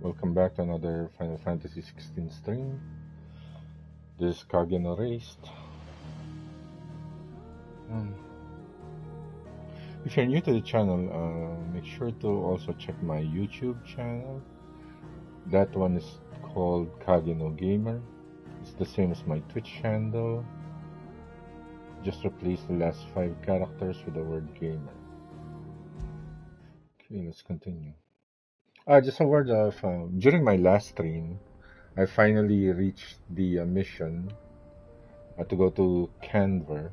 Welcome back to another Final Fantasy XVI stream. This is Kage no Erased. If you're new to the channel, make sure to also check my YouTube channel. That one is called Kage no Gamer. It's the same as my Twitch handle. Just replace the last 5 characters with the word gamer. Okay, let's continue. Just a word of during my last stream, I finally reached the mission to go to Canver.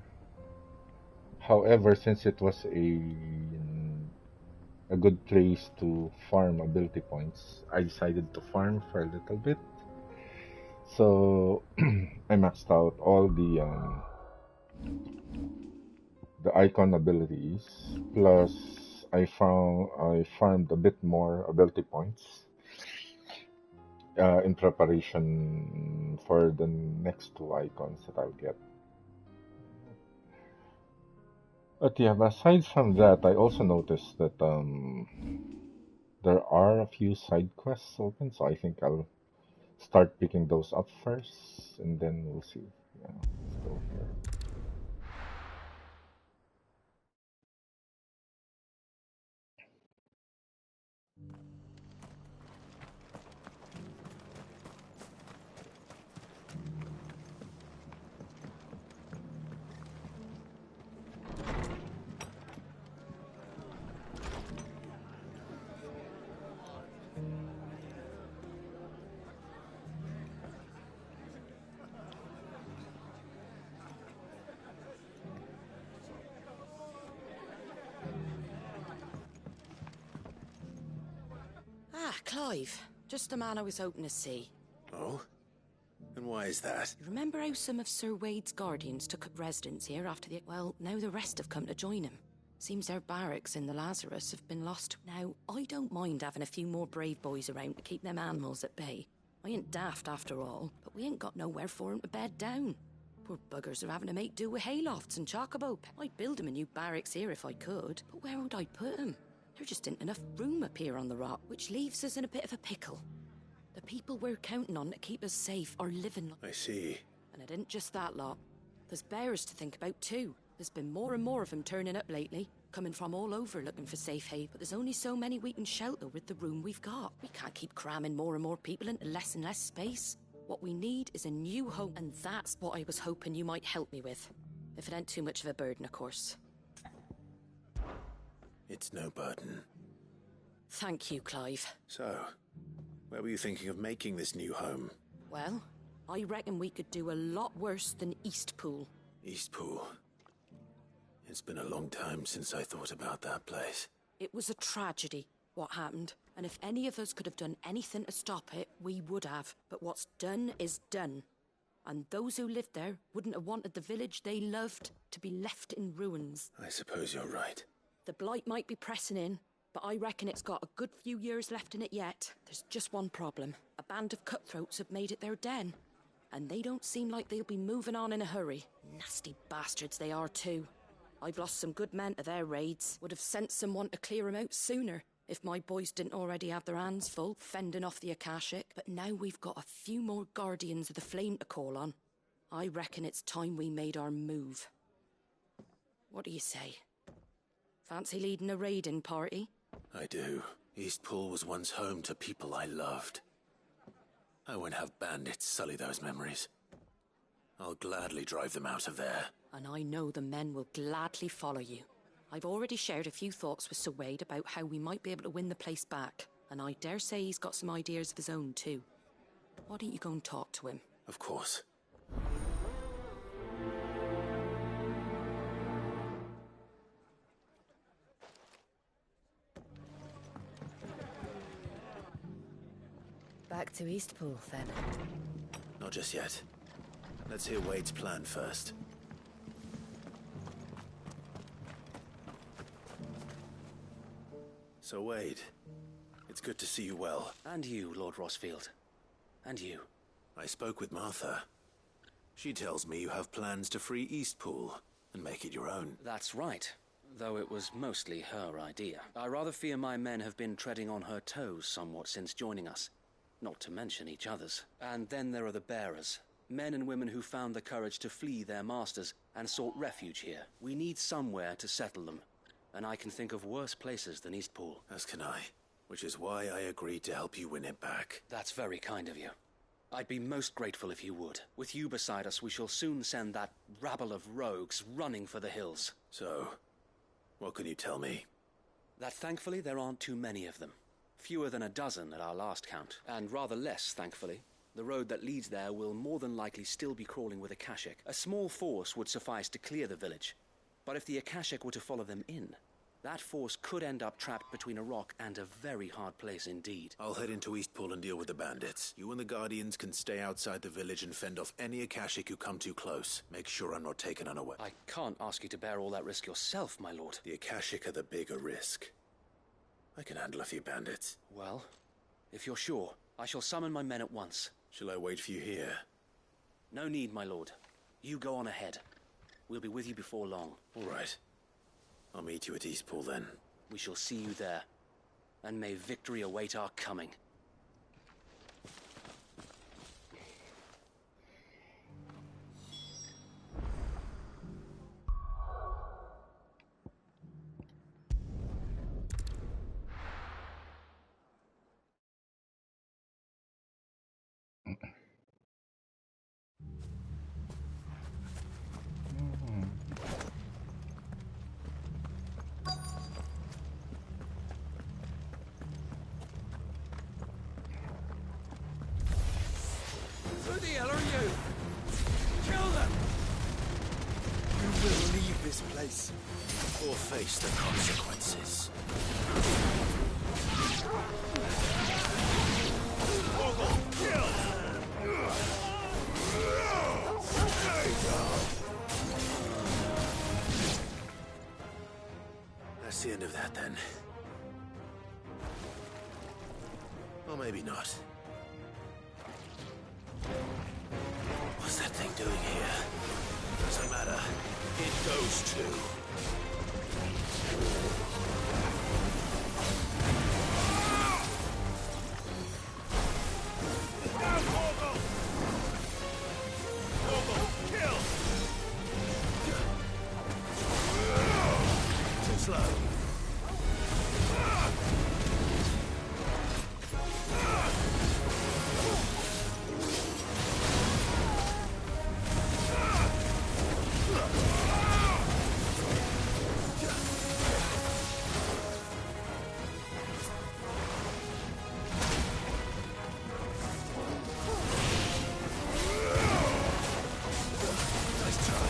However, since it was a good place to farm ability points, I decided to farm for a little bit. So I maxed out all the icon abilities. Plus, I farmed a bit more ability points in preparation for the next 2 icons that I'll get. But yeah, aside from that, I also noticed that there are a few side quests open, so I think I'll start picking those up first, and then we'll see. Yeah, let's go here. Ah, Clive. Just the man I was hoping to see. Oh? And why is that? You remember how some of Sir Wade's guardians took up residence here after the... Well, now the rest have come to join him. Seems their barracks in the Lazarus have been lost. Now, I don't mind having a few more brave boys around to keep them animals at bay. I ain't daft after all, but we ain't got nowhere for 'em to bed down. Poor buggers are having to make do with haylofts and chocobo. I'd build 'em a new barracks here if I could, but where would I put 'em? There just ain't enough room up here on the rock, which leaves us in a bit of a pickle. The people we're counting on to keep us safe are living... I see. And it ain't just that lot. There's bears to think about too. There's been more and more of them turning up lately, coming from all over looking for safe haven. But there's only so many we can shelter with the room we've got. We can't keep cramming more and more people into less and less space. What we need is a new home, and that's what I was hoping you might help me with. If it ain't too much of a burden, of course. It's no burden. Thank you, Clive. So, where were you thinking of making this new home? Well, I reckon we could do a lot worse than Eastpool. Eastpool. It's been a long time since I thought about that place. It was a tragedy, what happened. And if any of us could have done anything to stop it, we would have. But what's done is done. And those who lived there wouldn't have wanted the village they loved to be left in ruins. I suppose you're right. The blight might be pressing in, but I reckon it's got a good few years left in it yet. There's just one problem. A band of cutthroats have made it their den. And they don't seem like they'll be moving on in a hurry. Nasty bastards they are too. I've lost some good men to their raids. Would have sent someone to clear them out sooner, if my boys didn't already have their hands full, fending off the Akashic. But now we've got a few more guardians of the flame to call on. I reckon it's time we made our move. What do you say? Fancy leading a raiding party? I do. Eastpool was once home to people I loved. I won't have bandits sully those memories. I'll gladly drive them out of there. And I know the men will gladly follow you. I've already shared a few thoughts with Sir Wade about how we might be able to win the place back. And I dare say he's got some ideas of his own too. Why don't you go and talk to him? Of course. Back to Eastpool, then. Not just yet. Let's hear Wade's plan first. So Wade, it's good to see you well. And you, Lord Rossfield. And you. I spoke with Martha. She tells me you have plans to free Eastpool and make it your own. That's right. though it was mostly her idea. I rather fear my men have been treading on her toes somewhat since joining us, not to mention each other's. And then there are the bearers, men and women who found the courage to flee their masters and sought refuge here. We need somewhere to settle them, and I can think of worse places than Eastpool. As can I, which is why I agreed to help you win it back. That's very kind of you. I'd be most grateful if you would. With you beside us, we shall soon send that rabble of rogues running for the hills. So, what can you tell me? That thankfully there aren't too many of them. Fewer than a dozen at our last count. And rather less, thankfully. The road that leads there will more than likely still be crawling with Akashic. A small force would suffice to clear the village. But if the Akashic were to follow them in, that force could end up trapped between a rock and a very hard place indeed. I'll head into Eastpool and deal with the bandits. You and the Guardians can stay outside the village and fend off any Akashic who come too close. Make sure I'm not taken unaware. I can't ask you to bear all that risk yourself, my lord. The Akashic are the bigger risk. I can handle a few bandits. Well, if you're sure, I shall summon my men at once. Shall I wait for you here? No need, my lord. You go on ahead. We'll be with you before long. All right. I'll meet you at Eastpool then. We shall see you there. And may victory await our coming. Who the hell are you? Kill them! You will leave this place. Or face the consequences. That's the end of that then. Or maybe not. What's that thing doing here? Doesn't matter. It goes too. Too slow. Nice try.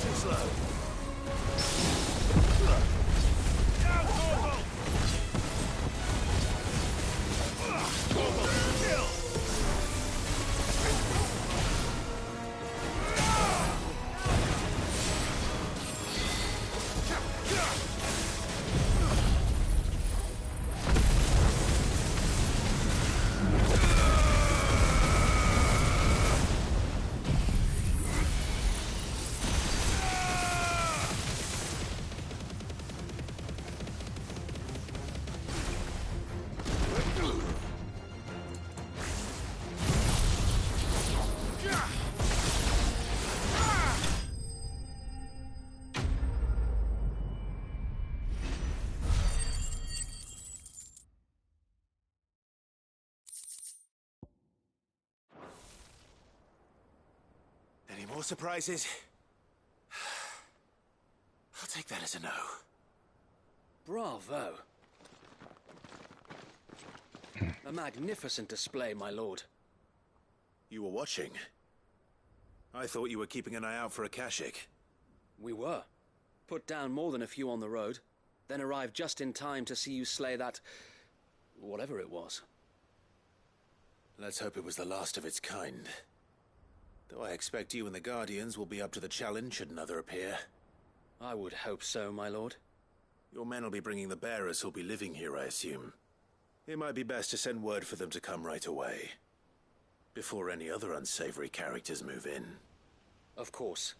Too slow. Down, Corporal! Corporal, kill! Any more surprises? I'll take that as a no. Bravo. A magnificent display, my lord. You were watching. I thought you were keeping an eye out for Akashic. We were. Put down more than a few on the road, then arrived just in time to see you slay that... whatever it was. Let's hope it was the last of its kind. Though I expect you and the Guardians will be up to the challenge should another appear. I would hope so, my lord. Your men will be bringing the bearers who'll be living here, I assume. It might be best to send word for them to come right away. before any other unsavory characters move in. Of course.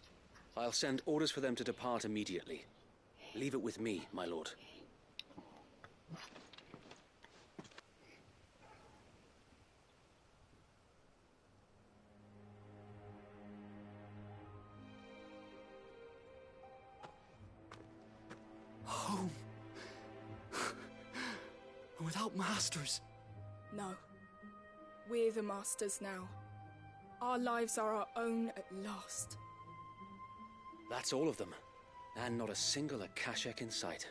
I'll send orders for them to depart immediately. Leave it with me, my lord. Home. Without masters. No. We're the masters now. Our lives are our own at last. That's all of them. And not a single Akashek in sight.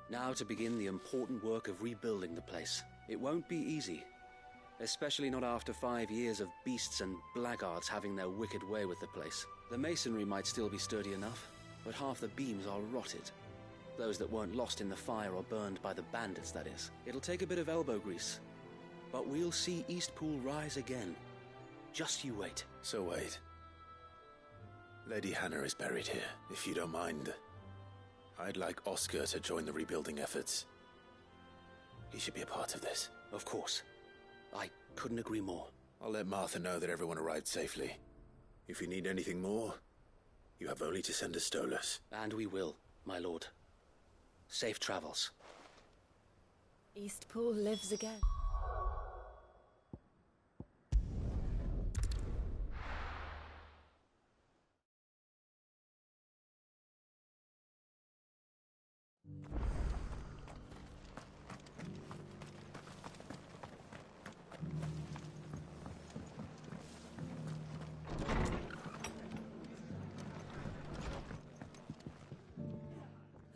Now to begin the important work of rebuilding the place. It won't be easy. Especially not after 5 years of beasts and blackguards having their wicked way with the place. The masonry might still be sturdy enough, but half the beams are rotted. Those that weren't lost in the fire or burned by the bandits, that is. It'll take a bit of elbow grease. But we'll see Eastpool rise again. Just you wait. So wait. Lady Hannah is buried here, if you don't mind. I'd like Oscar to join the rebuilding efforts. He should be a part of this. Of course. I couldn't agree more. I'll let Martha know that everyone arrived safely. If you need anything more, you have only to send a Stolas. And we will, my lord. Safe travels. Eastpool lives again.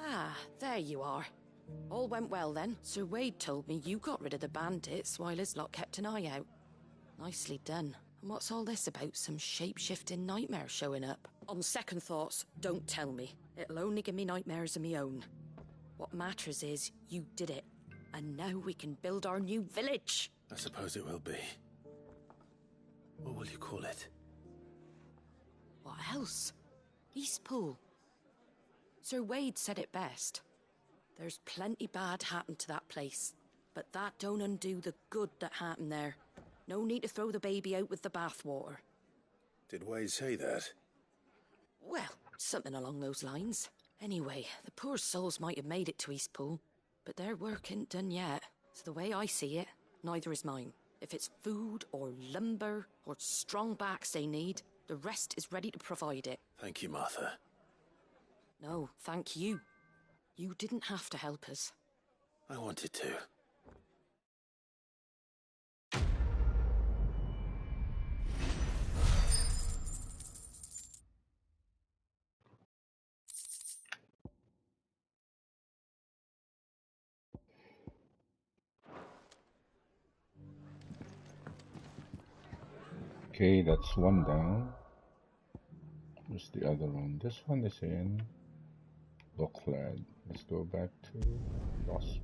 Ah, there you are. All went well then. Sir Wade told me you got rid of the bandits while his lot kept an eye out. Nicely done. And what's all this about some shape-shifting nightmare showing up? On second thoughts, don't tell me. It'll only give me nightmares of me own. What matters is you did it. And now we can build our new village. I suppose it will be. What will you call it? What else? Eastpool. Sir Wade said it best. There's plenty bad happened to that place, but that don't undo the good that happened there. No need to throw the baby out with the bathwater. Did Wade say that? Well, something along those lines. Anyway, the poor souls might have made it to Eastpool, but their work ain't done yet. So the way I see it, neither is mine. If it's food or lumber or strong backs they need, the rest is ready to provide it. Thank you, Martha. No, thank you. You didn't have to help us. I wanted to. Okay, that's one down. Where's the other one? This one is in Bookland. Let's go back to Lost.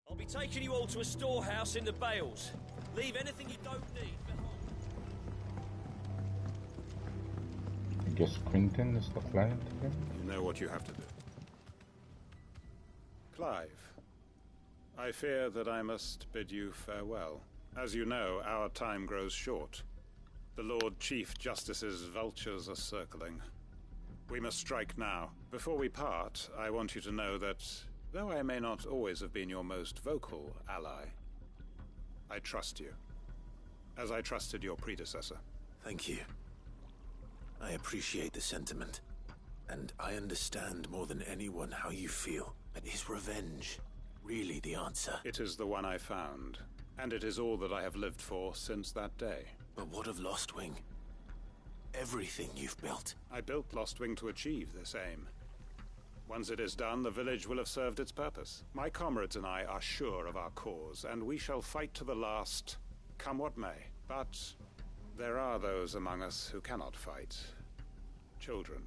I'll be taking you all to a storehouse in the Bales. Leave anything you don't need behind. I guess Quentin is the client again. You know what you have to do. Clive, I fear that I must bid you farewell. As you know, our time grows short. The Lord Chief Justice's vultures are circling. We must strike now. Before we part, I want you to know that, though I may not always have been your most vocal ally, I trust you, as I trusted your predecessor. Thank you. I appreciate the sentiment, and I understand more than anyone how you feel. But is revenge really the answer? It is the one I found, and it is all that I have lived for since that day. But what of Lostwing? Everything you've built. I built Lostwing to achieve this aim. Once it is done, the village will have served its purpose. My comrades and I are sure of our cause, and we shall fight to the last, come what may. But there are those among us who cannot fight. Children,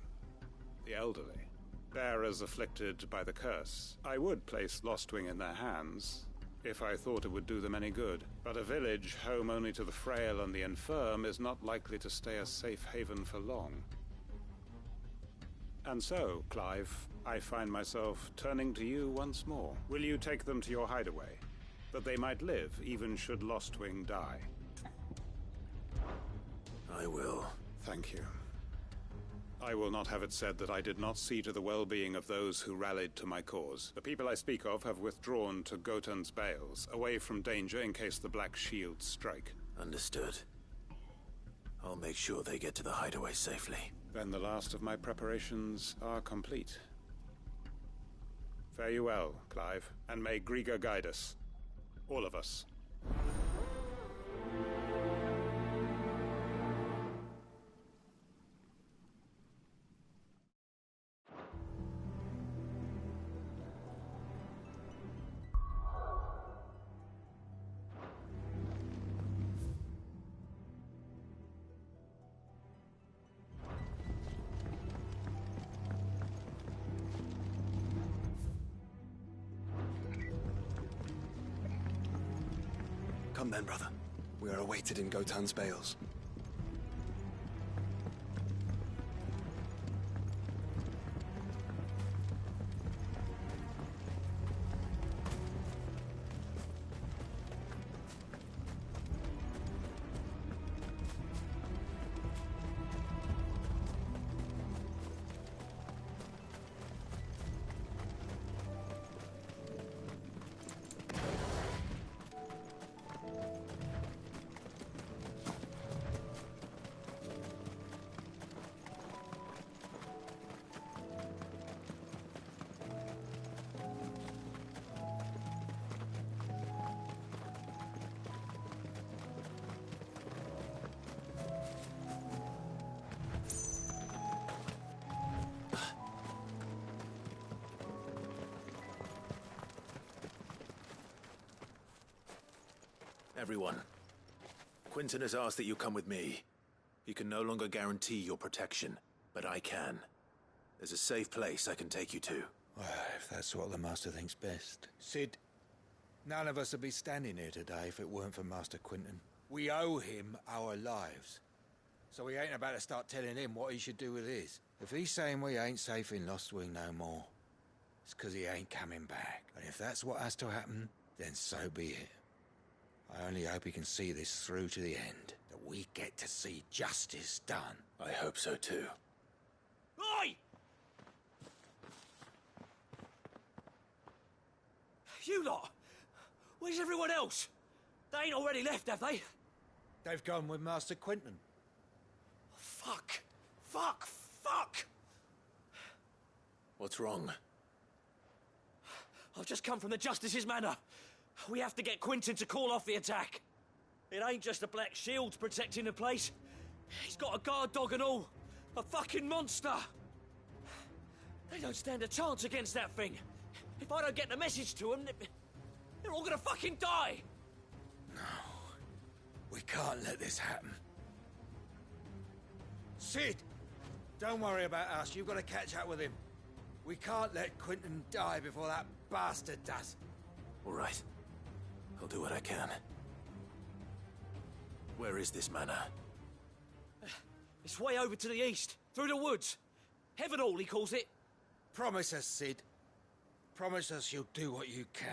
the elderly, bearers afflicted by the curse. I would place Lostwing in their hands, if I thought it would do them any good. But a village home only to the frail and the infirm is not likely to stay a safe haven for long. And so, Clive, I find myself turning to you once more. Will you take them to your hideaway, that they might live even should Lostwing die? I will. Thank you. I will not have it said that I did not see to the well-being of those who rallied to my cause. The people I speak of have withdrawn to Gotan's Bales, away from danger in case the Black Shields strike. Understood. I'll make sure they get to the hideaway safely. Then the last of my preparations are complete. Fare you well, Clive, and may Griga guide us. All of us. Come then, brother. We are awaited in Gotan's Bales. Everyone, Quinton has asked that you come with me. He can no longer guarantee your protection, but I can. There's a safe place I can take you to. Well, if that's what the Master thinks best. Sid, none of us would be standing here today if it weren't for Master Quinton. We owe him our lives. So we ain't about to start telling him what he should do with his. If he's saying we ain't safe in Lostwing no more, it's 'cause he ain't coming back. And if that's what has to happen, then so be it. I only hope he can see this through to the end, that we get to see justice done. I hope so too. Oi! You lot! Where's everyone else? They ain't already left, have they? They've gone with Master Quinton. Fuck! Fuck! Fuck! What's wrong? I've just come from the Justice's manor. We have to get Quinton to call off the attack. It ain't just the Black Shields protecting the place. He's got a guard dog and all. A fucking monster. They don't stand a chance against that thing. If I don't get the message to them, they're all gonna fucking die. No. We can't let this happen. Sid! Don't worry about us. You've got to catch up with him. We can't let Quinton die before that bastard does. All right. I'll do what I can. Where is this manor? It's way over to the east, through the woods. Heavenhall, he calls it. Promise us, Sid. Promise us you'll do what you can.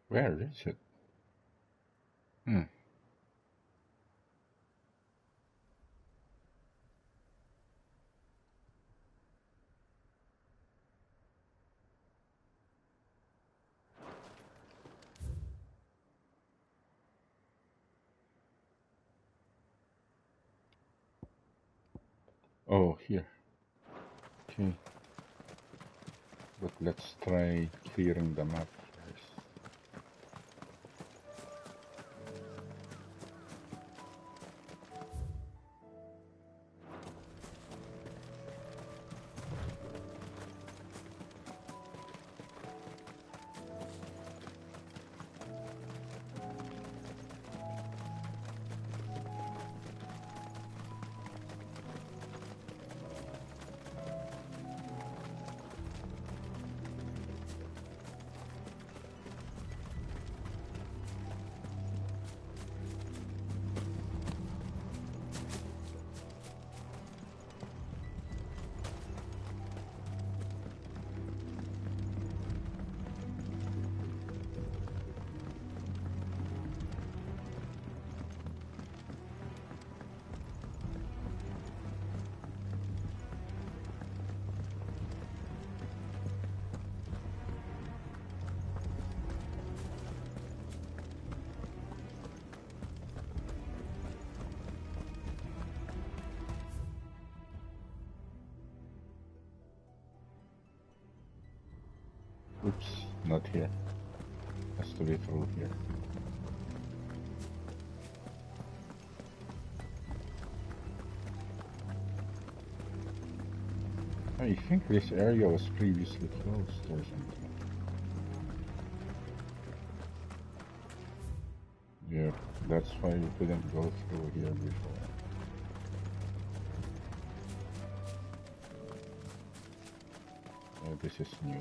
Where is it? Oh, here. Okay. But let's try clearing the map first. Oops, not here. Has to be through here. I think this area was previously closed or something. Yeah, that's why we couldn't go through here before. This is new.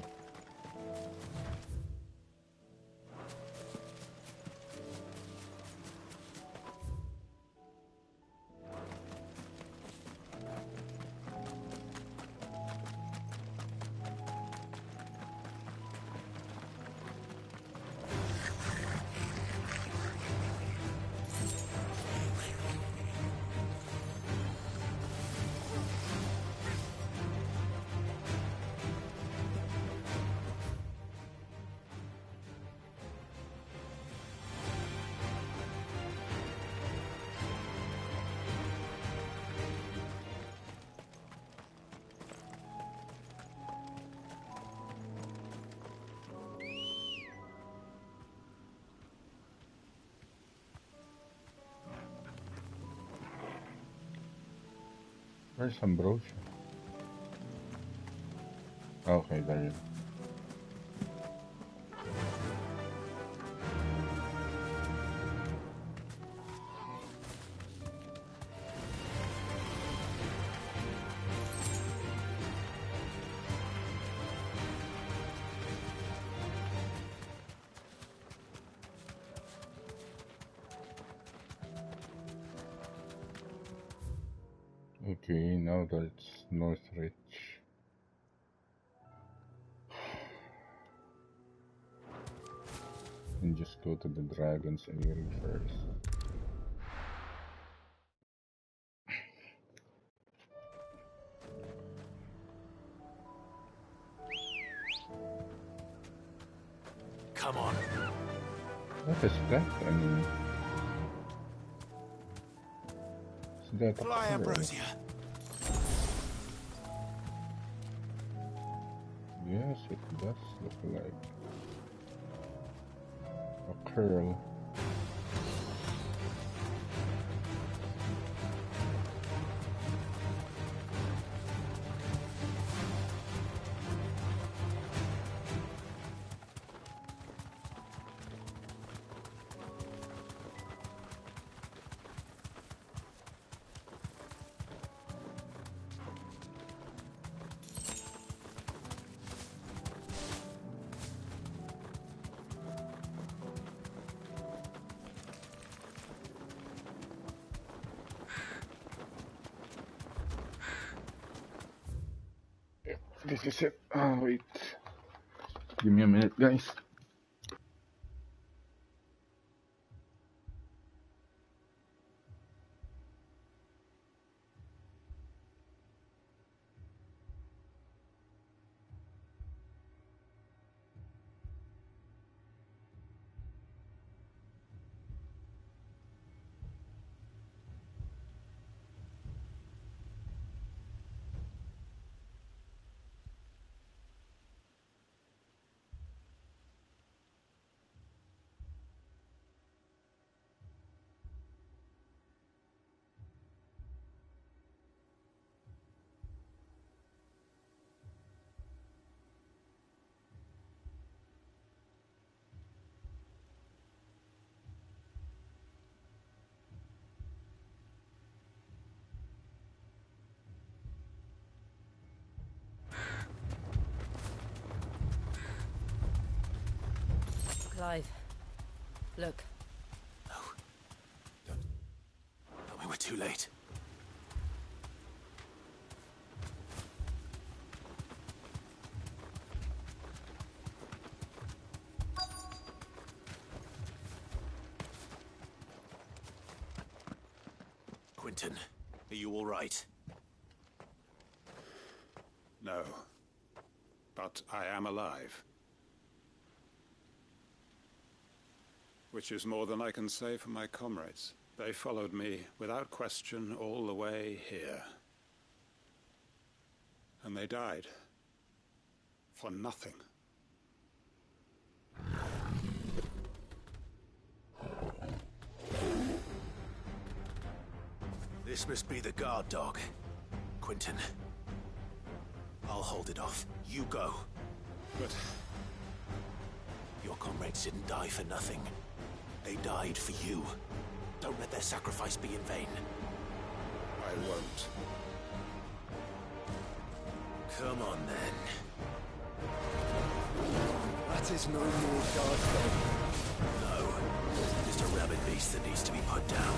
Where's some brochure? Okay, there you go. Okay, now that's Northridge. And just go to the Dragon's Eyrie first. Come on. What is that? I mean, is that Fly, a Ambrosia. Yes, it does look like a curl. This is it. Oh, wait. Give me a minute, guys. Clive, look. No. Don't. Tell me we're too late. Quentin, are you all right? No. But I am alive. Which is more than I can say for my comrades. They followed me, without question, all the way here. And they died. For nothing. This must be the guard dog. Quentin. I'll hold it off. You go. But... Your comrades didn't die for nothing. They died for you. Don't let their sacrifice be in vain. I won't. Come on, then. That is no more guard dog. No. Just a rabid beast that needs to be put down.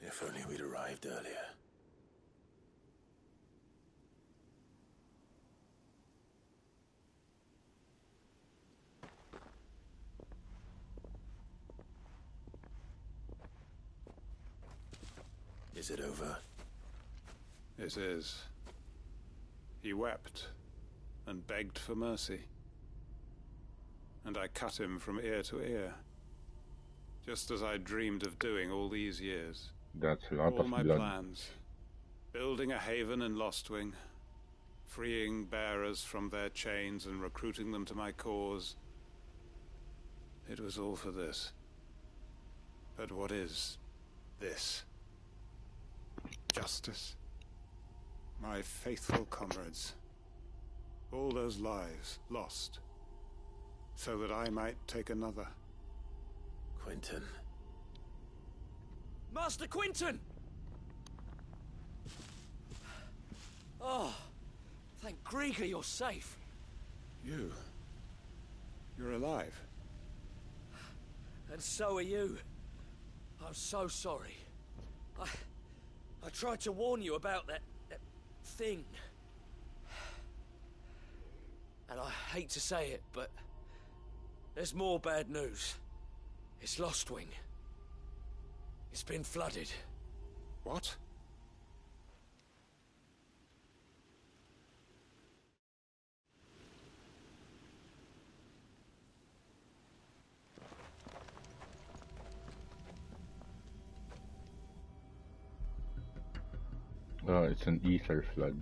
If only we'd arrived earlier. Is it over? It is. He wept and begged for mercy. And I cut him from ear to ear. Just as I dreamed of doing all these years. That's a lot All of my blood. plans. Building a haven in Lostwing. Freeing bearers from their chains and recruiting them to my cause. It was all for this. But what is this? Justice? My faithful comrades. All those lives lost. So that I might take another. Quentin. Master Quentin! Oh, thank Grieger you're safe. You're alive. And so are you. I'm so sorry. I tried to warn you about that thing. And I hate to say it, but there's more bad news. It's Lostwing. It's been flooded. What? Oh, it's an ether flood.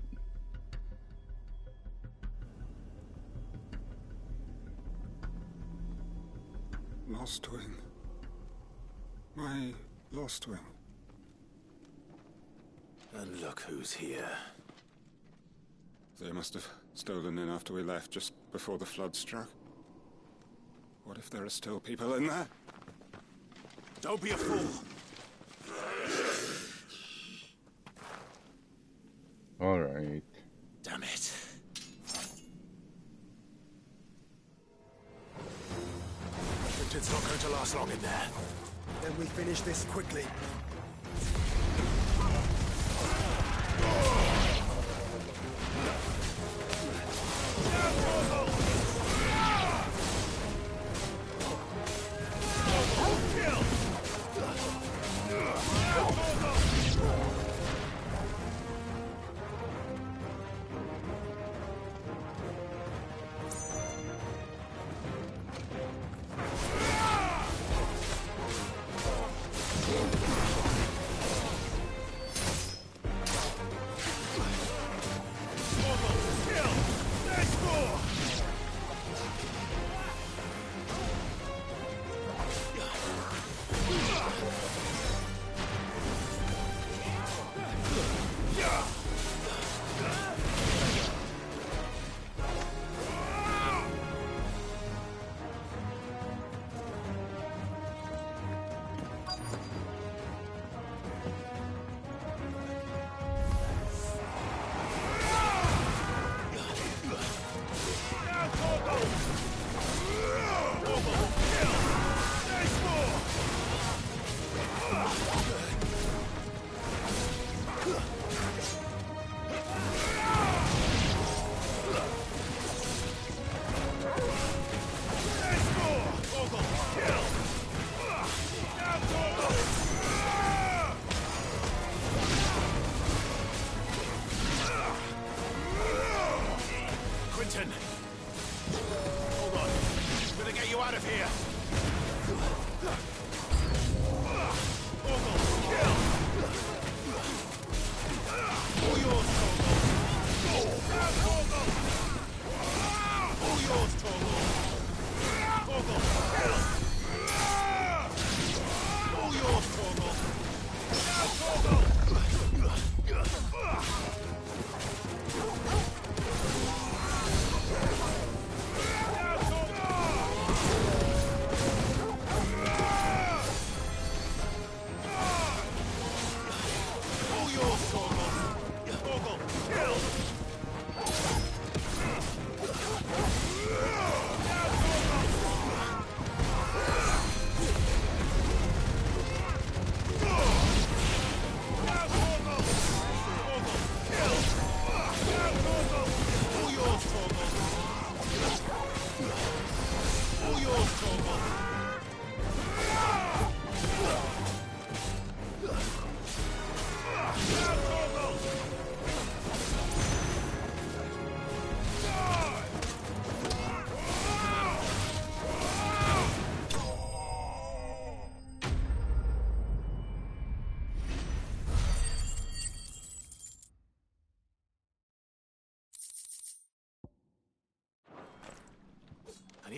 Lostwing. My Lostwing. And look who's here. They must have stolen in after we left, just before the flood struck. What if there are still people in there? Don't be a fool! Alright. Damn it. Quentin's not going to last long in there. Then we finish this quickly.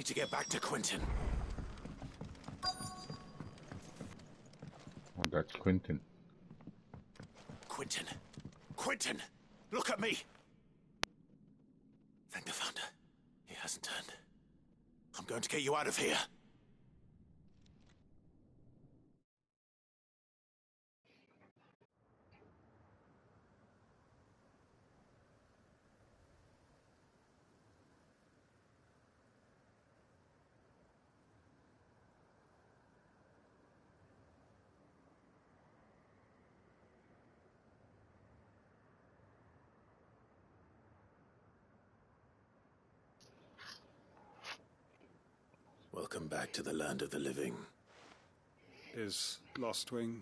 need to get back to Quentin. Oh, that's Quentin. Quentin! Quentin! Look at me! Thank the Founder. He hasn't turned. I'm going to get you out of here. Welcome back to the land of the living. Is Lostwing?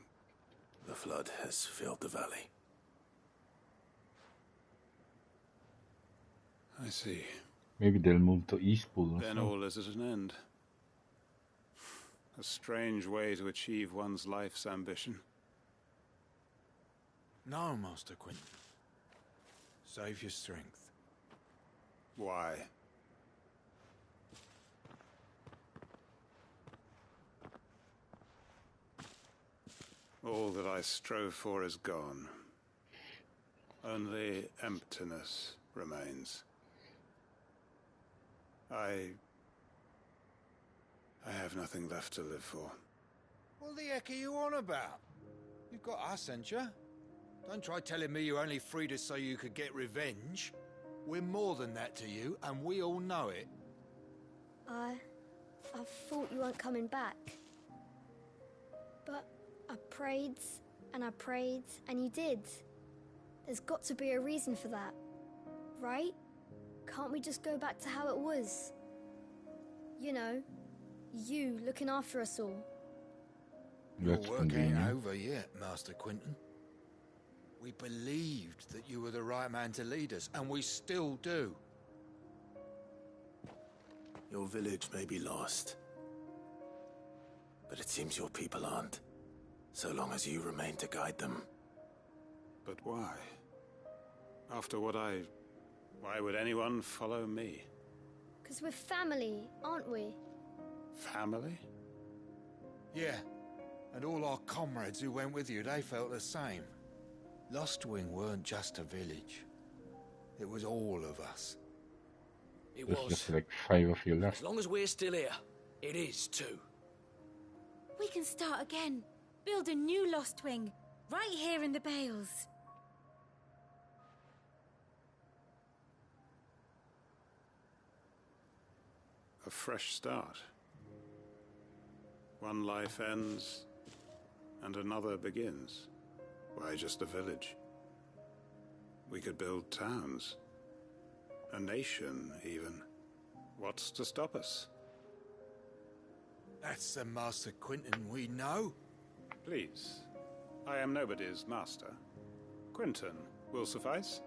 The flood has filled the valley. I see. Maybe they'll move to Eastpool. Then all is at an end. A strange way to achieve one's life's ambition. No, Master Quentin. Save your strength. Why? All that I strove for is gone. Only emptiness remains. I have nothing left to live for. What the heck are you on about? You've got us, ain't you? Don't try telling me you only freed us so you could get revenge. We're more than that to you, and we all know it. I thought you weren't coming back. But I prayed, and you did. There's got to be a reason for that, right? Can't we just go back to how it was? You know, you looking after us all. Your work ain't over yet, Master Quentin. We believed that you were the right man to lead us, and we still do. Your village may be lost, but it seems your people aren't, so long as you remain to guide them. But why? After what why would anyone follow me? 'Cause we're family, aren't we? Family? Yeah, and all our comrades who went with you, they felt the same. Lostwing weren't just a village. It was all of us. It There's was. just like 5 of you left. As long as we're still here, it is too. We can start again. Build a new Lostwing, right here in the Bales. A fresh start. One life ends, and another begins. Why just a village? We could build towns. A nation, even. What's to stop us? That's the Master Quentin we know. Please. I am nobody's master. Quentin will suffice.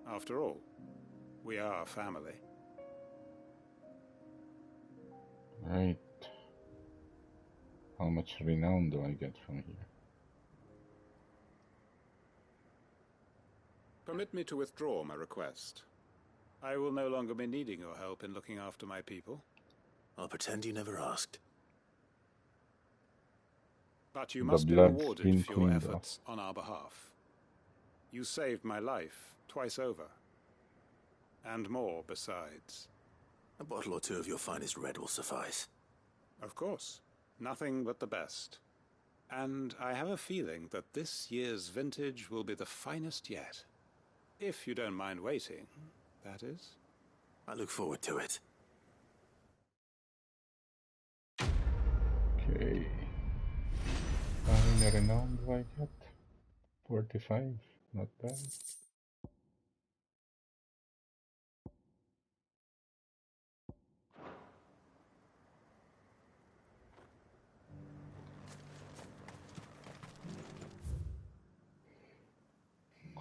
After all, we are family. Right. How much renown do I get from here? Permit me to withdraw my request. I will no longer be needing your help in looking after my people. I'll pretend you never asked. But you The must be blood's rewarded been for your cleaned efforts on our behalf. You saved my life twice over. And more besides. A bottle or two of your finest red will suffice. Of course. Nothing but the best. And I have a feeling that this year's vintage will be the finest yet. If you don't mind waiting, that is. I look forward to it. Okay. How many renown do I get? 45. Not bad.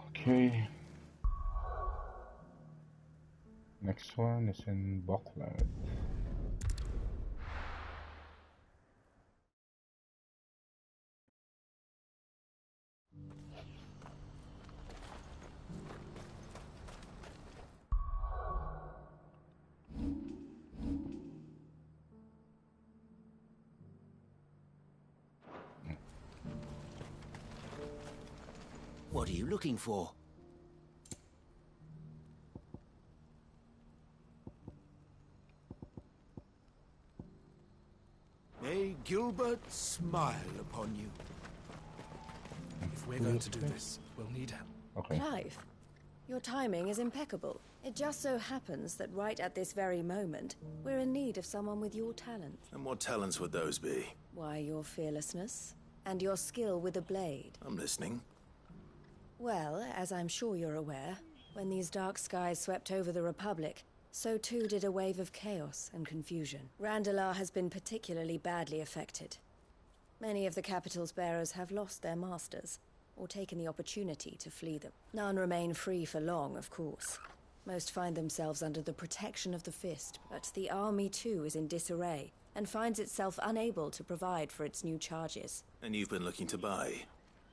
Okay. Next one is in Buckland. What are you looking for? May Gilbert smile upon you. If we're going to do this, we'll need help. Okay. Clive, your timing is impeccable. It just so happens that right at this very moment, we're in need of someone with your talent. And what talents would those be? Why, your fearlessness and your skill with a blade. I'm listening. Well, as I'm sure you're aware, when these dark skies swept over the Republic, so too did a wave of chaos and confusion. Randalar has been particularly badly affected. Many of the capital's bearers have lost their masters, or taken the opportunity to flee them. None remain free for long, of course. Most find themselves under the protection of the Fist, but the army too is in disarray, and finds itself unable to provide for its new charges. And you've been looking to buy,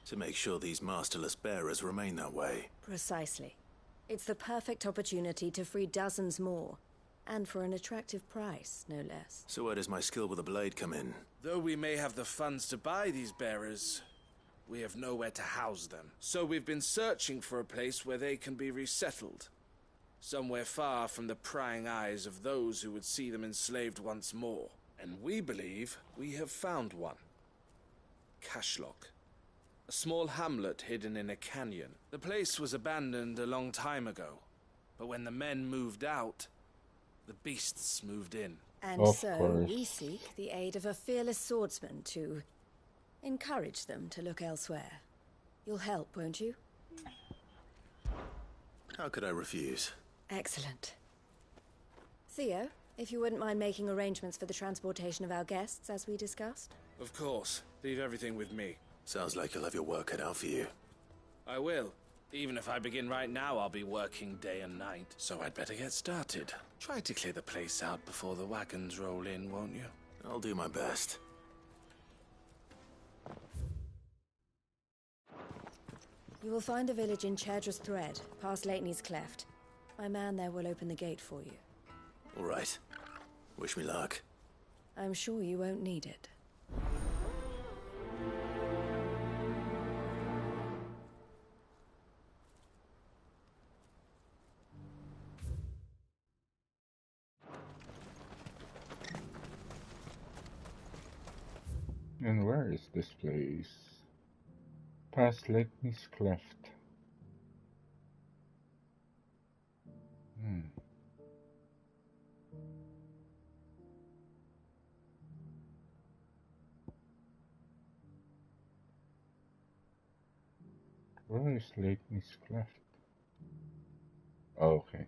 to make sure these masterless bearers remain that way. Precisely. It's the perfect opportunity to free dozens more, and for an attractive price, no less. So where does my skill with a blade come in? Though we may have the funds to buy these bearers, we have nowhere to house them. So we've been searching for a place where they can be resettled. Somewhere far from the prying eyes of those who would see them enslaved once more. And we believe we have found one. Cashlock. A small hamlet hidden in a canyon. The place was abandoned a long time ago. But when the men moved out, the beasts moved in. And so we seek the aid of a fearless swordsman to encourage them to look elsewhere. You'll help, won't you? How could I refuse? Excellent. Theo, if you wouldn't mind making arrangements for the transportation of our guests, as we discussed. Of course. Leave everything with me. Sounds like you'll have your work cut out for you. I will. Even if I begin right now, I'll be working day and night. So I'd better get started. Try to clear the place out before the wagons roll in, won't you? I'll do my best. You will find a village in Chaidra's Thread, past Leitney's Cleft. My man there will open the gate for you. All right. Wish me luck. I'm sure you won't need it. And where is this place? Past Leitney's Cleft. Where is Leitney's Cleft? Oh, okay.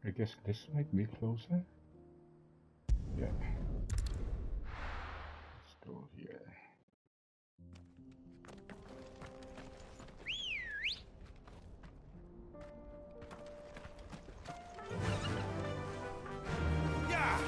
I guess this might be closer. Yeah. Let's go here. Yeah!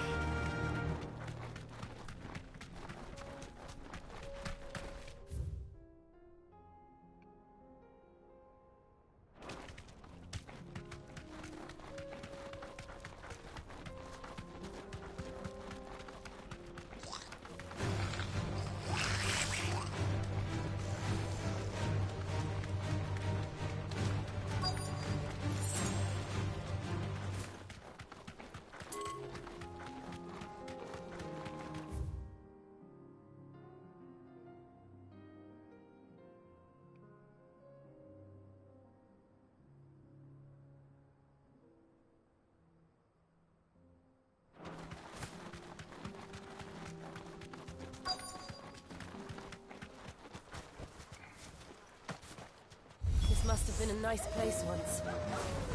This must have been a nice place once.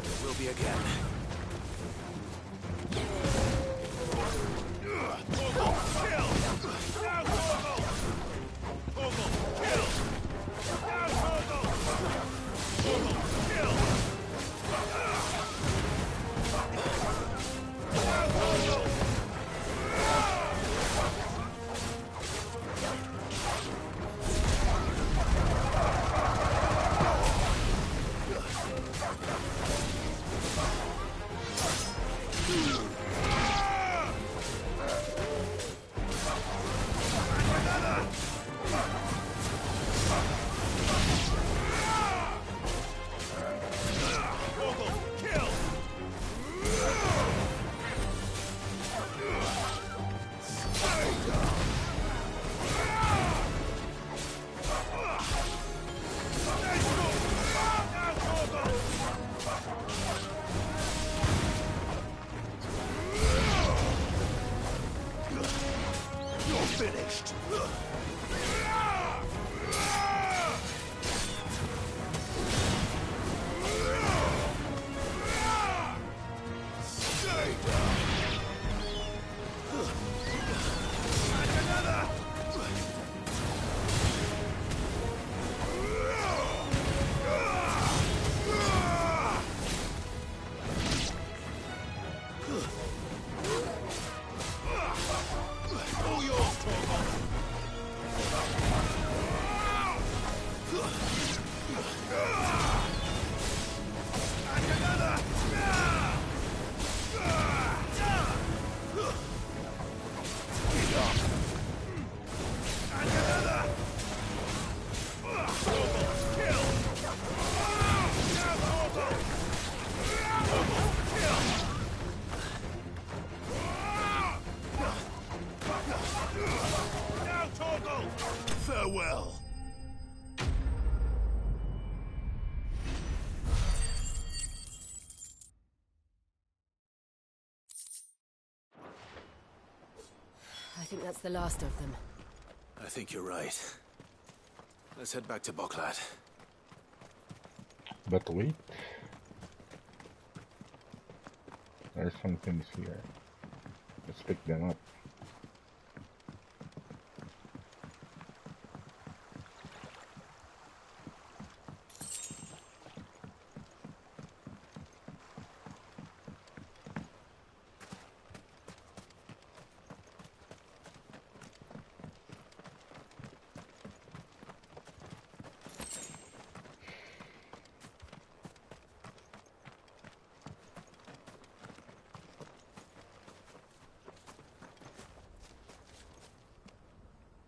It will be again. think that's the last of them. I think you're right. Let's head back to Boklat. But wait. There are some things here. Let's pick them up.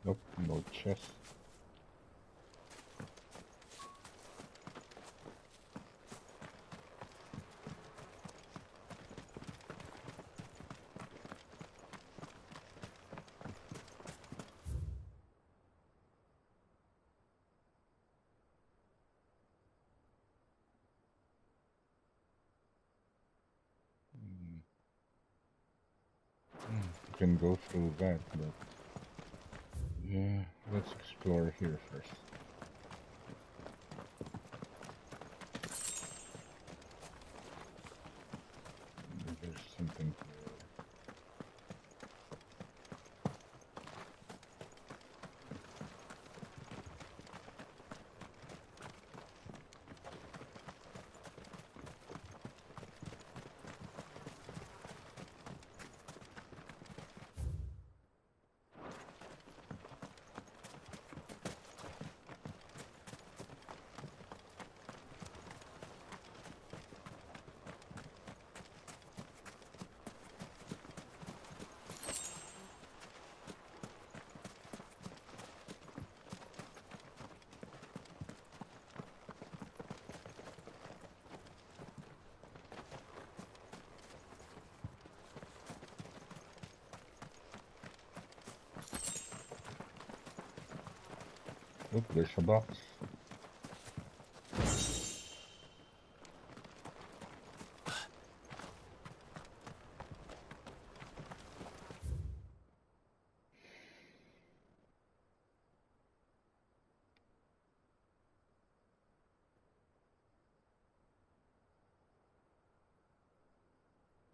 Nope, no chest. You can go through that, but yeah, let's explore here first. There's something here. Look, there's a box.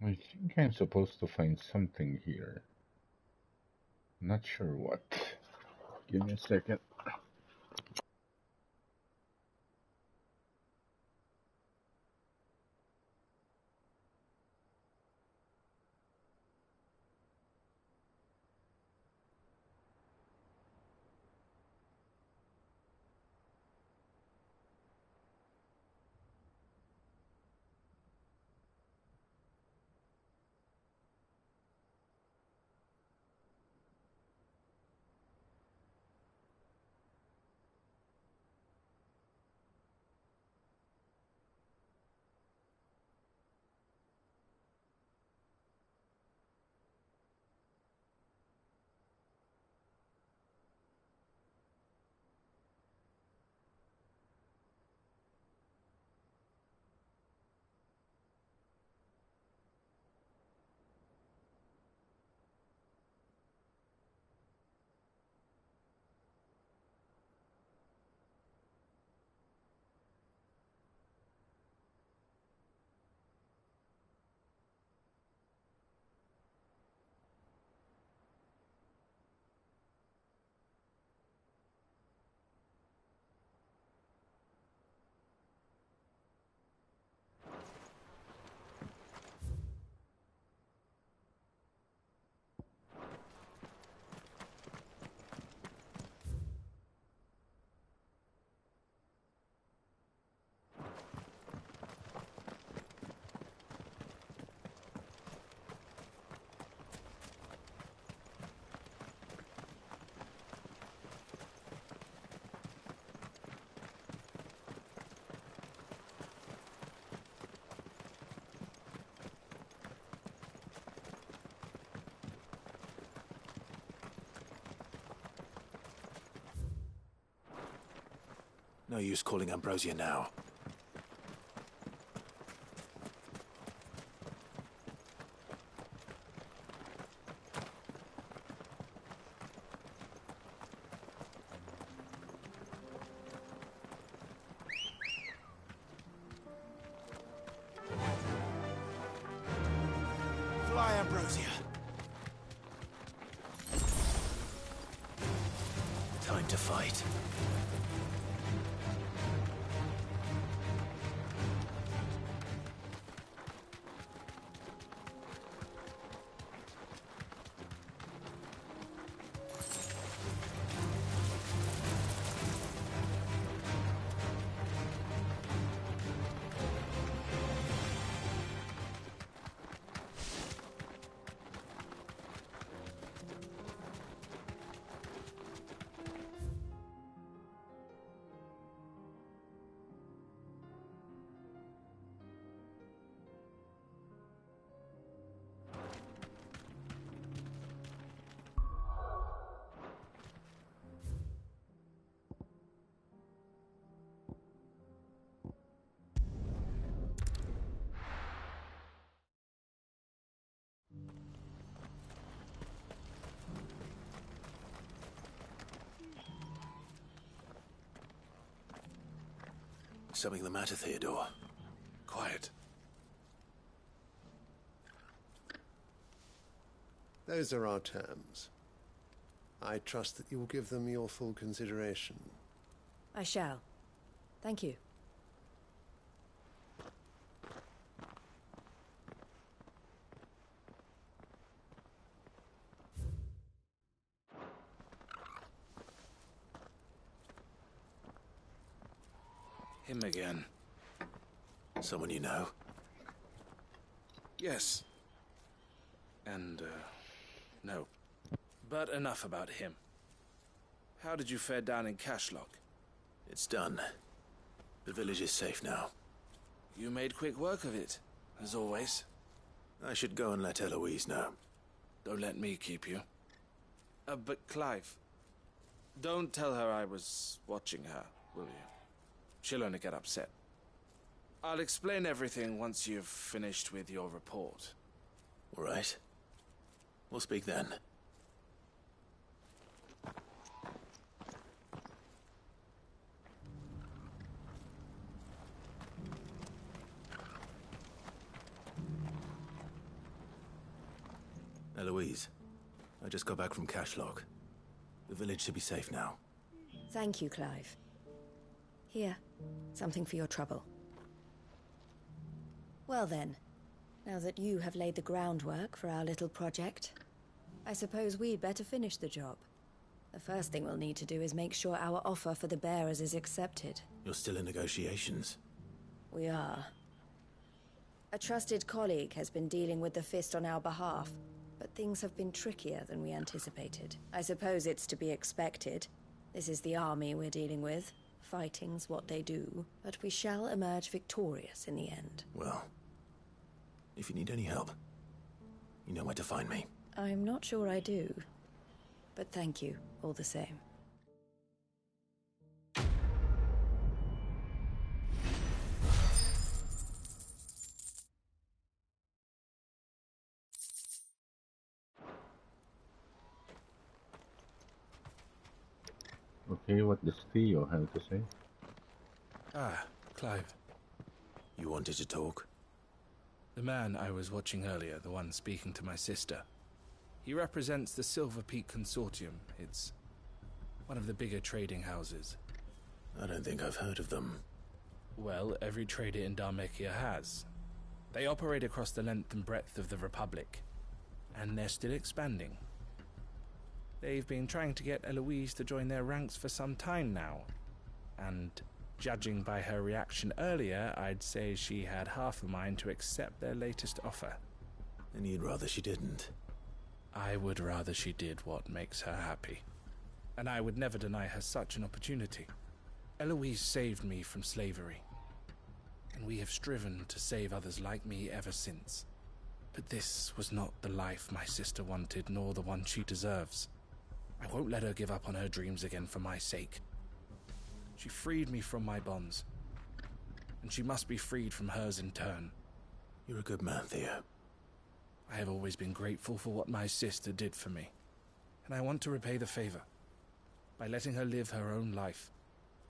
I think I'm supposed to find something here. Not sure what. Give me a second. No use calling Ambrosia now. Fly, Ambrosia. Time to fight. Something the matter, Theodore? Quiet. Those are our terms. I trust that you will give them your full consideration. I shall. Thank you. Him again. Someone you know? Yes. And, no. But enough about him. How did you fare down in Cashlock? It's done. The village is safe now. You made quick work of it, as always. I should go and let Eloise know. Don't let me keep you. But Clive, don't tell her I was watching her, will you? She'll only get upset. I'll explain everything once you've finished with your report. All right. We'll speak then. Eloise, I just got back from Cashlock. The village should be safe now. Thank you, Clive. Here, something for your trouble. Well then, now that you have laid the groundwork for our little project, I suppose we'd better finish the job. The first thing we'll need to do is make sure our offer for the bearers is accepted. You're still in negotiations. We are. A trusted colleague has been dealing with the Fist on our behalf, but things have been trickier than we anticipated. I suppose it's to be expected. This is the army we're dealing with. Fighting's what they do, but we shall emerge victorious in the end. Well, if you need any help, you know where to find me. I'm not sure I do, but thank you all the same. Okay, what does Theo have to say? Ah, Clive. You wanted to talk? The man I was watching earlier, the one speaking to my sister. He represents the Silver Peak Consortium. It's one of the bigger trading houses. I don't think I've heard of them. Well, every trader in Dharmekia has. They operate across the length and breadth of the Republic, and they're still expanding. They've been trying to get Eloise to join their ranks for some time now, and judging by her reaction earlier, I'd say she had half a mind to accept their latest offer. And you'd rather she didn't? I would rather she did what makes her happy. And I would never deny her such an opportunity. Eloise saved me from slavery, and we have striven to save others like me ever since. But this was not the life my sister wanted, nor the one she deserves. I won't let her give up on her dreams again for my sake. She freed me from my bonds, and she must be freed from hers in turn. You're a good man, Theo. I have always been grateful for what my sister did for me, and I want to repay the favor by letting her live her own life.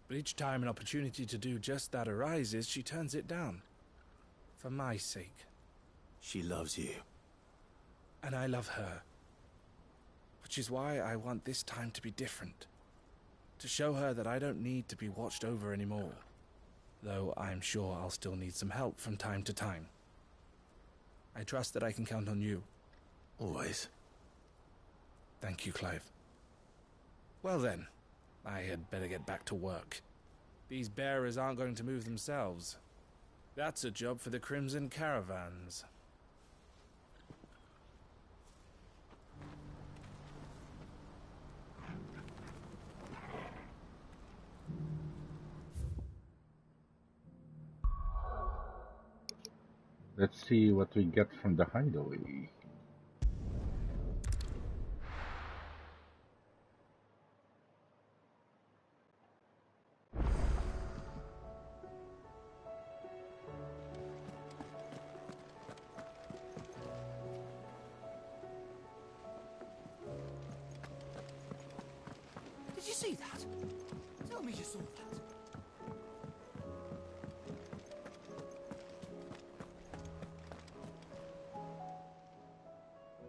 But each time an opportunity to do just that arises, she turns it down. For my sake. She loves you. And I love her. Which is why I want this time to be different. To show her that I don't need to be watched over anymore. Though I'm sure I'll still need some help from time to time. I trust that I can count on you. Always. Thank you, Clive. Well then, I had better get back to work. These bearers aren't going to move themselves. That's a job for the Crimson Caravans. Let's see what we get from the hideaway. Did you see that? Tell me you saw that.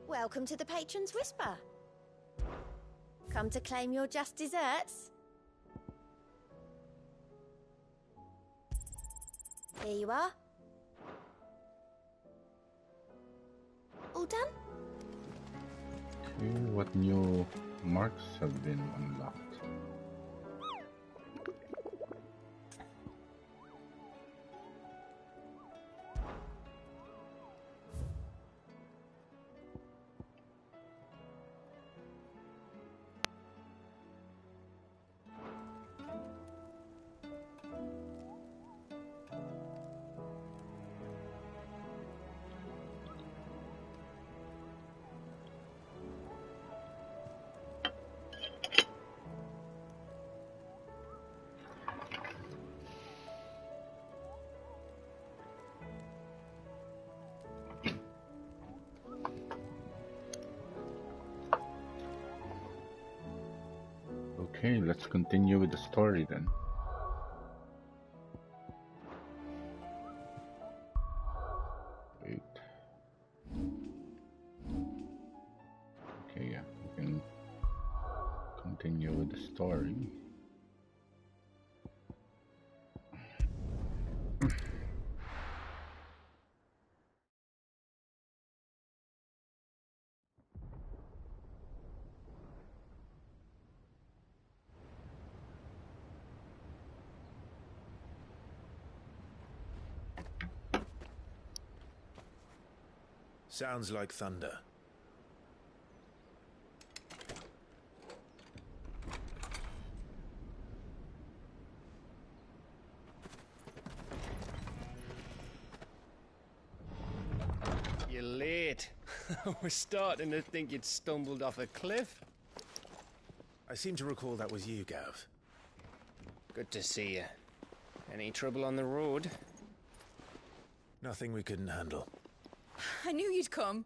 Welcome to the Patron's Whisper. Come to claim your just desserts? Here you are. All done? Okay, what new marks have been unlocked? Okay, let's continue with the story then. Wait. Okay, yeah, we can continue with the story. Sounds like thunder. You're late. We're starting to think you'd stumbled off a cliff. I seem to recall that was you, Gav. Good to see you. Any trouble on the road? Nothing we couldn't handle. I knew you'd come.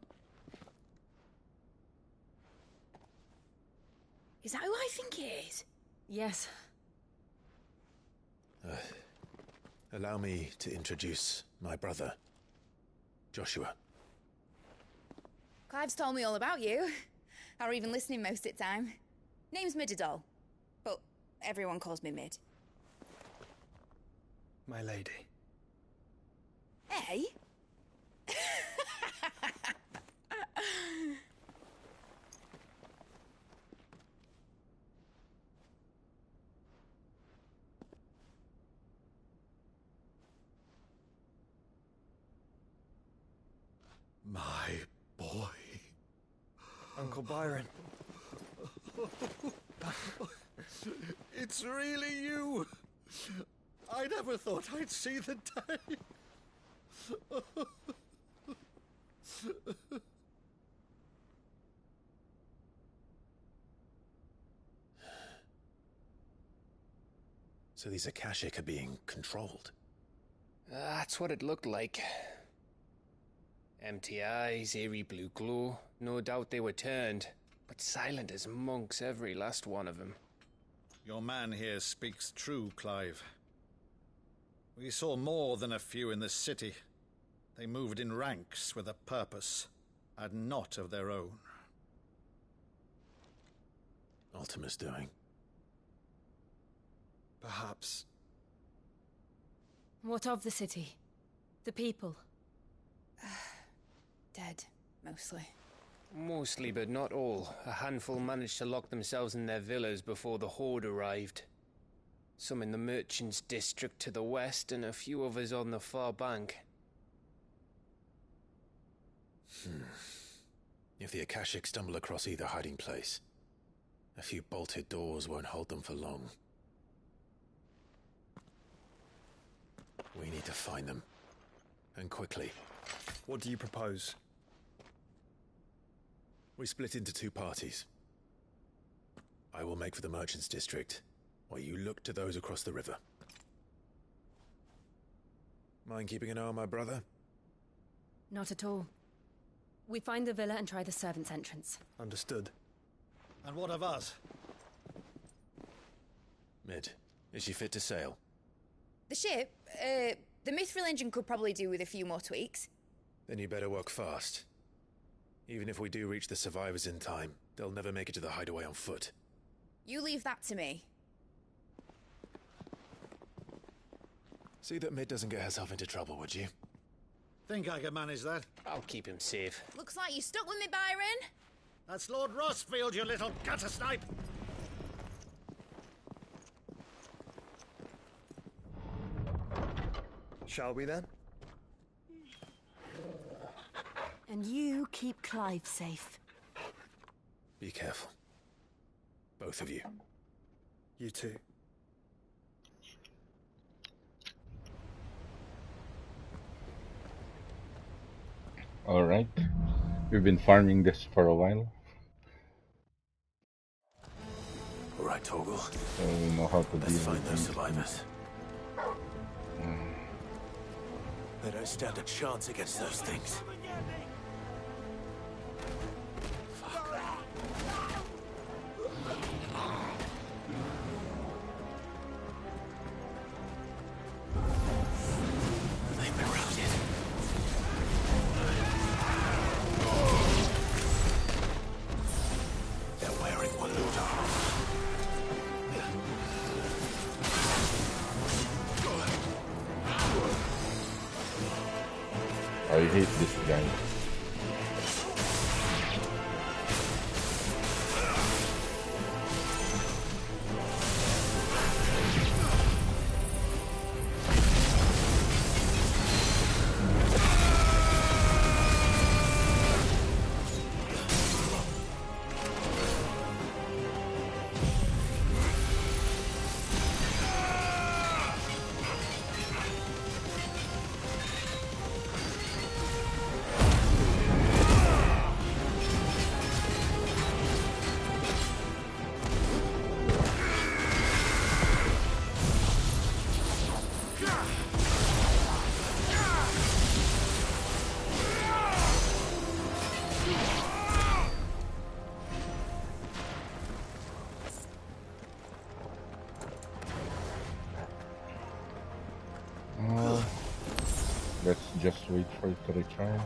Is that who I think it is? Yes. Allow me to introduce my brother, Joshua. Clive's told me all about you. Or even listening most of the time. Name's Midadol, but everyone calls me Mid. My lady. Hey? My boy. Uncle Byron. It's really you. I never thought I'd see the day. So these Akashic are being controlled? That's what it looked like. Empty eyes, eerie blue glow. No doubt they were turned, but silent as monks, every last one of them. Your man here speaks true, Clive. We saw more than a few in this city. They moved in ranks with a purpose. and not of their own. Ultima's doing. Perhaps. What of the city? The people? Dead, mostly. Mostly, but not all. A handful managed to lock themselves in their villas before the Horde arrived. Some in the Merchants' District to the west, and a few others on the far bank. If the Akashic stumble across either hiding place, a few bolted doors won't hold them for long. We need to find them. And quickly. What do you propose? We split into two parties. I will make for the Merchants' District, while you look to those across the river. Mind keeping an eye on my brother? Not at all. We find the villa and try the servants' entrance. Understood. And what of us? Mid, is she fit to sail? The ship, the Mithril engine could probably do with a few more tweaks. Then you better work fast. Even if we do reach the survivors in time, they'll never make it to the hideaway on foot. You leave that to me. See that Mid doesn't get herself into trouble, would you? Think I can manage that? I'll keep him safe. Looks like you stuck with me, Byron. That's Lord Rossfield, you little gutter snipe! Shall we then? And you keep Clive safe. Be careful. Both of you. You too. Alright. We've been farming this for a while. Alright, Torgal. So we know how to Let's deal find with those these survivors. things. They don't stand a chance against those things. They've been routed. They're wearing one load armor. I hate this guy. Let's just wait for it to recharge.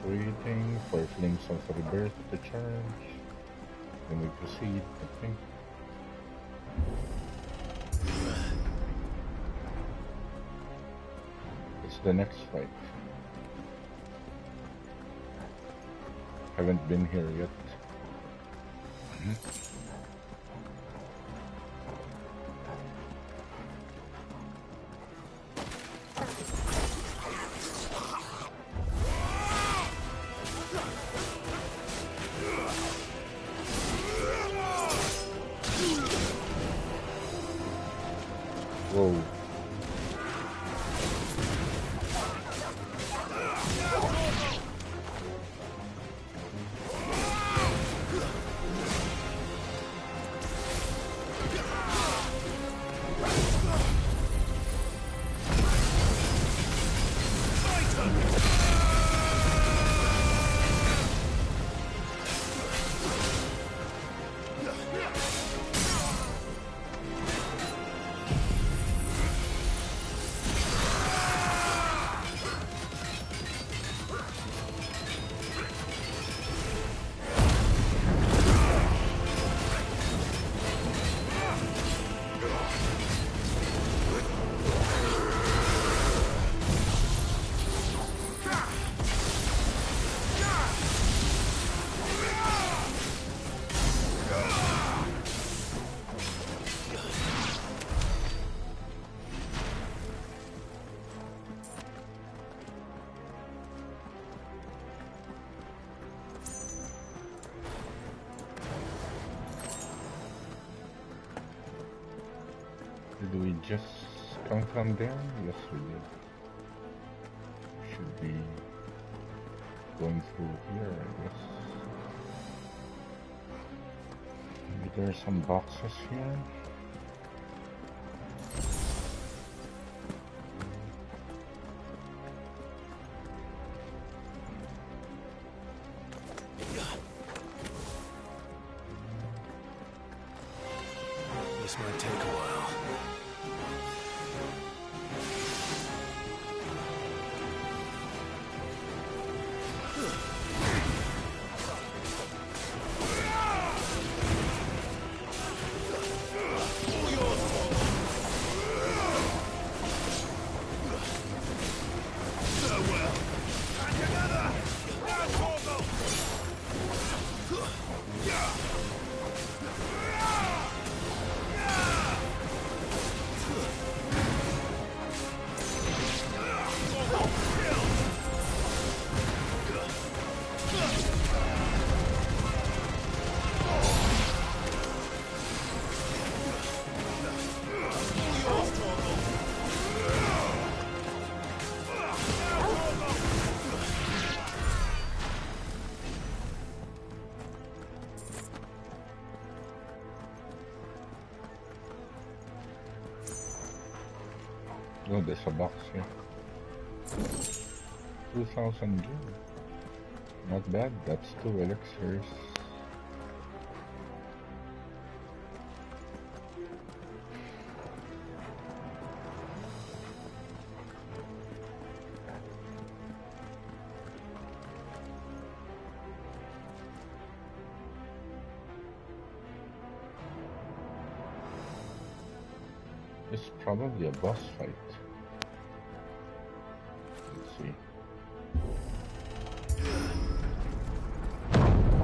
waiting for Flames of Rebirth to charge. Then we proceed, I think. It's the next fight. Haven't been here yet. Whoa. Did we just come from there? Yes, we did. Should be going through here, I guess. Maybe there are some boxes here. This might take a while. Oh, there's a box here. 2,000 gold. Not bad, that's 2 elixirs. It's probably a boss fight. Let's see.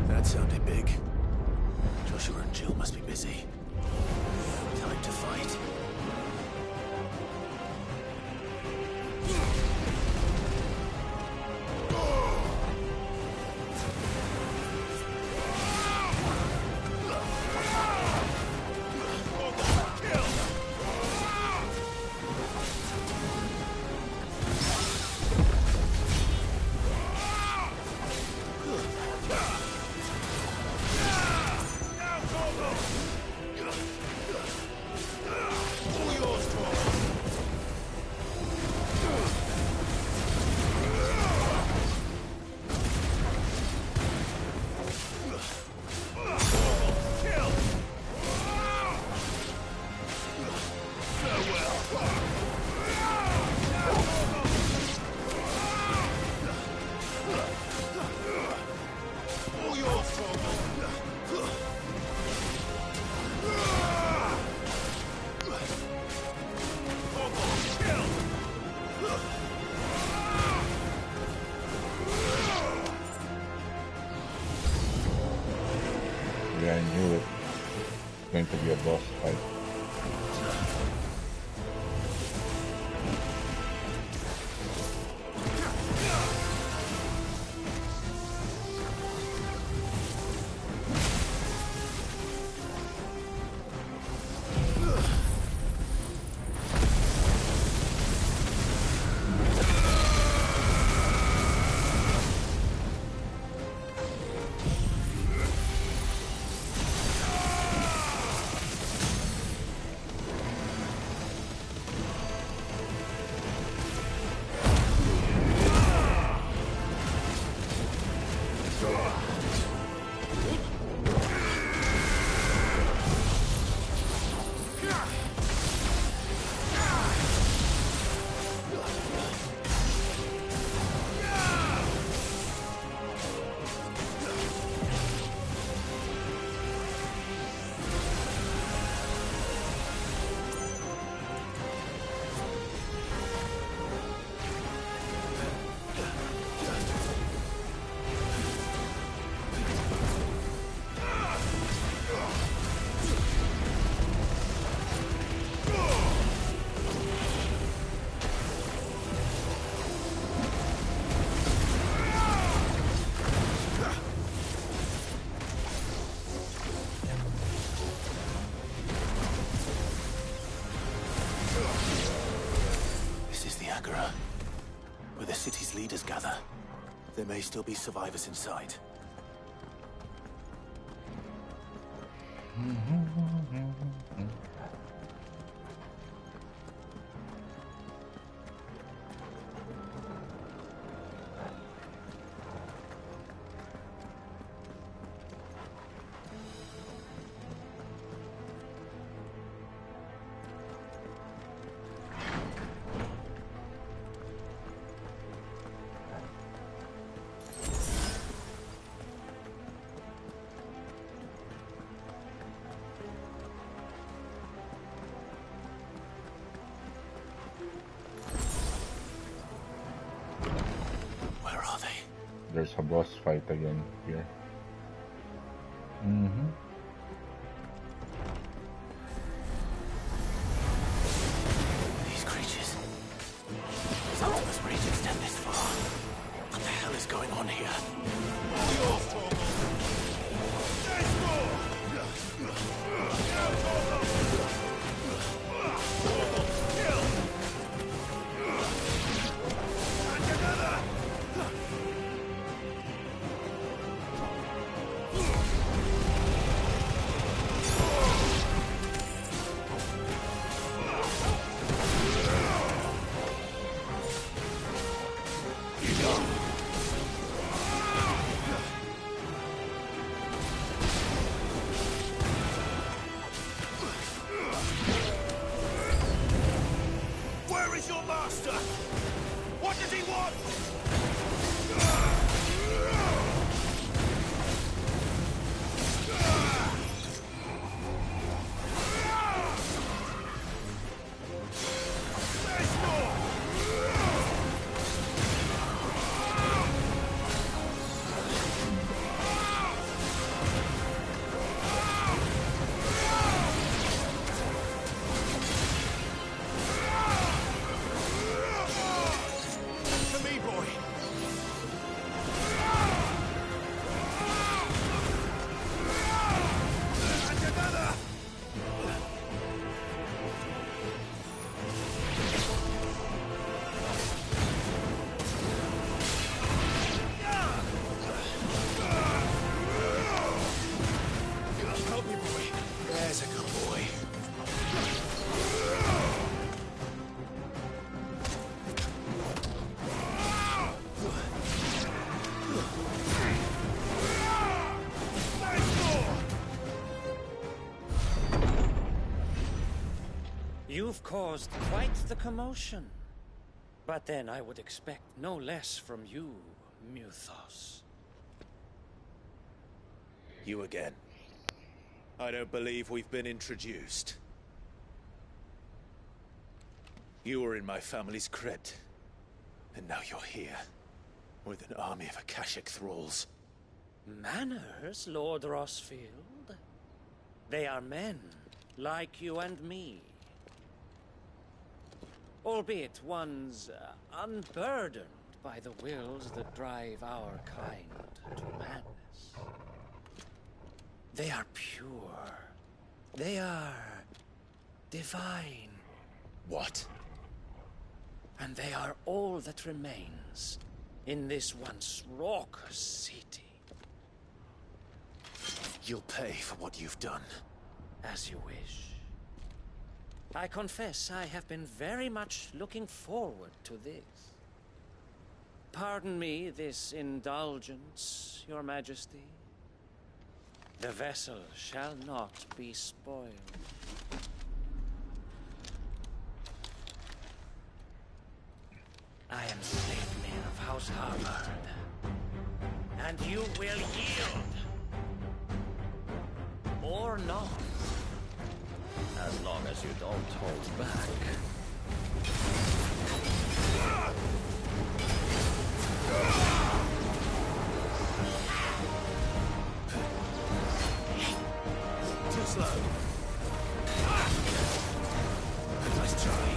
That sounded big. Joshua and Jill must be busy. Time to fight. Yeah, I knew it. It's going to be a boss fight. Where the city's leaders gather. There may still be survivors inside. There's a boss fight again here. These creatures. His Optimus rage extend this far. What the hell is going on here? You've caused quite the commotion. But then I would expect no less from you, Muthos. You again. I don't believe we've been introduced. You were in my family's crypt. And now you're here. With an army of Akashic thralls. Manners, Lord Rossfield? They are men, like you and me. Albeit ones unburdened by the wills that drive our kind to madness. They are pure. They are divine. What? And they are all that remains in this once raucous city. You'll pay for what you've done. As you wish. I confess I have been very much looking forward to this. Pardon me this indulgence, Your Majesty. The vessel shall not be spoiled. I am Sleipnir of House Harvard, and you will yield. Or not. As long as you don't hold back. Too slow. Nice try.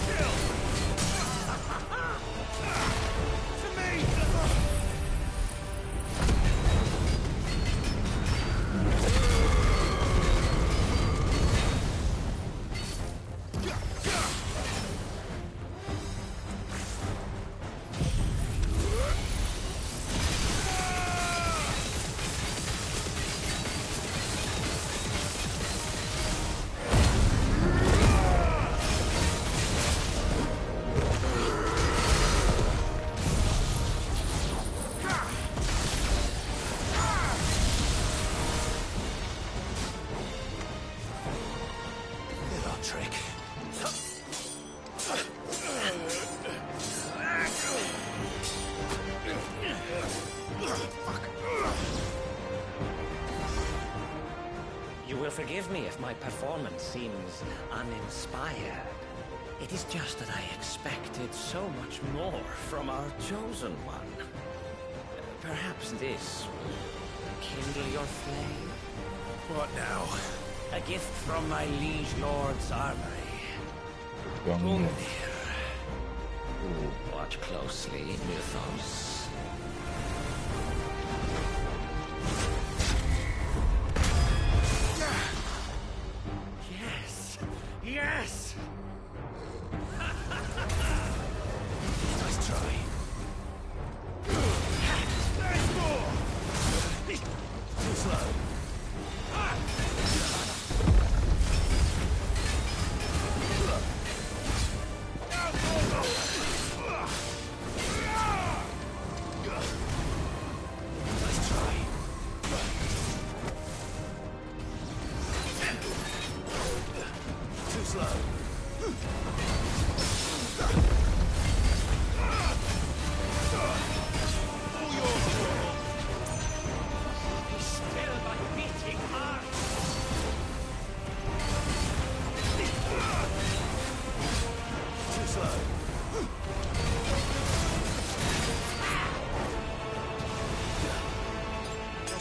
Kill! Forgive me if my performance seems uninspired. It is just that I expected so much more from our chosen one. Perhaps this will kindle your flame? What now? A gift from my liege lord's armory. Gungnir. Watch closely, Mythos. Yes! Nice try. There's more! Too slow.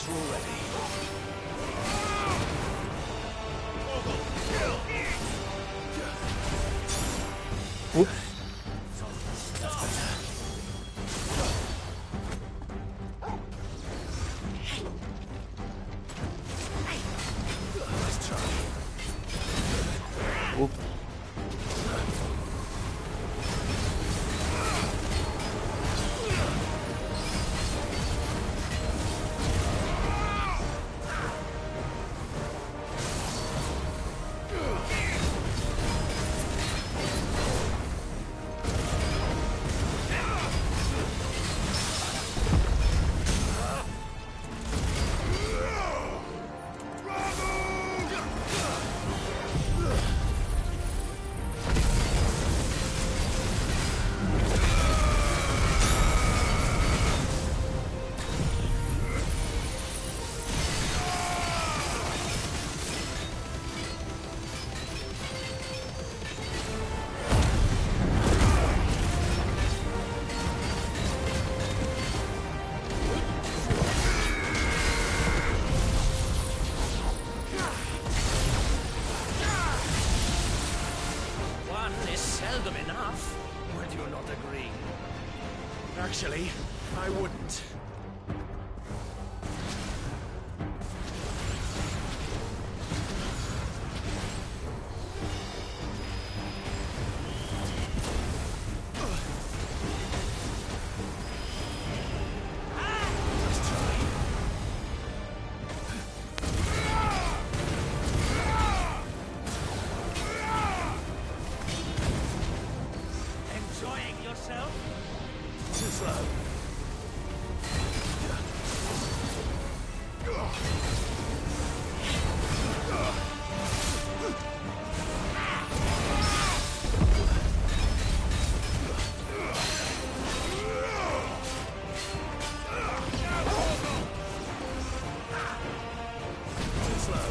Vessel ready. Oops. Oops. One is seldom enough. Would you not agree? Actually, I wouldn't. Enjoying yourself? Too slow. Too slow.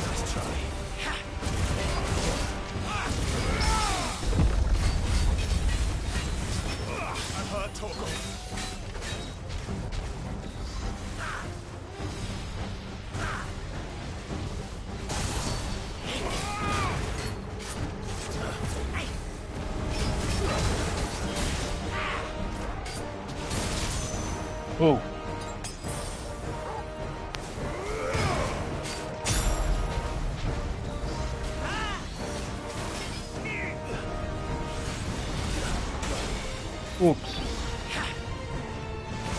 Nice try. I'm hurt, Torgal. Oh. Oops.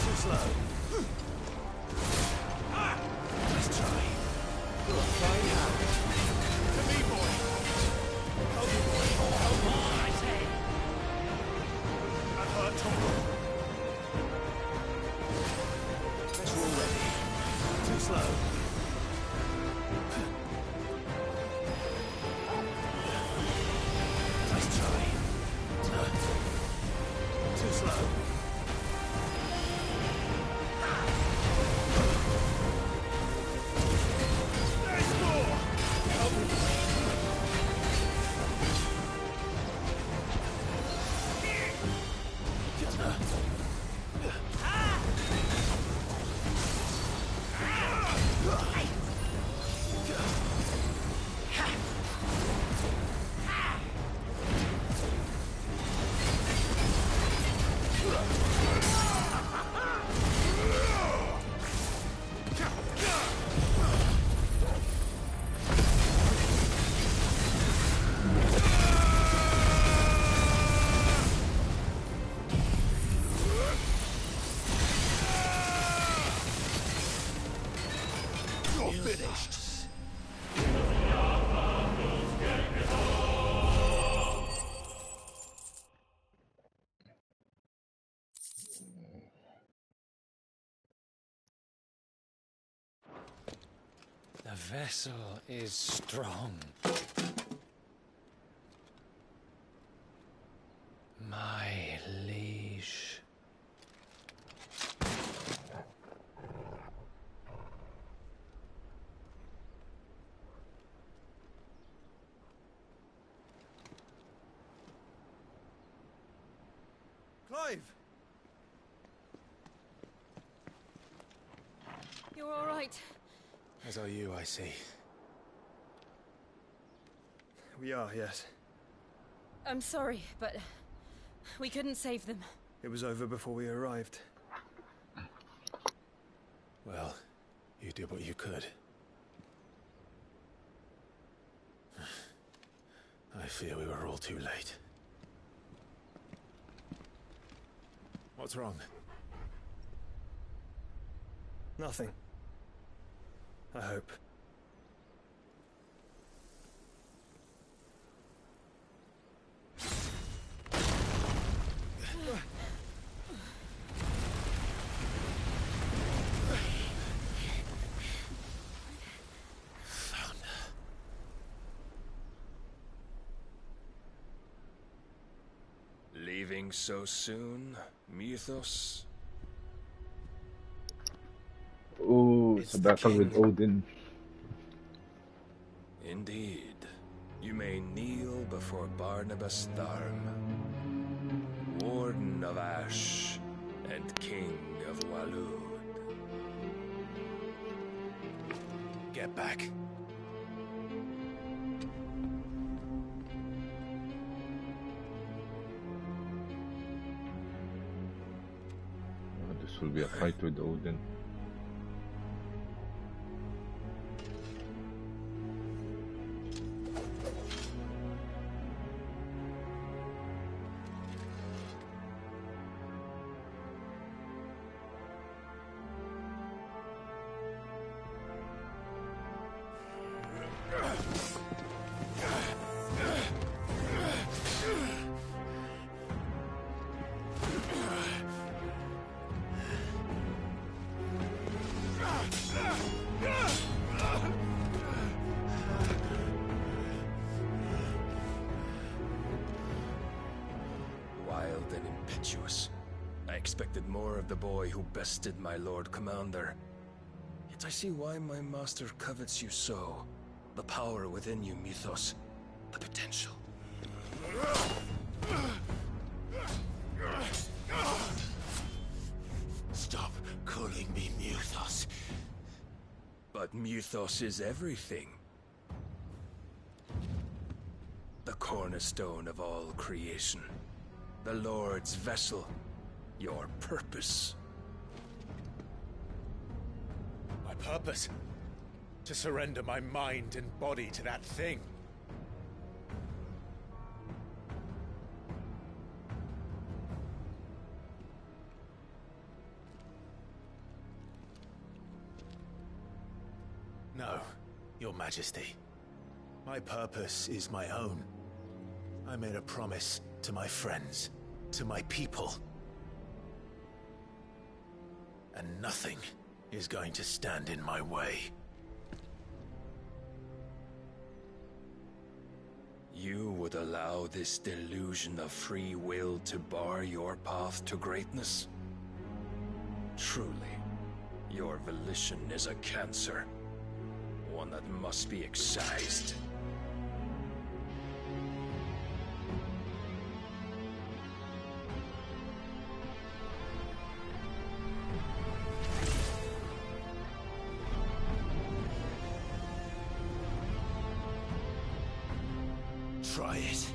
Too slow. Nice try. Try now. To me, boy. Help me, boy. Help me. I say. I'm hurt, Torgal. Vessel ready. Too slow. Nice try. Too slow. There's more! Help me. You're finished. The vessel is strong. My liege. alive! You're all right. As are you, I see. We are, yes. I'm sorry, but we couldn't save them. It was over before we arrived. Well, you did what you could. I fear we were all too late. What's wrong? Nothing. I hope. Leaving so soon, Mythos? Oh, it's a battle with Odin. Indeed. You may kneel before Barnabas Tharm, Warden of Ash and King of Walud. Get back. This will be a fight with Odin. Wild and impetuous. I expected more of the boy who bested my Lord Commander. Yet I see why my master covets you so. The power within you, Mythos. The potential. Stop calling me Mythos. But Mythos is everything. The cornerstone of all creation. The Lord's vessel. Your purpose. My purpose? To surrender my mind and body to that thing. No, Your Majesty. My purpose is my own. I made a promise to my friends, to my people. And nothing is going to stand in my way. You would allow this delusion of free will to bar your path to greatness? Truly, your volition is a cancer. One that must be excised. Try it.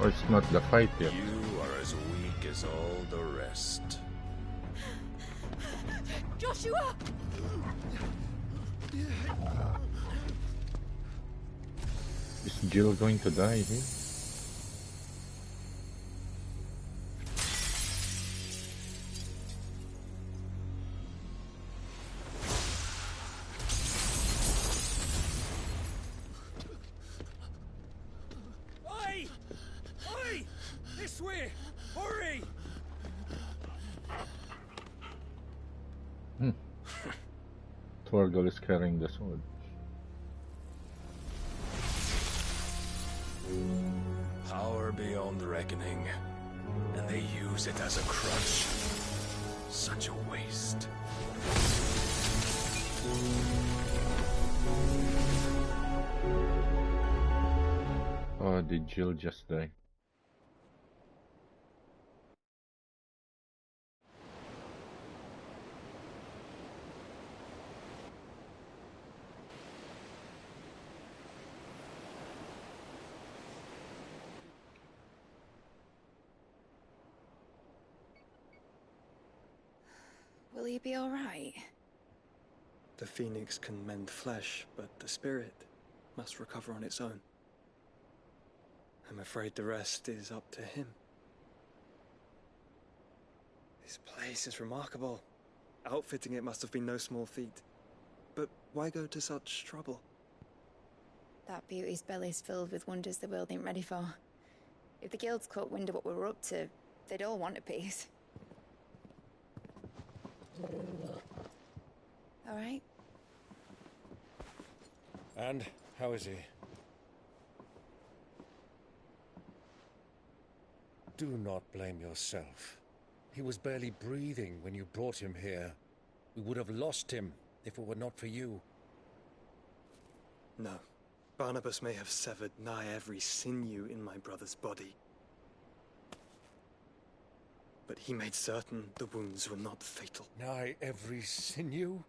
Or it's not the fight yet. You are as weak as all the rest. Joshua! Is Jill going to die here? Oi! Oi! This way! Hurry! Torgal is carrying the sword. Power beyond reckoning, and they use it as a crutch. Such a waste. Oh, did Jill just die? Will he be all right? The phoenix can mend flesh, but the spirit must recover on its own. I'm afraid the rest is up to him. This place is remarkable. Outfitting it must have been no small feat. But why go to such trouble? That beauty's belly's filled with wonders the world ain't ready for. If the guilds caught wind of what we were up to, they'd all want a piece. All right? And how is he? Do not blame yourself. He was barely breathing when you brought him here. We would have lost him if it were not for you. No. Barnabas may have severed nigh every sinew in my brother's body. But he made certain the wounds were not fatal. Nigh every sinew?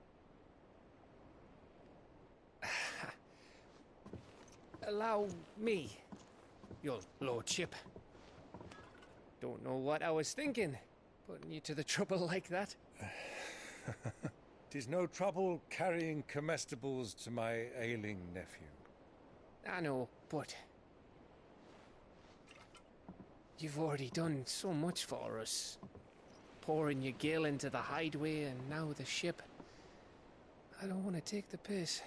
Allow me, your lordship. Don't know what I was thinking, putting you to the trouble like that. 'Tis no trouble carrying comestibles to my ailing nephew. I know, but you've already done so much for us. Pouring your gil into the hideaway and now the ship. I don't want to take the piss.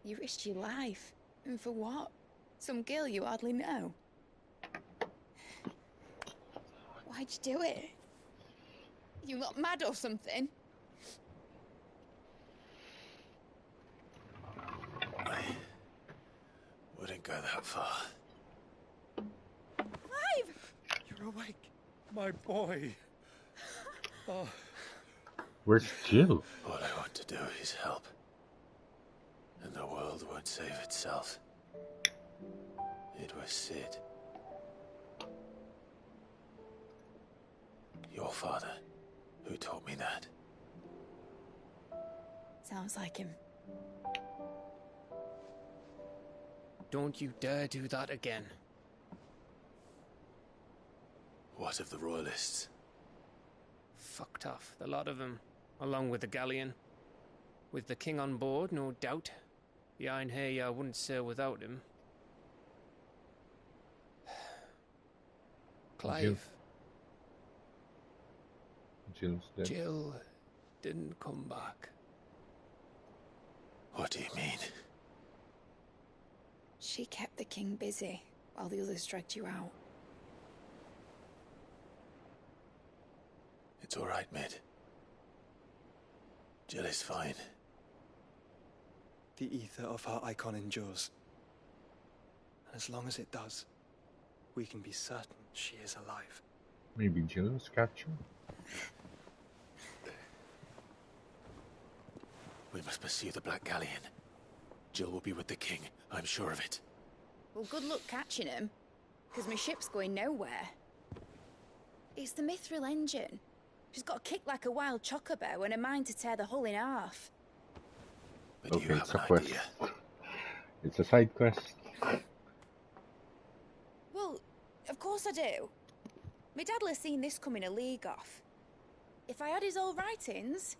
You risked your life. And for what? Some girl you hardly know. Why'd you do it? You not mad or something? I wouldn't go that far. Clive! You're awake, my boy. Oh. Where's Jill? All I want to do is help. And the world won't save itself. It was Sid. Your father, who taught me that. Sounds like him. Don't you dare do that again. What of the royalists? Fucked off, the lot of them, along with the galleon. With the king on board, no doubt. The Iron Hair wouldn't sail without him. Clive. Jill's dead. Jill didn't come back. What do you mean? She kept the king busy while the others dragged you out. It's all right, Mid. Jill is fine. The ether of her icon endures. And as long as it does, we can be certain she is alive. Maybe Jill was captured? We must pursue the Black Galleon. Jill will be with the king, I'm sure of it. Well, good luck catching him, because my ship's going nowhere. It's the Mithril engine. She's got a kick like a wild chocobo and a mind to tear the hull in half. But Okay, you have it's a an quest. idea. It's a side quest. Well, of course I do. My dad'll have seen this coming a league off. If I had his old writings...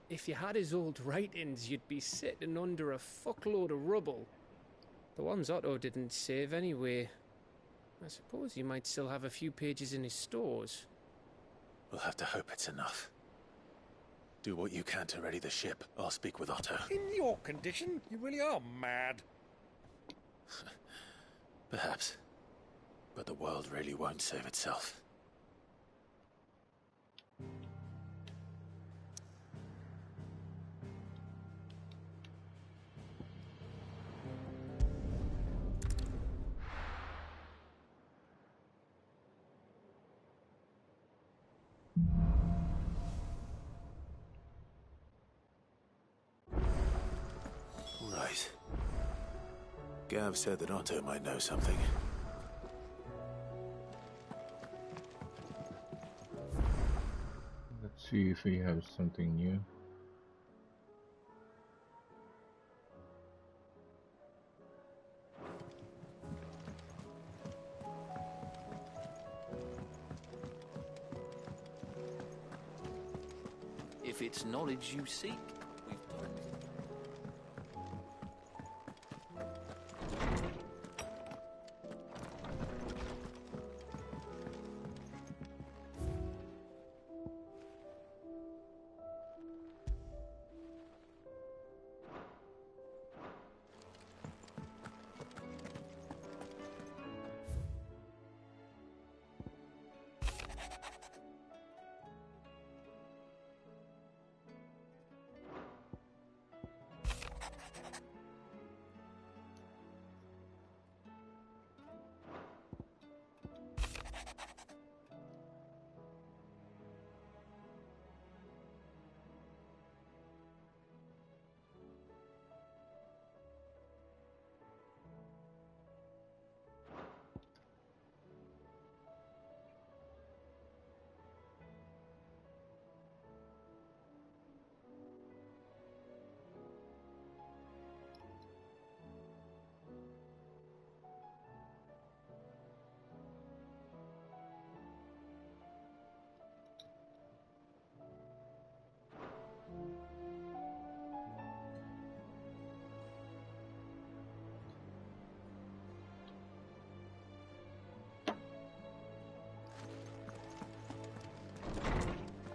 If you had his old writings, you'd be sitting under a fuckload of rubble. The ones Otto didn't save anyway. I suppose you might still have a few pages in his stores. We'll have to hope it's enough. Do what you can to ready the ship. I'll speak with Otto. In your condition, you really are mad. Perhaps. But the world really won't save itself. Gav said that Otto might know something. Let's see if we have something new. If it's knowledge you seek, we've got it.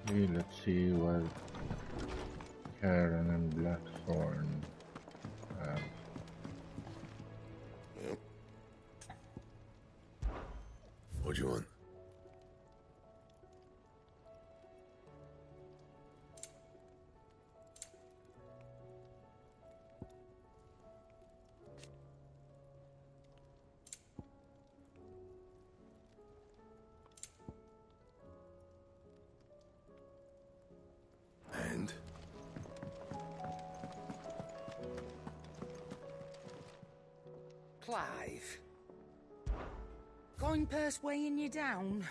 Okay, let's see what Karen and Blackthorn have. What do you want? And? Clive. Coin purse weighing you down?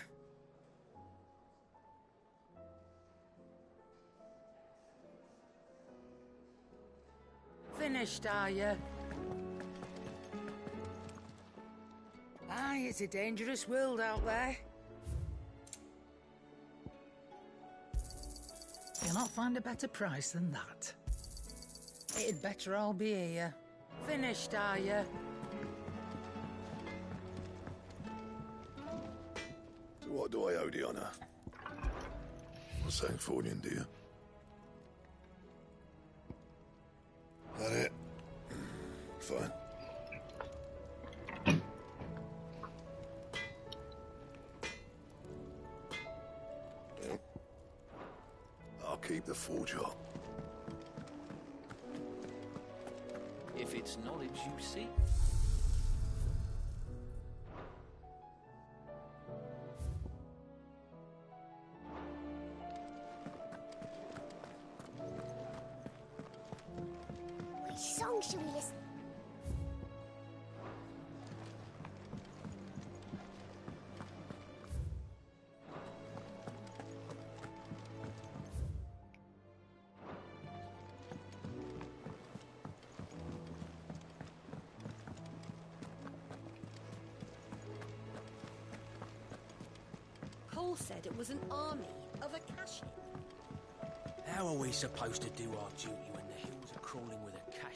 Finished, are you? Aye, it's a dangerous world out there. You'll not find a better price than that. It'd better all be here. Finished, are you? So what do I owe the honour? What's saying Fordian, do you? That it? Fine. I'll keep the forge hot. If it's knowledge you seek. Which song should we listen? Cole said it was an army of Akashi. How are we supposed to do our duty when the hills are crawling with a cash?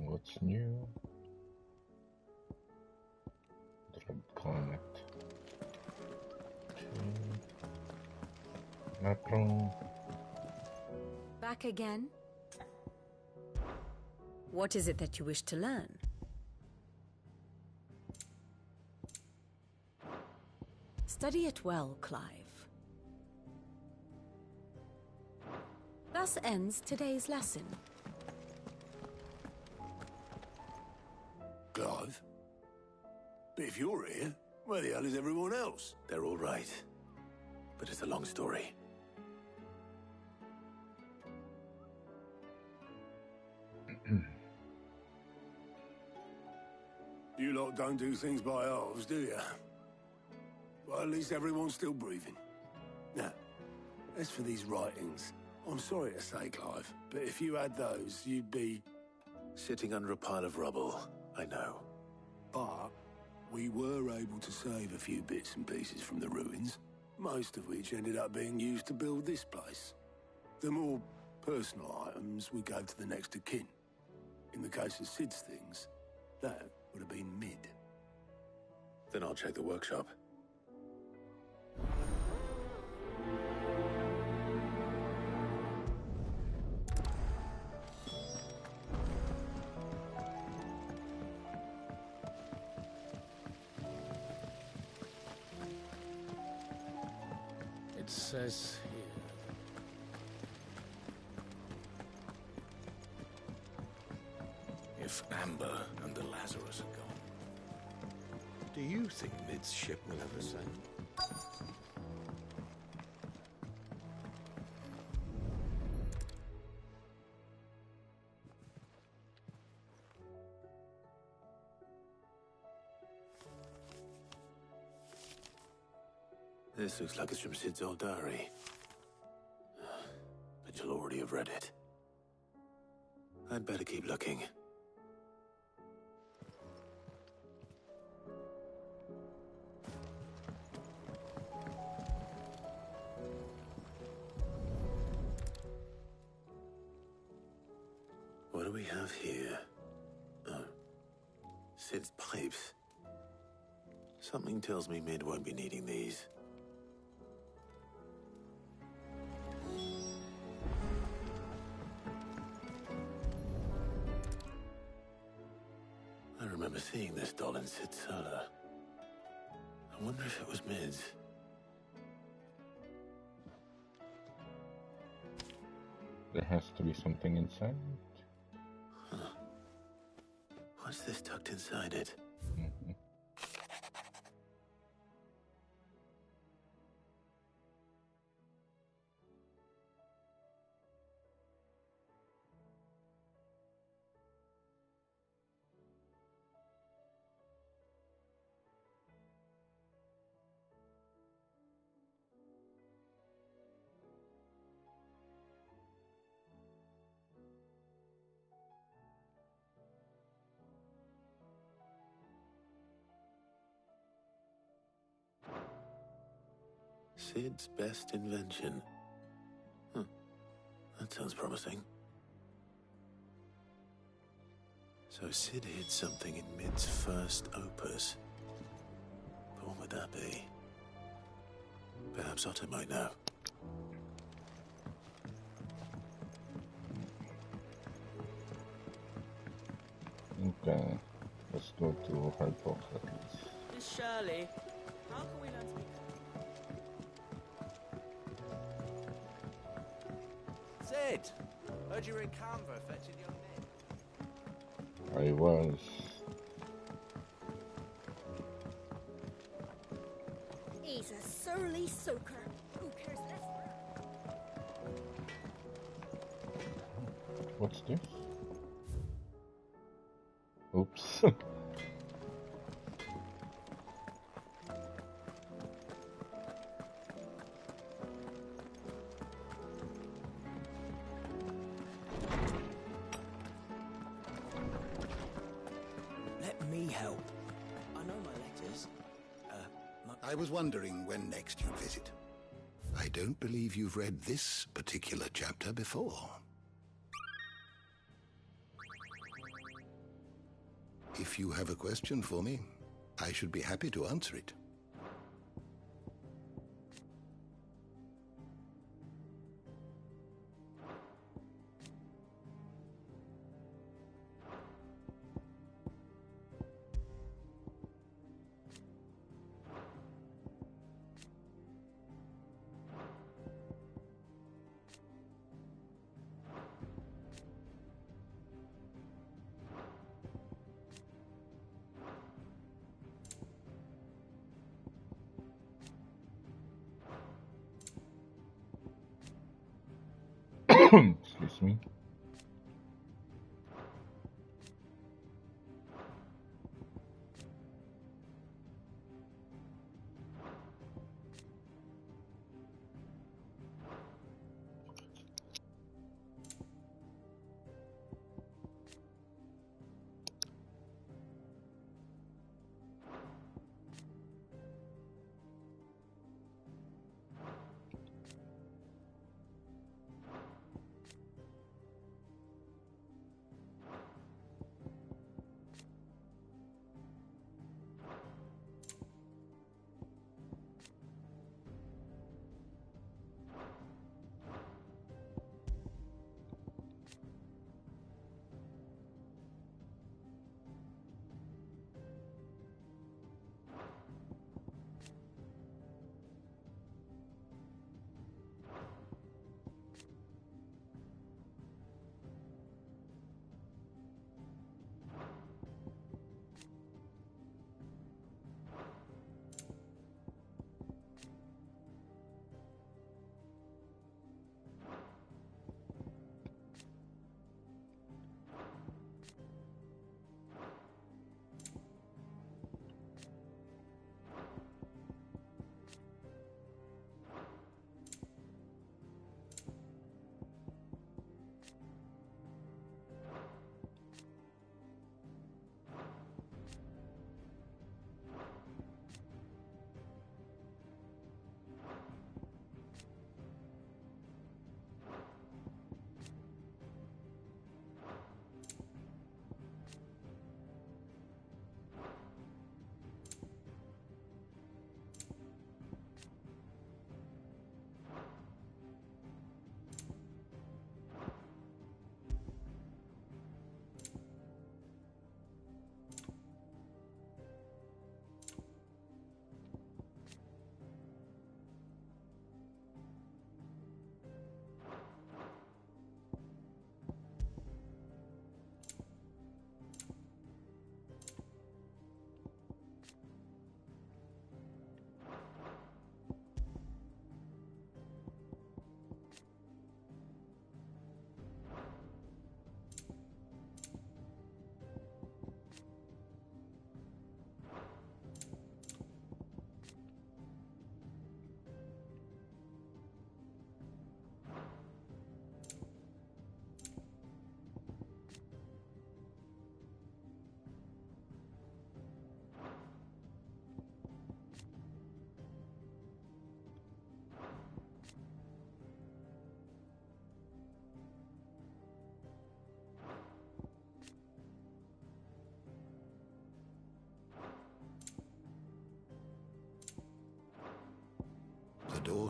What's new? Dread Connect. Macron. Back again? What is it that you wish to learn? Study it well, Clive. Thus ends today's lesson. Clive? But if you're here, where the hell is everyone else? They're all right. But it's a long story. You lot don't do things by halves, do you? Well, at least everyone's still breathing. Now, as for these writings, I'm sorry to say, Clive, but if you had those, you'd be... Sitting under a pile of rubble, I know. But we were able to save a few bits and pieces from the ruins, most of which ended up being used to build this place. The more personal items we gave to the next of kin. In the case of Sid's things, that would have been mid. Then I'll check the workshop. It says here. If Amber and the Lazarus are gone. Do you think Mid's ship will ever sail? This looks like it's from Sid's old diary. But you'll already have read it. I'd better keep looking. What do we have here? Oh. Sid's pipes. Something tells me Mid won't be needing these. I remember seeing this doll in Sid's cellar. I wonder if it was Mid's. There has to be something inside. Huh. What's this tucked inside it? Sid's best invention. Huh. That sounds promising. So Sid hid something in Mid's first opus. But what would that be? Perhaps Otto might know. Okay, let's go to Harpocrates. Miss Shirley, how can we learn to be... Sid! Heard you were in Canva fetching young Nick. I was. He's a surly soaker. Who cares less for What's this? Oops. Let me help. I know my letters. I was wondering when next you'd visit. I don't believe you've read this particular chapter before. If you have a question for me, I should be happy to answer it. Excuse me.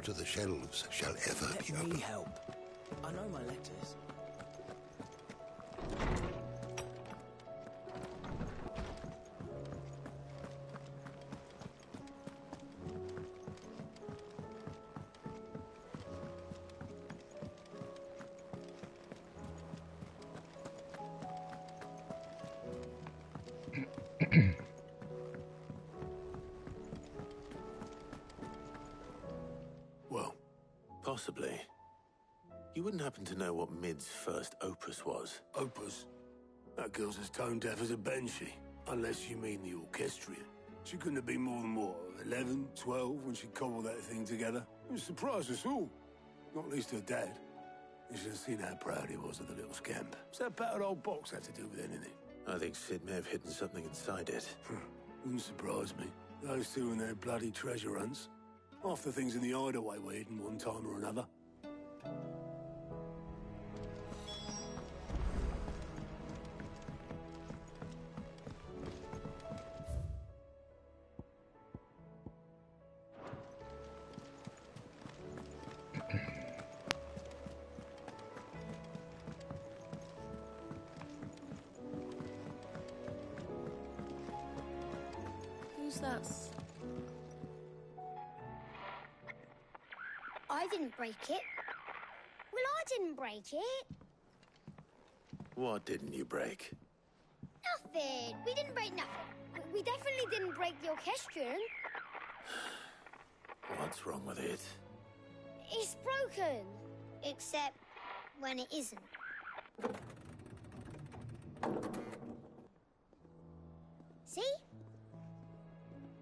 door to the shelves shall ever be Let open. me help. I know my letters. Well, Possibly. You wouldn't happen to know what Mid's first opus was? Opus? That girl's as tone deaf as a banshee. Unless you mean the orchestrion. She couldn't have been more than, what, 11, 12 when she cobbled that thing together? It surprised us all. Not least her dad. You should have seen how proud he was of the little scamp. What's that battered old box had to do with anything? I think Sid may have hidden something inside it. Wouldn't surprise me. Those two and their bloody treasure hunts. Half the things in the hideaway were hidden one time or another. Who's that? I didn't break it. Well, I didn't break it. What didn't you break? Nothing. We didn't break nothing. We definitely didn't break the orchestrion. What's wrong with it? It's broken. Except when it isn't. See?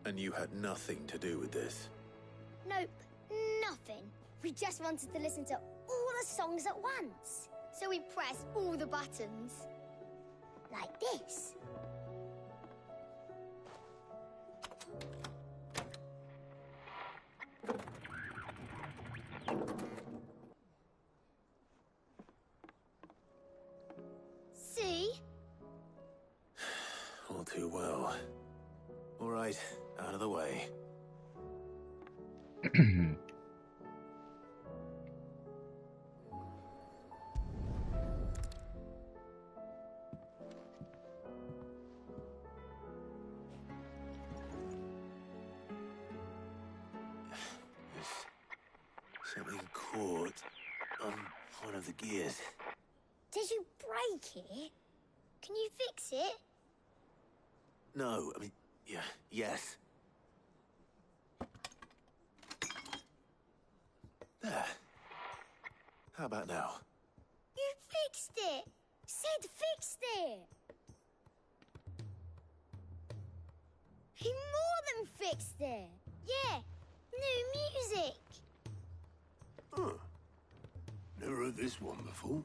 And you had nothing to do with this? Nope. Nothing. We just wanted to listen to all the songs at once. So we pressed all the buttons. Like this. See? All too well. All right, out of the way. There's something caught on one of the gears. Did you break it? Can you fix it? No, I mean, yeah, yes. There. How about now? You fixed it! Sid fixed it! He more than fixed it! Yeah, new music! Huh. Never heard this one before.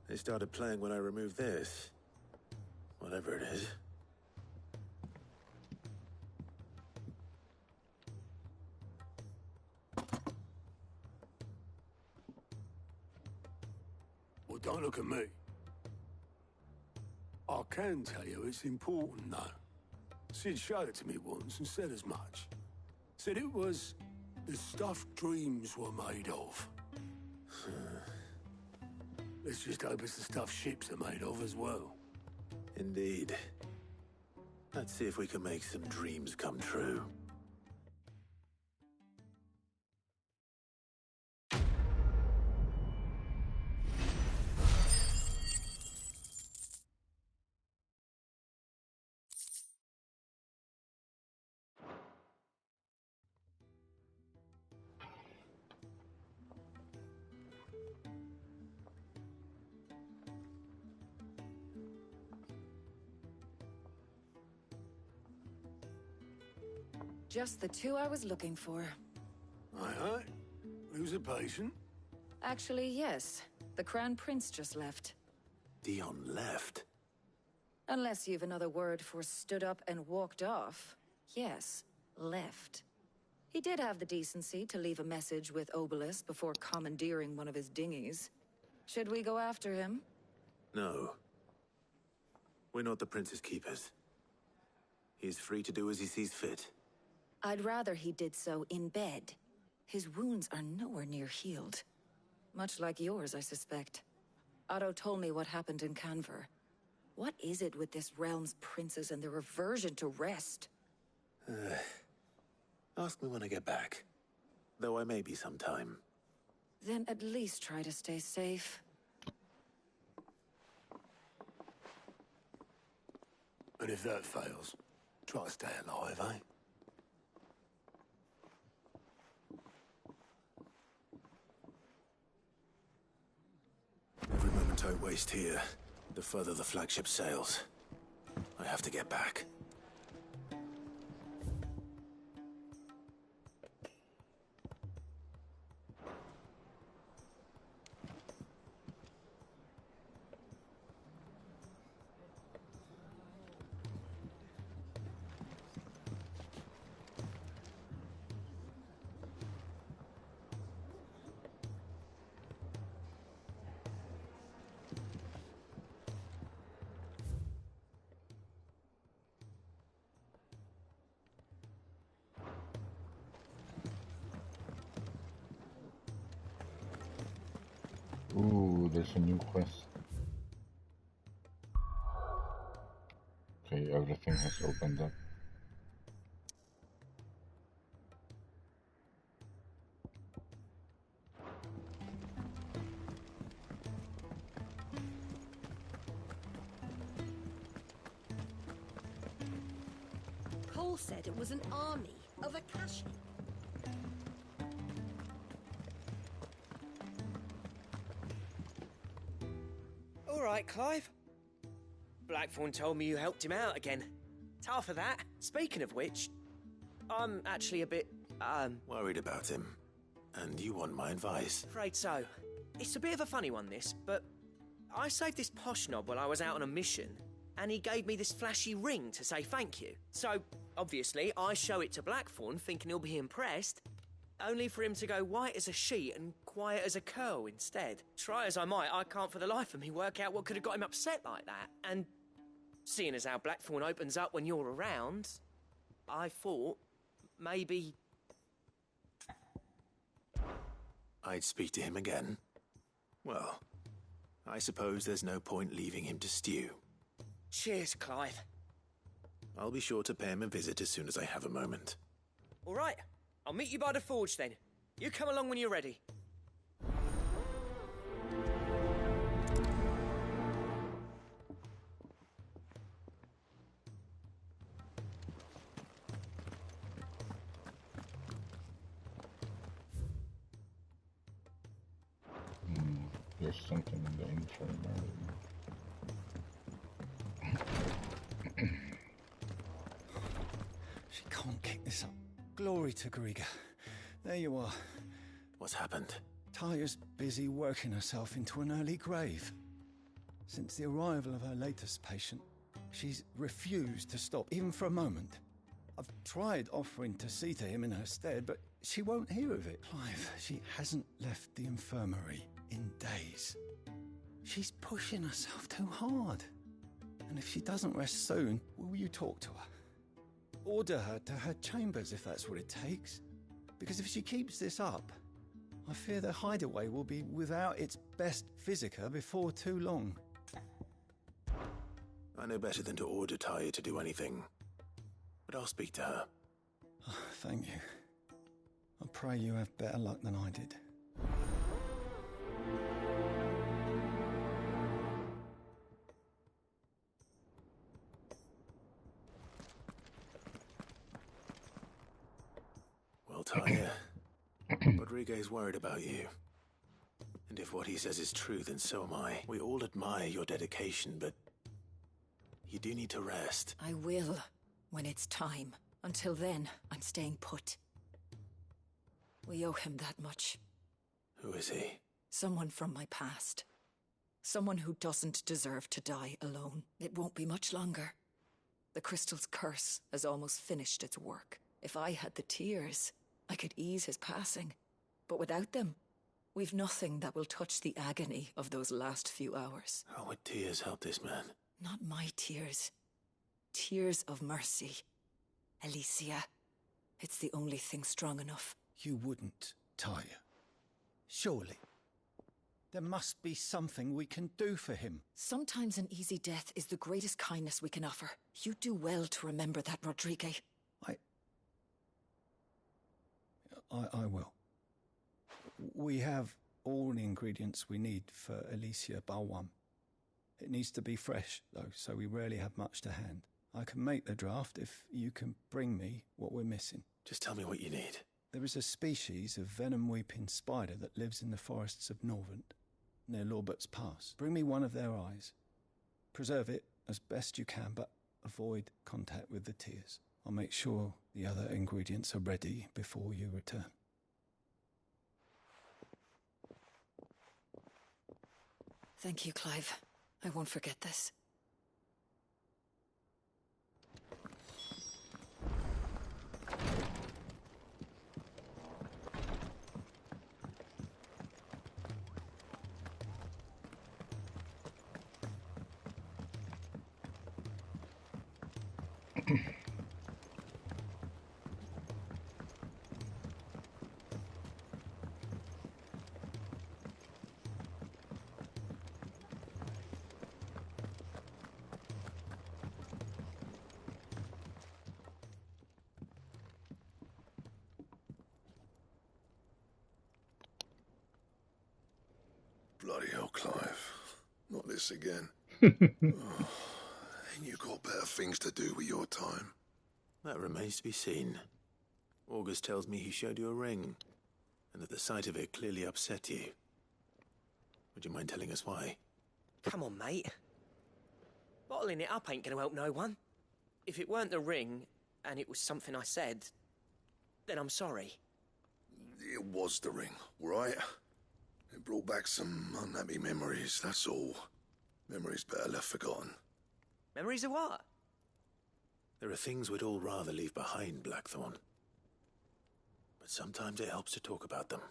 They started playing when I removed this. Whatever it is. Well, don't look at me. I can tell you it's important, though. Sid showed it to me once and said as much. Said it was the stuff dreams were made of. Let's just hope it's the stuff ships are made of as well. Indeed. Let's see if we can make some dreams come true. Just the two I was looking for. Aye, aye. Who's a patient? Actually, yes. The Crown Prince just left. Dion left? Unless you've another word for stood up and walked off. Yes, left. He did have the decency to leave a message with Obelisk before commandeering one of his dinghies. Should we go after him? No. We're not the Prince's keepers. He's free to do as he sees fit. I'd rather he did so in bed. His wounds are nowhere near healed. Much like yours, I suspect. Otto told me what happened in Canver. What is it with this realm's princes and their aversion to rest? Ask me when I get back. Though I may be sometime. Then at least try to stay safe. And if that fails, try to stay alive, eh? Every moment I waste here, the further the flagship sails. I have to get back. Ooh, there's a new quest. Okay, everything has opened up. Cole said it was an army of Akashi. All right, Clive. Blackthorn told me you helped him out again. Tough of that. Speaking of which, I'm actually a bit, Worried about him. And you want my advice? afraid so. It's a bit of a funny one, this, but I saved this posh knob while I was out on a mission, and he gave me this flashy ring to say thank you. So, obviously, I show it to Blackthorn, thinking he'll be impressed, only for him to go white as a sheet and quiet as a curl instead. Try as I might, I can't for the life of me work out what could have got him upset like that. And seeing as how Blackthorn opens up when you're around, I thought maybe... I'd speak to him again. Well, I suppose there's no point leaving him to stew. Cheers, Clive. I'll be sure to pay him a visit as soon as I have a moment. All right, I'll meet you by the forge then. You come along when you're ready. There's something in the infirmary. She can't kick this up. Glory to Griga. There you are. What's happened? Taya's busy working herself into an early grave. Since the arrival of her latest patient, she's refused to stop, even for a moment. I've tried offering to see to him in her stead, but she won't hear of it. Clive, she hasn't left the infirmary in days. She's pushing herself too hard. And if she doesn't rest soon, will you talk to her? Order her to her chambers if that's what it takes. Because if she keeps this up, I fear the hideaway will be without its best physica before too long. I know better than to order Taya to do anything. But I'll speak to her. Oh, thank you. I pray you have better luck than I did. Well, Taya, Rodriguez worried about you. And if what he says is true, then so am I. We all admire your dedication, but you do need to rest. I will, when it's time. Until then, I'm staying put. We owe him that much. Who is he? Someone from my past. Someone who doesn't deserve to die alone. It won't be much longer. The crystal's curse has almost finished its work. If I had the tears, I could ease his passing. But without them, we've nothing that will touch the agony of those last few hours. How would tears help this man? Not my tears. Tears of mercy. Alicia. It's the only thing strong enough. You wouldn't, Tyre. Surely. There must be something we can do for him. Sometimes an easy death is the greatest kindness we can offer. You do well to remember that, Rodrigue. I will. We have all the ingredients we need for Alicia Balwam. It needs to be fresh, though, so we rarely have much to hand. I can make the draft if you can bring me what we're missing. Just tell me what you need. There is a species of venom-weeping spider that lives in the forests of Norvent, near Lorbert's Pass. Bring me one of their eyes. Preserve it as best you can, but avoid contact with the tears. I'll make sure the other ingredients are ready before you return. Thank you, Clive. I won't forget this. Bloody hell, Clive. Not this again. Ain't you got better things to do with your time? That remains to be seen. August tells me he showed you a ring, and that the sight of it clearly upset you. Would you mind telling us why? Come on, mate. Bottling it up ain't gonna help no one. If it weren't the ring, and it was something I said, then I'm sorry. It was the ring, right? It brought back some unhappy memories, that's all. Memories better left forgotten. Memories of what? There are things we'd all rather leave behind, Blackthorn. But sometimes it helps to talk about them.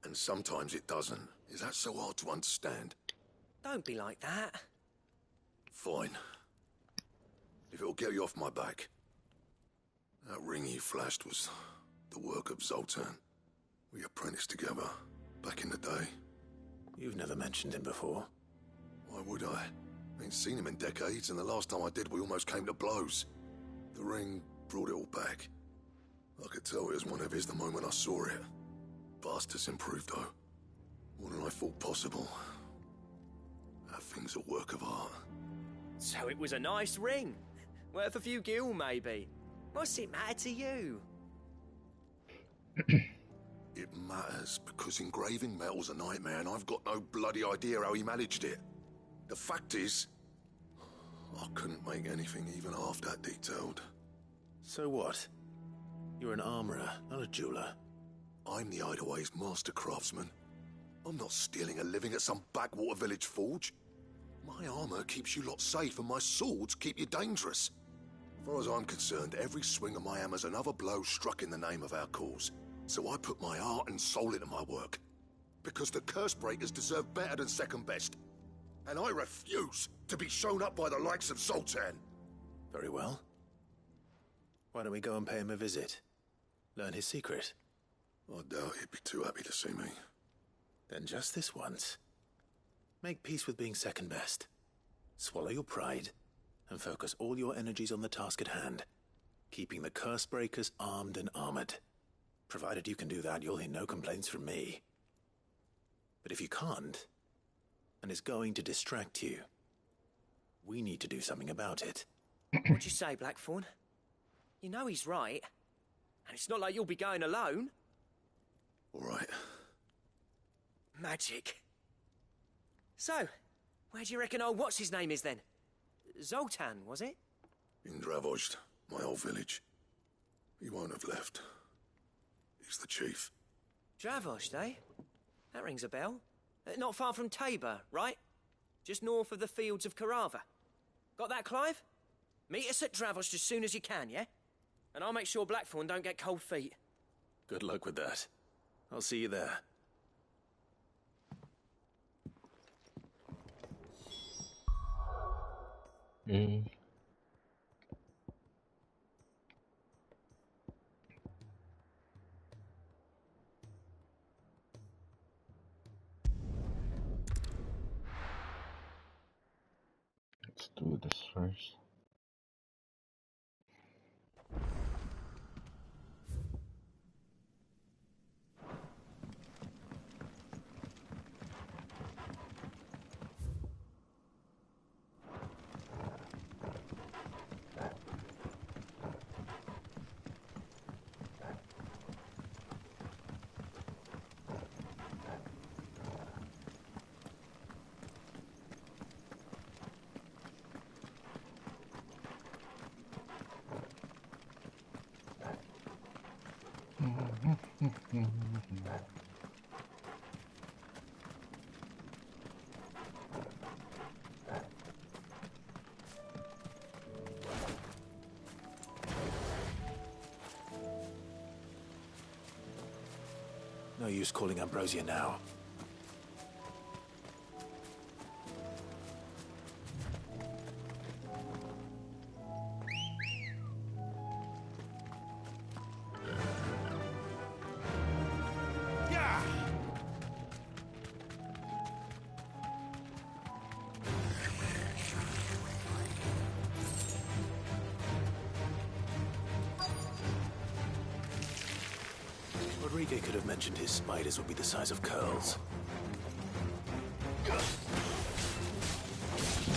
And sometimes it doesn't. Is that so hard to understand? Don't be like that. Fine. If it'll get you off my back. That ring you flashed was the work of Zoltan. We apprenticed together. Back in the day. You've never mentioned him before. Why would I? Ain't seen him in decades, and the last time I did, we almost came to blows. The ring brought it all back. I could tell it was one of his the moment I saw it. Bastard's improved, though. More than I thought possible. That thing's a work of art. So it was a nice ring. Worth a few gil, maybe. What's it matter to you? It matters because engraving metal's a nightmare and I've got no bloody idea how he managed it. The fact is, I couldn't make anything even half that detailed. So what? You're an armorer, not a jeweler. I'm the Hideaway's master craftsman. I'm not stealing a living at some backwater village forge. My armor keeps you lot safe and my swords keep you dangerous. As far as I'm concerned, every swing of my hammer's another blow struck in the name of our cause. So I put my heart and soul into my work. Because the curse breakers deserve better than second best. And I refuse to be shown up by the likes of Zoltan. Very well. Why don't we go and pay him a visit? Learn his secret. I doubt he'd be too happy to see me. Then just this once. Make peace with being second best. Swallow your pride and focus all your energies on the task at hand. Keeping the curse breakers armed and armored. Provided you can do that, you'll hear no complaints from me. But if you can't, and it's going to distract you, we need to do something about it. What'd you say, Blackthorn? You know he's right. And it's not like you'll be going alone. All right. Magic. So, where do you reckon old what's-his-name is then? Zoltan, was it? In Dravozd, my old village. He won't have left. He's the chief. Dravozd, eh? That rings a bell. Not far from Tabor, right? Just north of the fields of Carava. Got that, Clive? Meet us at Dravozd as soon as you can, yeah? And I'll make sure Blackthorn don't get cold feet. Good luck with that. I'll see you there. first. No use calling Ambrosia now. Rodrigo could have mentioned his spiders would be the size of curls.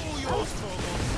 All yours, Torgal.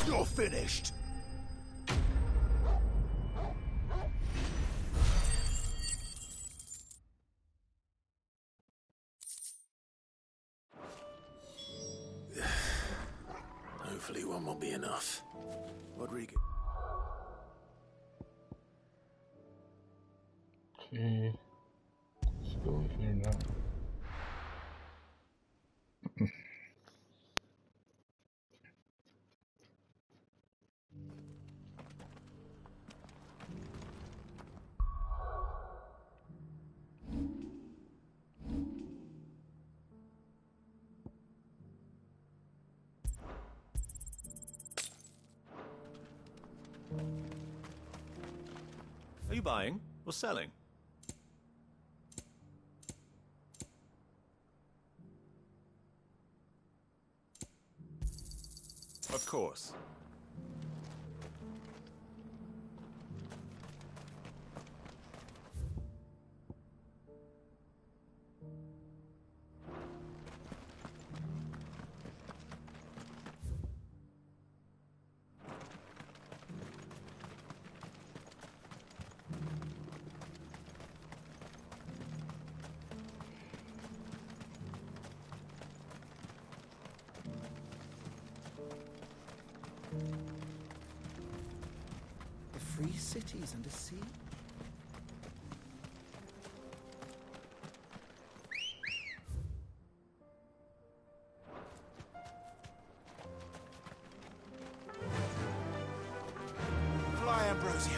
You're finished. Hopefully one won't be enough. Rodrigo. Okay. Let's go here now. Are you buying or selling? Of course. cities and a sea? Fly, Ambrosia.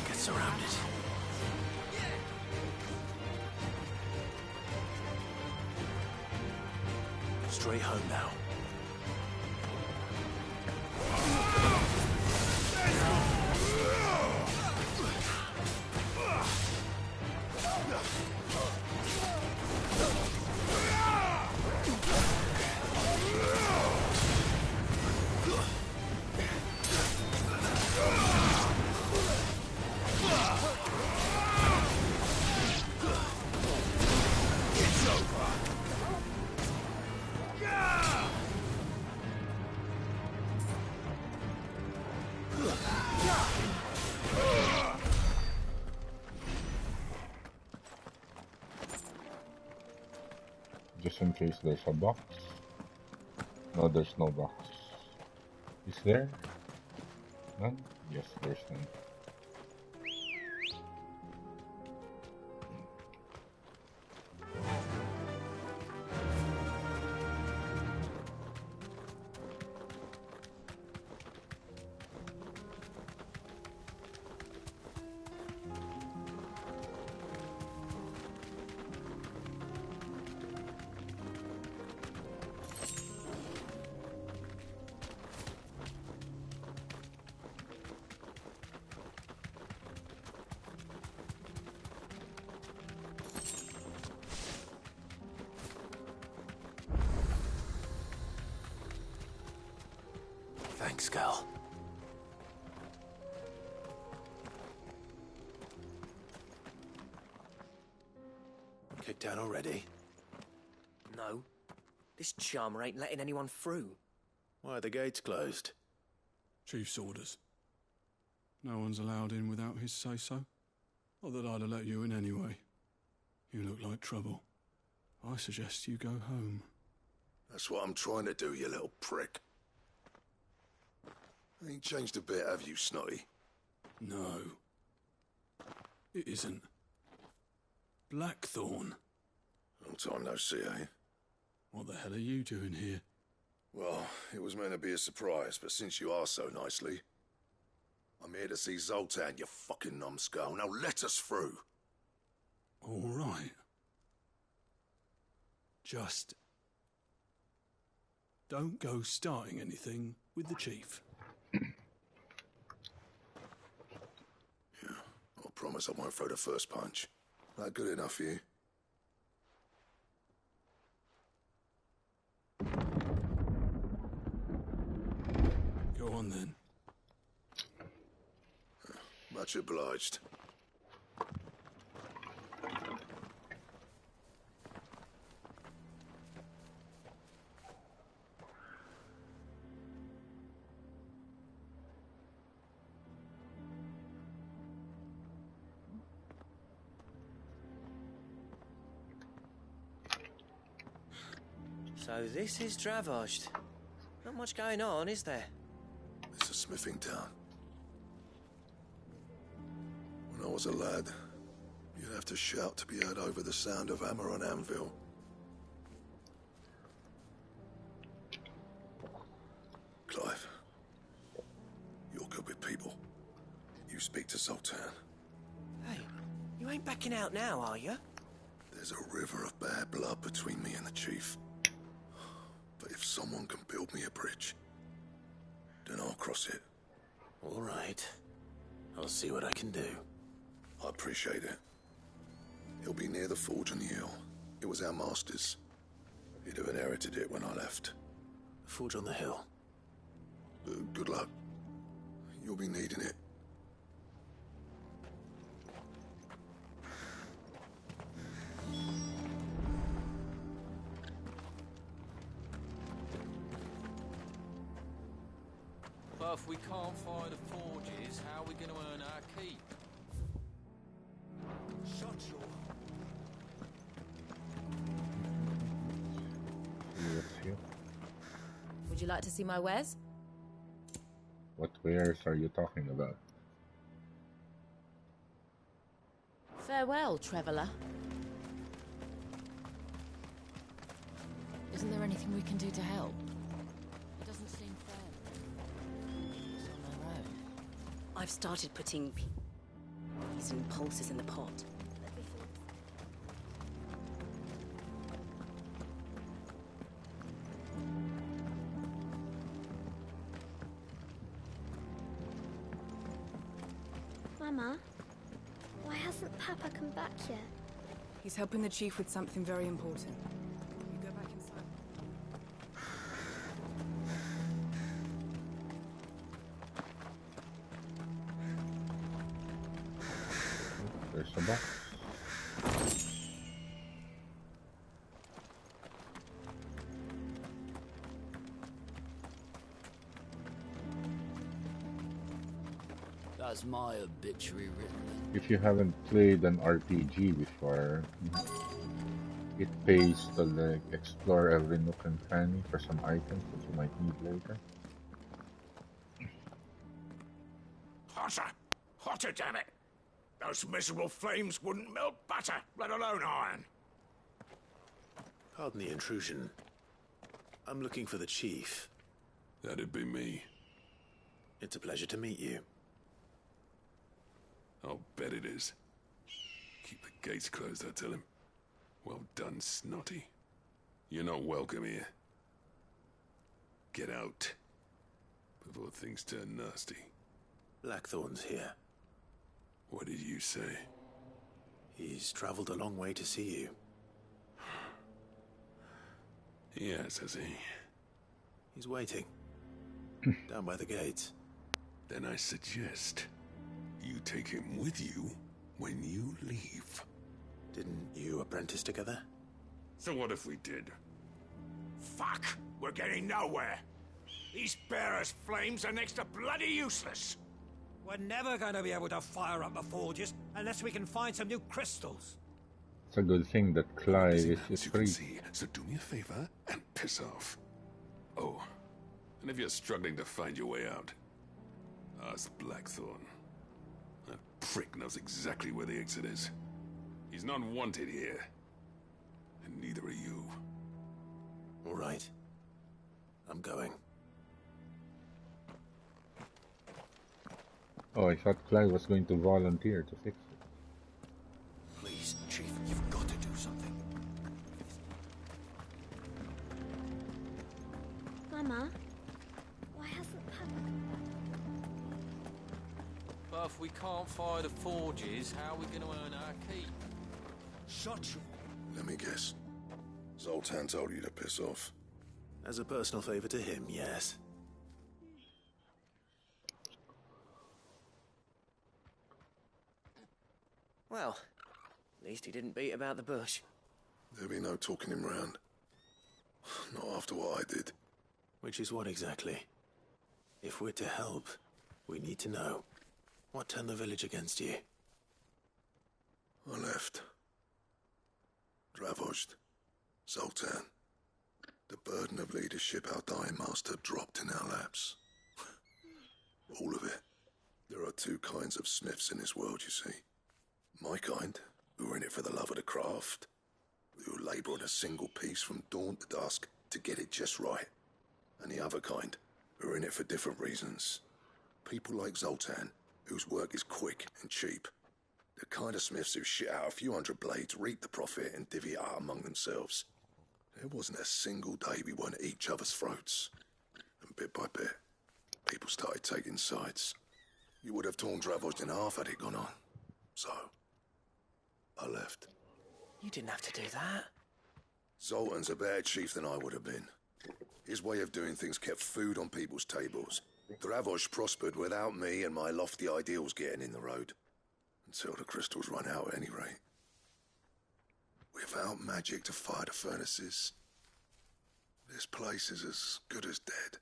Get surrounded. Straight home now. Just in case there's a box. No, there's no box. Is there? None? Yes, there's none. Thanks, Gal. Kicked down already? No. This charmer ain't letting anyone through. Why are the gates closed? Chief's orders. No one's allowed in without his say-so. Not that I'd have let you in anyway. You look like trouble. I suggest you go home. That's what I'm trying to do, you little prick. Ain't changed a bit, have you, Snotty? No. It isn't. Blackthorn. Long time no see, eh? What the hell are you doing here? Well, it was meant to be a surprise, but since you asked so nicely, I'm here to see Zoltan, you fucking numbskull. Now let us through. All right. Just don't go starting anything with the chief. I promise I won't throw the first punch. That good enough for you? Go on then. Much obliged. So this is Dravosht. Not much going on, is there? It's a smithing town. When I was a lad, you'd have to shout to be heard over the sound of hammer on anvil. Clive, you're good with people. You speak to Zoltan. Hey, you ain't backing out now, are you? There's a river of bad blood between me and the chief. But if someone can build me a bridge, then I'll cross it. All right. I'll see what I can do. I appreciate it. It'll be near the forge on the hill. It was our master's. He'd have inherited it when I left. The forge on the hill? Good luck. You'll be needing it. But if we can't find the forges, how are we going to earn our keep? Shut your... Would you like to see my wares? What wares are you talking about? Farewell, traveller. Isn't there anything we can do to help? It doesn't seem fair. It's on our own. I've started putting these impulses in the pot. Mama, why hasn't Papa come back yet? He's helping the chief with something very important. You go back inside. There's a box. That's my obituary written. If you haven't played an RPG before, it pays to like explore every nook and cranny for some items that you might need later. Hotter! Hotter, damn it! Those miserable flames wouldn't melt butter, let alone iron. Pardon the intrusion. I'm looking for the chief. That'd be me. It's a pleasure to meet you. I'll bet it is. Keep the gates closed, I tell him. Well done, Snotty. You're not welcome here. Get out. Before things turn nasty. Blackthorn's here. What did you say? He's traveled a long way to see you. Yes, has he? He's waiting. Down by the gates. Then I suggest you take him with you when you leave. Didn't you apprentice together? So what if we did? Fuck! We're getting nowhere. These bearers' flames are next to bloody useless. We're never going to be able to fire up the forges unless we can find some new crystals. It's a good thing that Clyde is free. See, so do me a favor and piss off. Oh, and if you're struggling to find your way out, ask Blackthorn. That prick knows exactly where the exit is. He's not wanted here. And neither are you. All right. I'm going. Oh, I thought Clyde was going to volunteer to fix it. Please, Chief, you've got to do something. Mama, why hasn't Papa come back? But if we can't fire the forges, how are we going to earn our keep? Shut you. Let me guess. Zoltan told you to piss off. As a personal favor to him, yes. Well, at least he didn't beat about the bush. There'll be no talking him round. Not after what I did. Which is what exactly? If we're to help, we need to know. What turned the village against you? I left. Dravozd. Zoltan. The burden of leadership our dying master dropped in our laps. All of it. There are two kinds of smiths in this world, you see. My kind, who are in it for the love of the craft, who labour on a single piece from dawn to dusk to get it just right. And the other kind, who are in it for different reasons. People like Zoltan, whose work is quick and cheap. The kind of smiths who shit out a few hundred blades, reap the profit, and divvy it out among themselves. There wasn't a single day we weren't at each other's throats. And bit by bit, people started taking sides. You would have torn Dravozd in half had it gone on. So, I left. You didn't have to do that. Zoltan's a better chief than I would have been. His way of doing things kept food on people's tables. Dravosh prospered without me and my lofty ideals getting in the road. Until the crystals run out at any rate. Without magic to fire the furnaces, this place is as good as dead.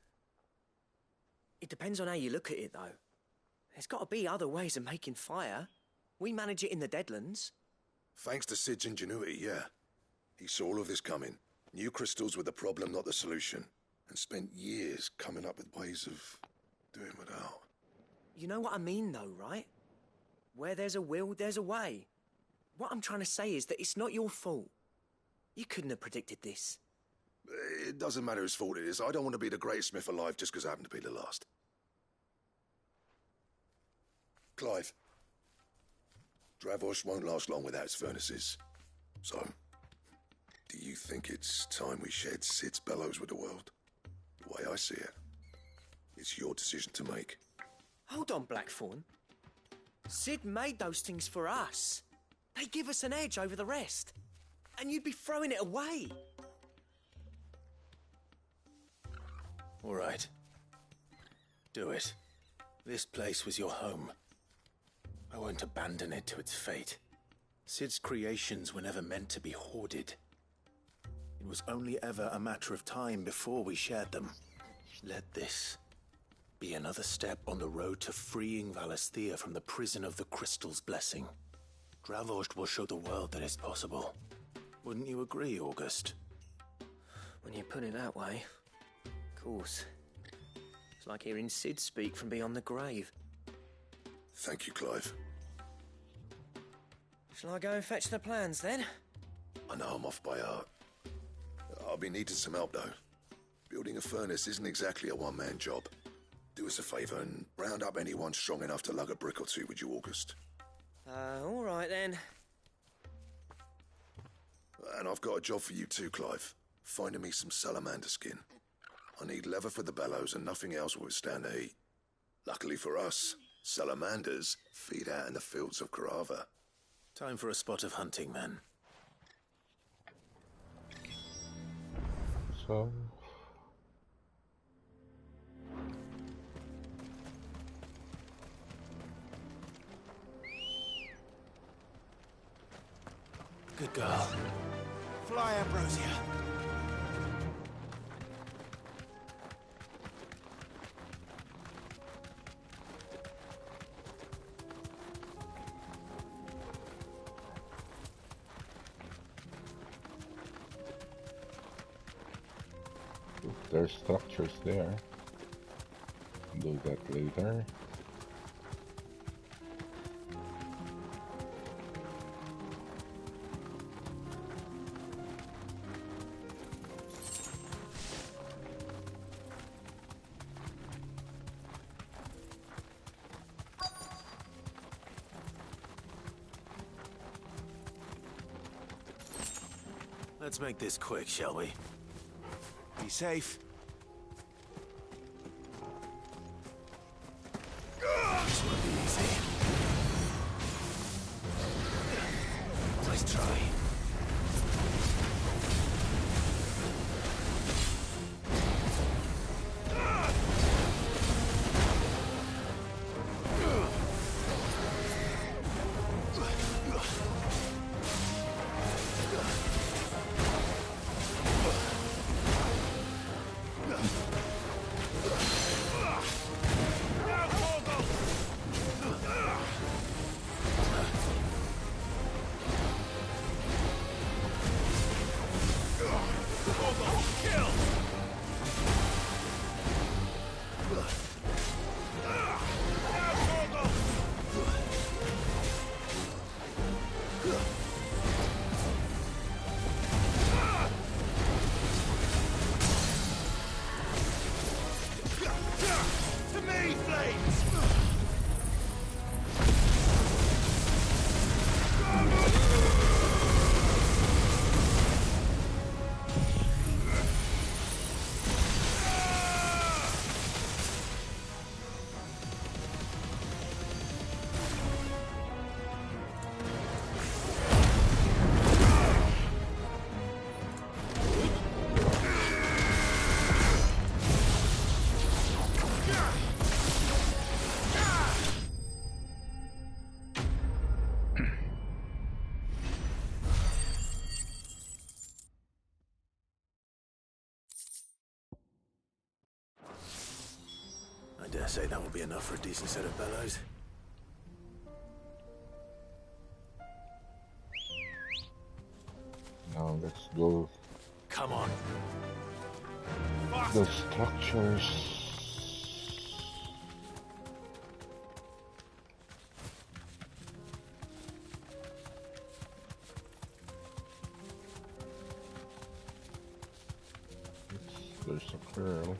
It depends on how you look at it, though. There's got to be other ways of making fire. We manage it in the Deadlands. Thanks to Sid's ingenuity, yeah. He saw all of this coming. Knew crystals were the problem, not the solution. And spent years coming up with ways of doing without. You know what I mean, though, right? Where there's a will, there's a way. What I'm trying to say is that it's not your fault. You couldn't have predicted this. It doesn't matter whose fault it is. I don't want to be the greatest smith alive just because I happen to be the last. Clive. Dravosh won't last long without its furnaces. So, do you think it's time we shared Sid's bellows with the world? The way I see it, it's your decision to make. Hold on, Blackthorn. Sid made those things for us. They give us an edge over the rest. And you'd be throwing it away. All right. Do it. This place was your home. I won't abandon it to its fate. Sid's creations were never meant to be hoarded. It was only ever a matter of time before we shared them. Let this be another step on the road to freeing Valisthea from the prison of the Crystal's blessing. Dravosh will show the world that it's possible. Wouldn't you agree, August? When you put it that way, of course. It's like hearing Sid speak from beyond the grave. Thank you, Clive. Shall I go and fetch the plans, then? I know I'm off by heart. I'll be needing some help, though. Building a furnace isn't exactly a one-man job. Do us a favour and round up anyone strong enough to lug a brick or two, would you, August? All right, then. And I've got a job for you too, Clive. Finding me some salamander skin. I need leather for the bellows and nothing else will withstand the heat. Luckily for us, salamanders feed out in the fields of Carava. Time for a spot of hunting, then. So... Good girl. Fly, Ambrosia. There's structures there. Do that later. Let's make this quick, shall we? Be safe. This won't be easy. Nice try. Dare say that will be enough for a decent set of bellows. Now let's go. Come on. The structures. There's a girl.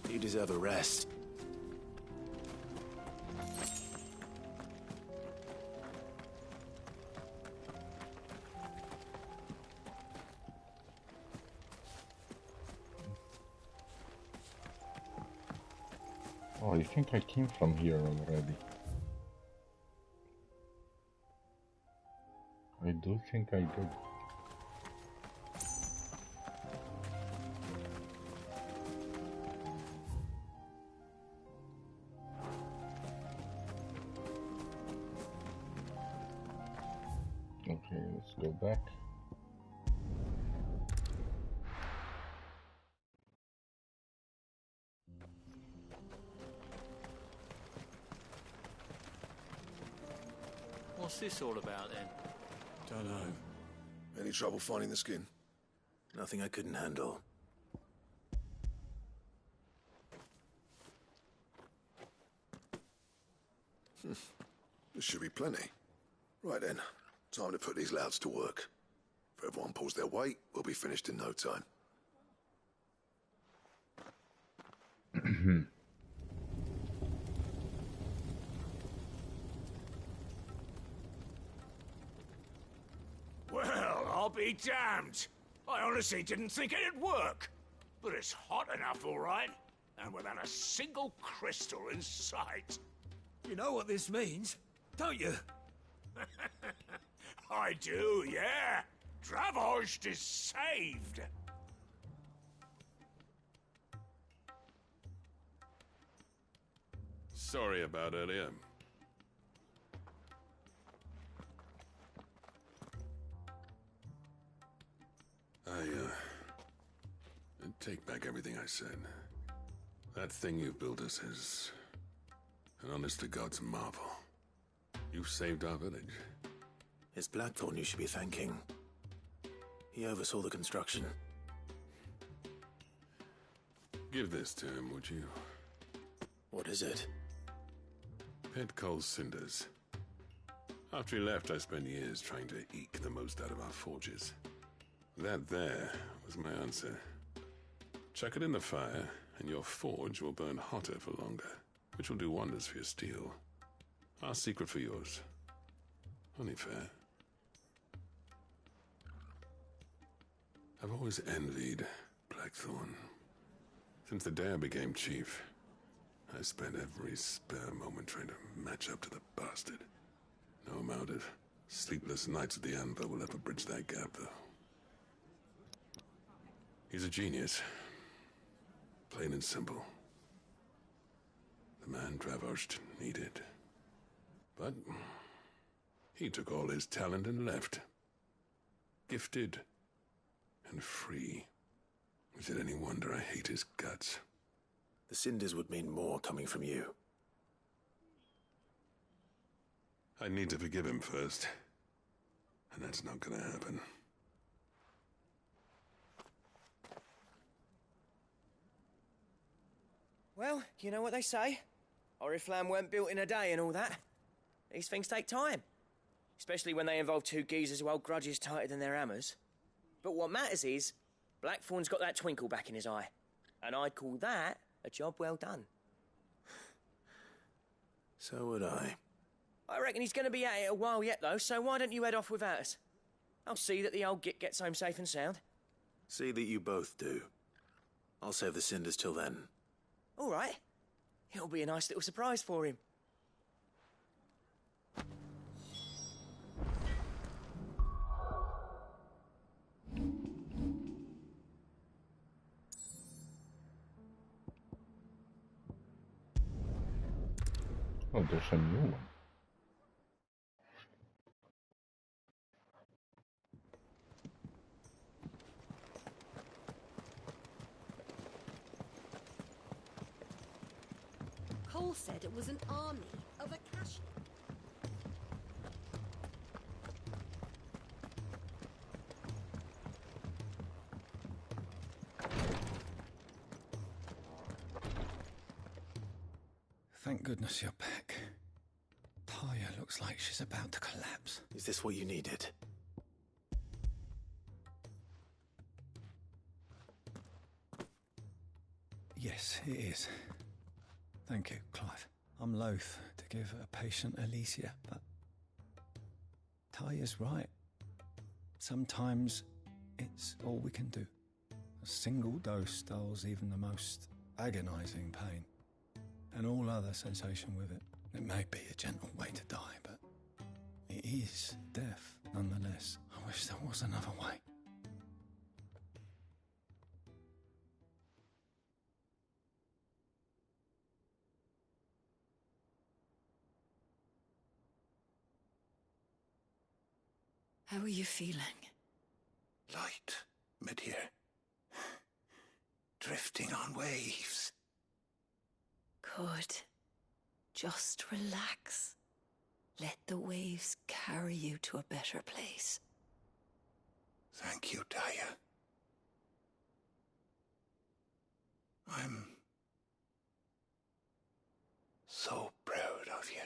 You deserve a rest. Oh, I think I came from here already. I do think I did. Okay, let's go back. What's this all about then? Don't know. Any trouble finding the skin? Nothing I couldn't handle. There should be plenty. Right then, time to put these louds to work. If everyone pulls their weight, we'll be finished in no time. Well, I'll be damned. I honestly didn't think it'd work. But it's hot enough, all right. And without a single crystal in sight. You know what this means, don't you? I do, yeah. Dravost is saved. Sorry about earlier. I take back everything I said. That thing you've built us is an honest-to-God's marvel. You've saved our village. It's Blackthorn you should be thanking. He oversaw the construction. Give this to him, would you? What is it? Pet Cole's cinders. After he left, I spent years trying to eke the most out of our forges. That there was my answer. Chuck it in the fire, and your forge will burn hotter for longer, which will do wonders for your steel. Our secret for yours. Only fair. I've always envied Blackthorn. Since the day I became chief, I spent every spare moment trying to match up to the bastard. No amount of sleepless nights at the Anvil will ever bridge that gap, though. He's a genius. Plain and simple. The man Dravost needed. But he took all his talent and left. Gifted and free. Is it any wonder I hate his guts? The cinders would mean more coming from you. I need to forgive him first. And that's not gonna happen. Well, you know what they say. Oriflamme weren't built in a day and all that. These things take time. Especially when they involve two geezers who hold grudges tighter than their hammers. But what matters is, Blackthorn's got that twinkle back in his eye. And I'd call that a job well done. So would I. I reckon he's going to be at it a while yet, though, so why don't you head off without us? I'll see that the old git gets home safe and sound. See that you both do. I'll save the cinders till then. All right. It'll be a nice little surprise for him. Oh, there's a new one. Cole said it was an army of Akashi. Thank goodness you're back. Taya looks like she's about to collapse. Is this what you needed? Yes, it is. Thank you, Clive. I'm loath to give a patient Alicia, but Taya's right. Sometimes it's all we can do. A single dose dulls even the most agonizing pain, and all other sensation with it. It may be a gentle way to die, but it is death nonetheless. I wish there was another way. How are you feeling? Light, mid-here. Drifting on waves. Good. Just relax. Let the waves carry you to a better place. Thank you, Taya. I'm so proud of you.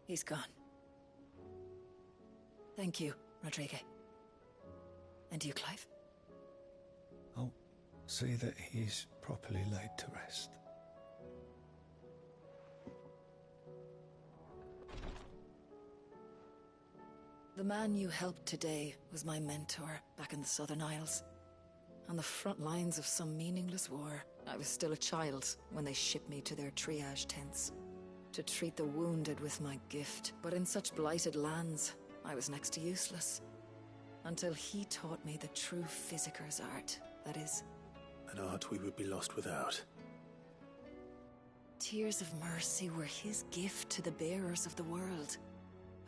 He's gone. Thank you, Rodrigue. And you, Clive? I'll see that he's properly laid to rest. The man you helped today was my mentor back in the Southern Isles. On the front lines of some meaningless war. I was still a child when they shipped me to their triage tents to treat the wounded with my gift. But in such blighted lands, I was next to useless. Until he taught me the true physicker's art, that is. An art we would be lost without. Tears of mercy were his gift to the bearers of the world.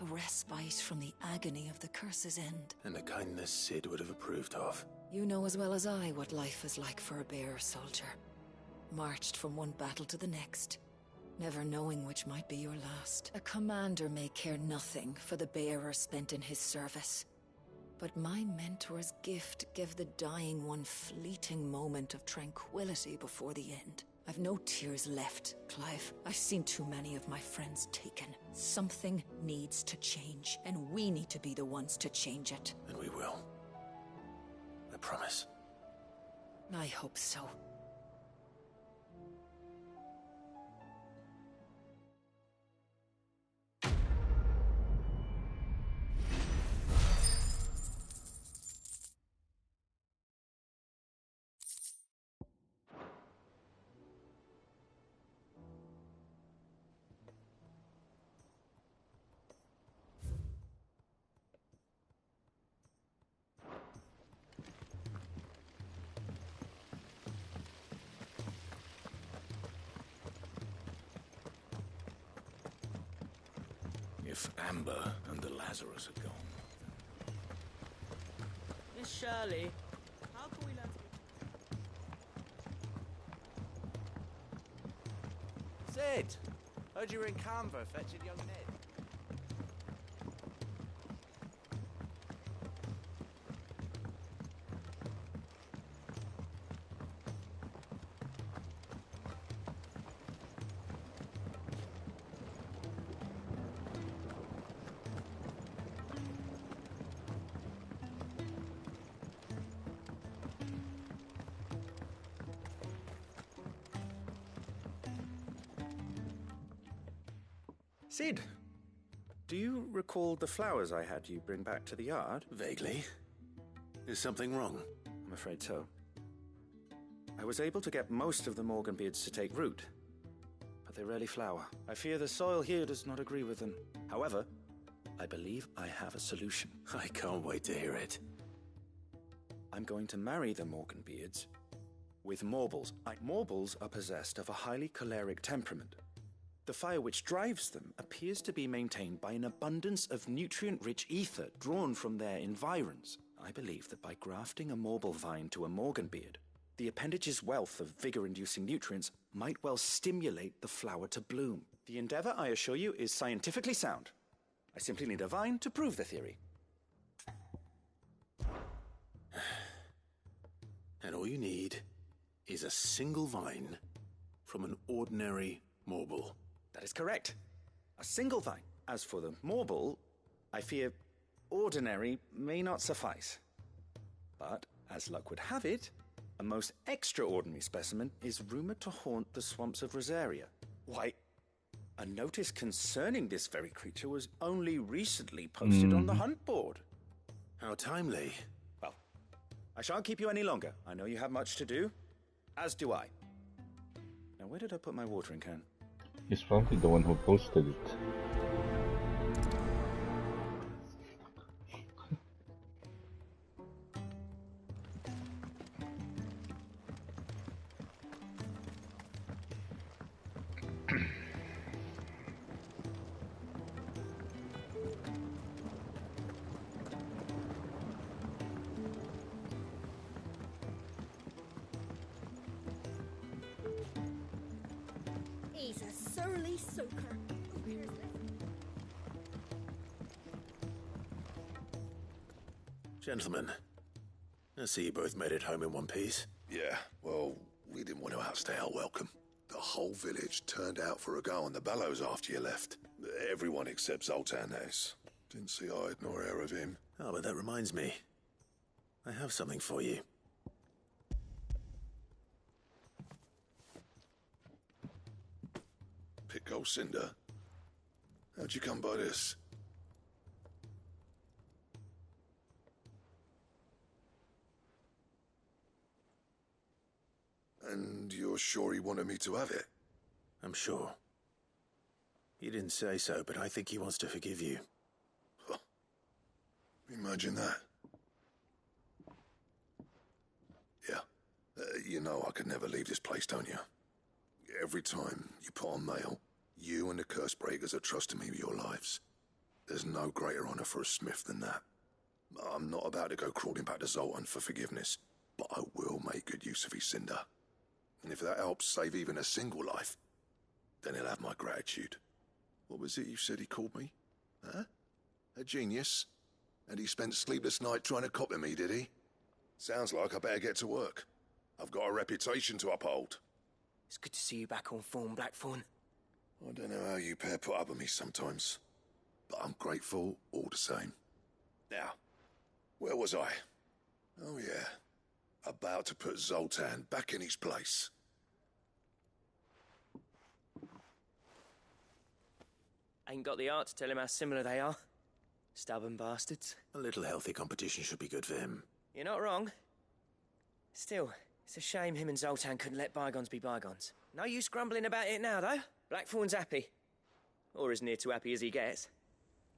A respite from the agony of the curse's end. And a kindness Sid would have approved of. You know as well as I what life is like for a bearer soldier. Marched from one battle to the next, never knowing which might be your last. A commander may care nothing for the bearer spent in his service. But my mentor's gift gave the dying one fleeting moment of tranquility before the end. I've no tears left, Clive. I've seen too many of my friends taken. Something needs to change, and we need to be the ones to change it. And we will. I promise. I hope so. If Amber and the Lazarus had gone. Miss Shirley, how can we learn to... Sid! Heard you were in Canva fetching young Ned. Sid, do you recall the flowers I had you bring back to the yard? Vaguely. Is something wrong? I'm afraid so. I was able to get most of the Morganbeards to take root, but they rarely flower. I fear the soil here does not agree with them. However, I believe I have a solution. I can't wait to hear it. I'm going to marry the Morganbeards with Morbles. Morbles are possessed of a highly choleric temperament. The fire which drives them appears to be maintained by an abundance of nutrient-rich ether drawn from their environs. I believe that by grafting a Morble vine to a Morganbeard, the appendage's wealth of vigor-inducing nutrients might well stimulate the flower to bloom. The endeavor, I assure you, is scientifically sound. I simply need a vine to prove the theory. And all you need is a single vine from an ordinary Morble. That is correct. A single vine. As for the Morble, I fear ordinary may not suffice. But, as luck would have it, a most extraordinary specimen is rumored to haunt the swamps of Rosaria. Why, a notice concerning this very creature was only recently posted on the hunt board. How timely. Well, I shan't keep you any longer. I know you have much to do, as do I. Now, where did I put my watering can? He's probably the one who posted it. He's a surly soaker. Who cares less? Gentlemen, I see you both made it home in one piece. Yeah, well, we didn't want to outstay our welcome. The whole village turned out for a go on the bellows after you left. Everyone except Zoltan, that is. Didn't see hide nor hair of him. Oh, but that reminds me. I have something for you. Pit gold cinder? How'd you come by this? And you're sure he wanted me to have it? I'm sure. He didn't say so, but I think he wants to forgive you. Huh. Imagine that. Yeah. You know I could never leave this place, don't you? Every time you put on mail, you and the curse breakers are trusting me with your lives. There's no greater honor for a smith than that. I'm not about to go crawling back to Zoltan for forgiveness, but I will make good use of his cinder. And if that helps save even a single life, then he'll have my gratitude. What was it you said he called me? Huh? A genius? And he spent sleepless nights trying to copy me, did he? Sounds like I better get to work. I've got a reputation to uphold. It's good to see you back on form, Blackthorn. I don't know how you pair put up with me sometimes, but I'm grateful all the same. Now, where was I? Oh yeah, about to put Zoltan back in his place. Ain't got the art to tell him how similar they are. Stubborn bastards. A little healthy competition should be good for him. You're not wrong. Still, it's a shame him and Zoltan couldn't let bygones be bygones. No use grumbling about it now, though. Blackthorn's happy. Or as near to happy as he gets.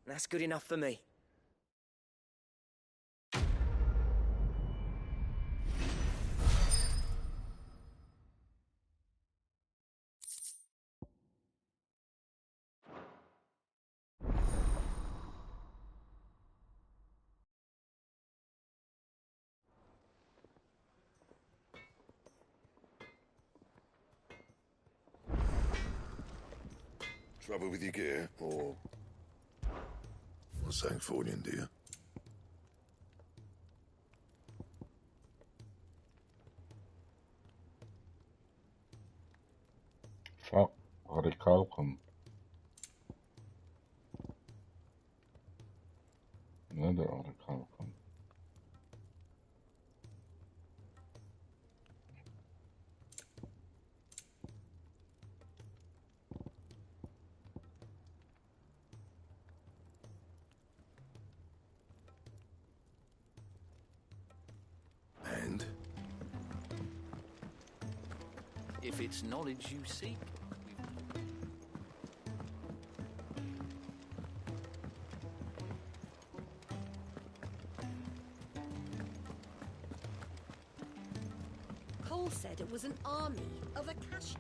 And that's good enough for me. Trouble with your gear, or... What's saying Fornian, do you? Fuck, orichalcum. Another orichalcum. If it's knowledge you seek, Cole said it was an army of Akashi.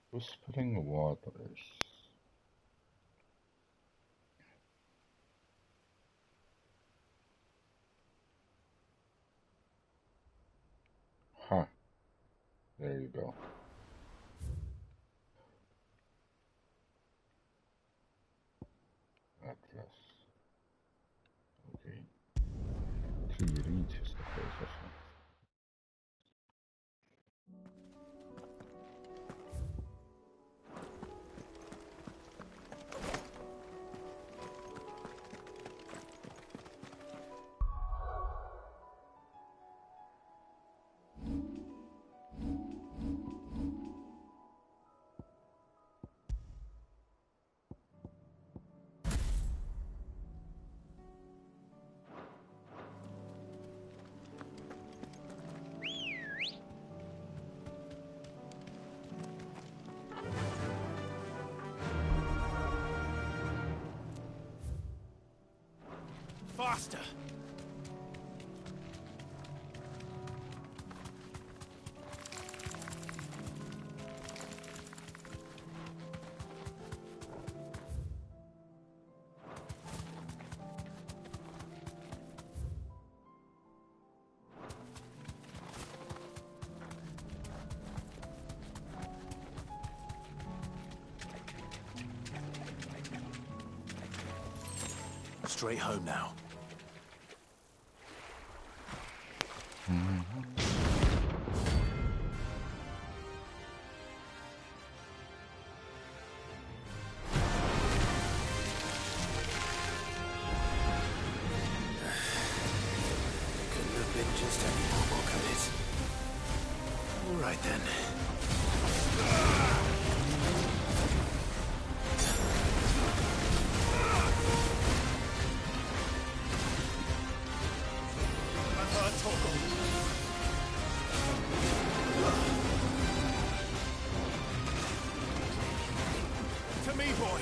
Whispering Waters. Huh. There you go. Atlas. Okay. 3 reaches the closest one. Faster! Straight home now. Couldn't have been just any more, could it? All right then. To me, boy!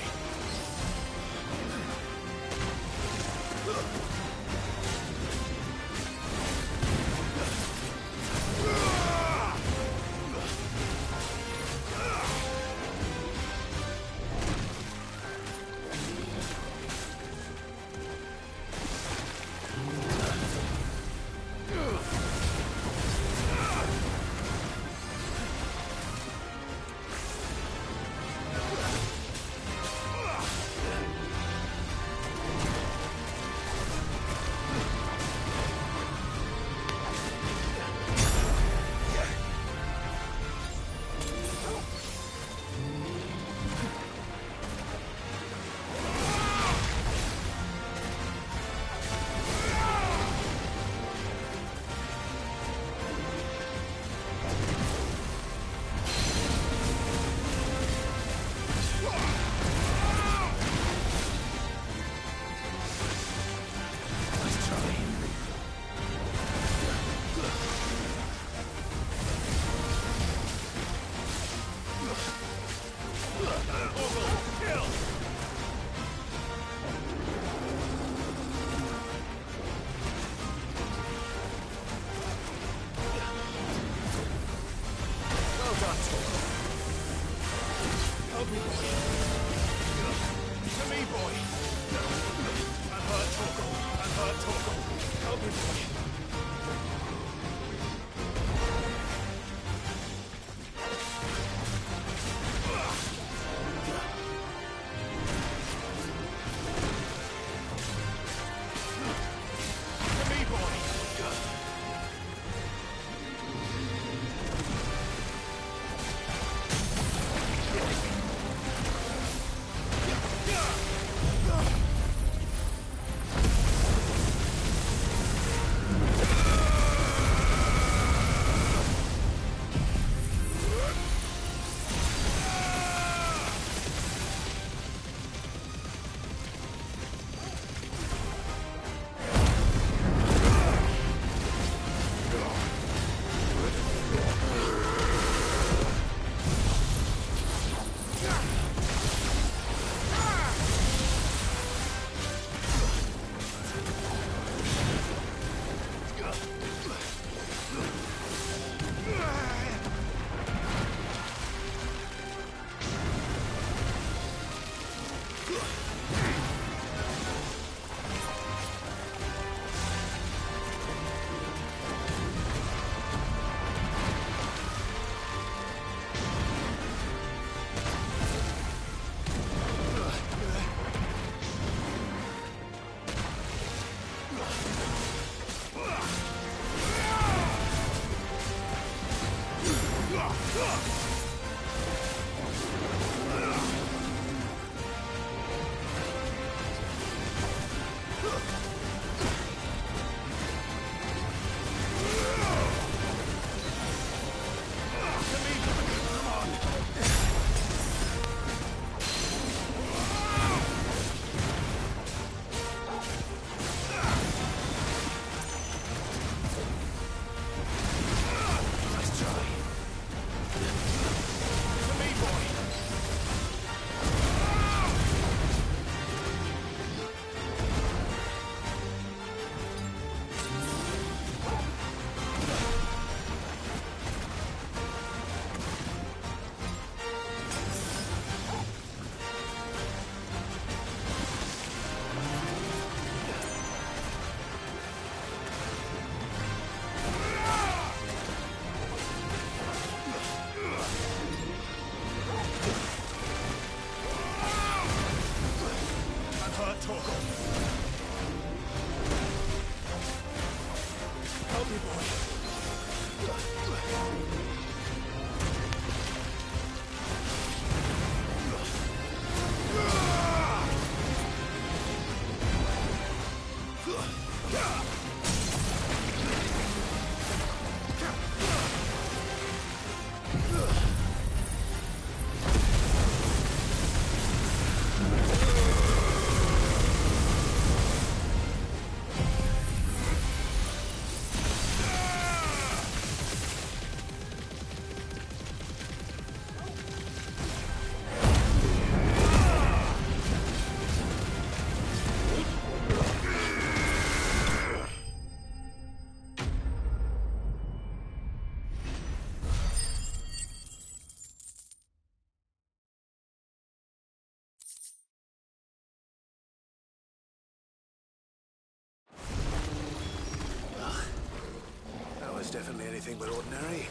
Definitely anything but ordinary.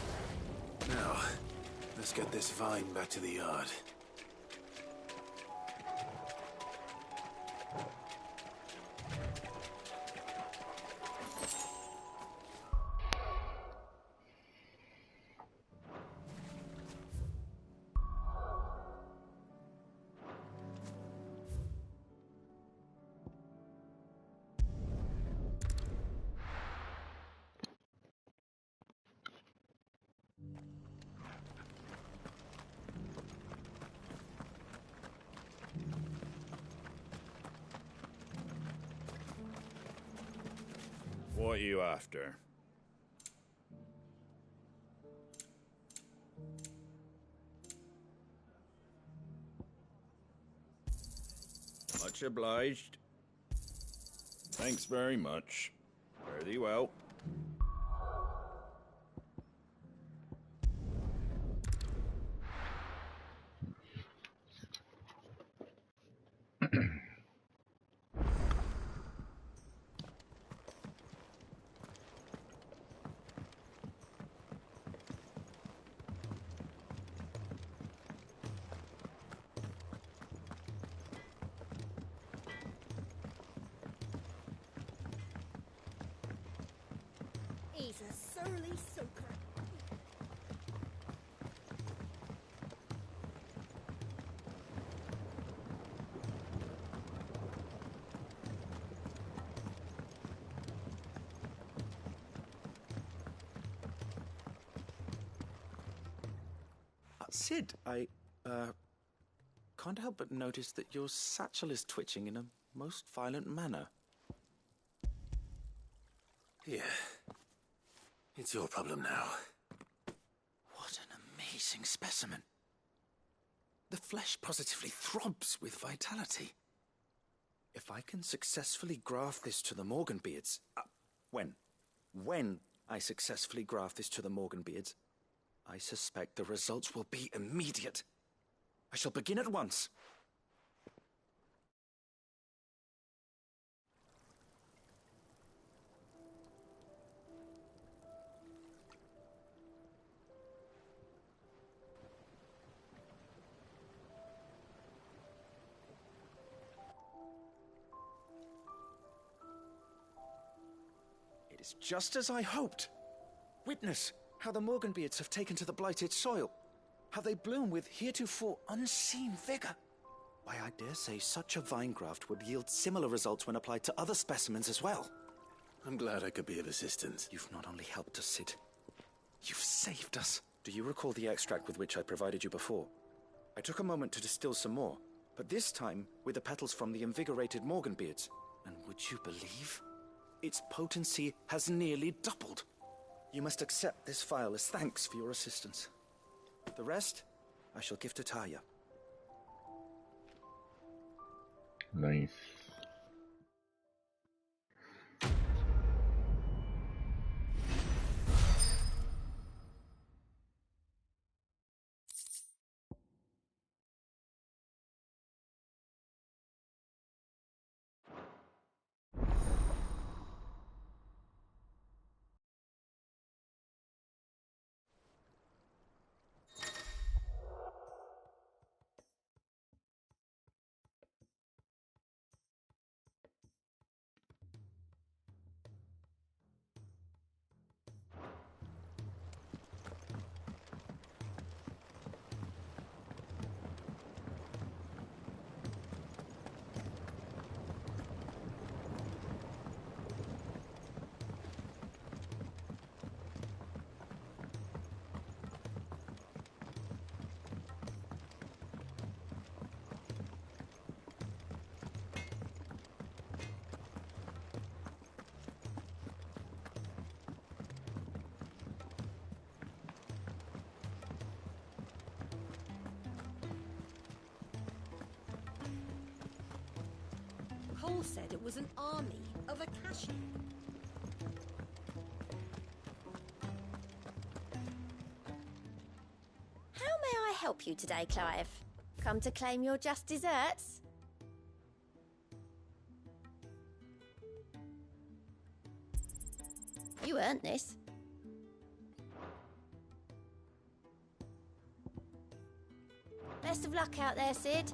Now, let's get this vine back to the yard. What are you after? Much obliged. Thanks very much. Fare thee well. He's a surly soaker. Sid, I can't help but notice that your satchel is twitching in a most violent manner. Yeah. It's your problem now. What an amazing specimen. The flesh positively throbs with vitality. If I can successfully graft this to the Morganbeards... When I successfully graft this to the Morganbeards, I suspect the results will be immediate. I shall begin at once. It is just as I hoped. Witness, How the Morganbeards have taken to the blighted soil. How they bloom with heretofore unseen vigor. Why, I dare say such a vine graft would yield similar results when applied to other specimens as well. I'm glad I could be of assistance. You've not only helped us, Sid. You've saved us. Do you recall the extract with which I provided you before? I took a moment to distill some more, but this time with the petals from the invigorated Morganbeards. And would you believe? Its potency has nearly doubled. You must accept this vial as thanks for your assistance. The rest, I shall give to Taya. Nice. Cole said it was an army of Akashi. How may I help you today, Clive? Come to claim your just desserts? You earned this. Best of luck out there, Sid.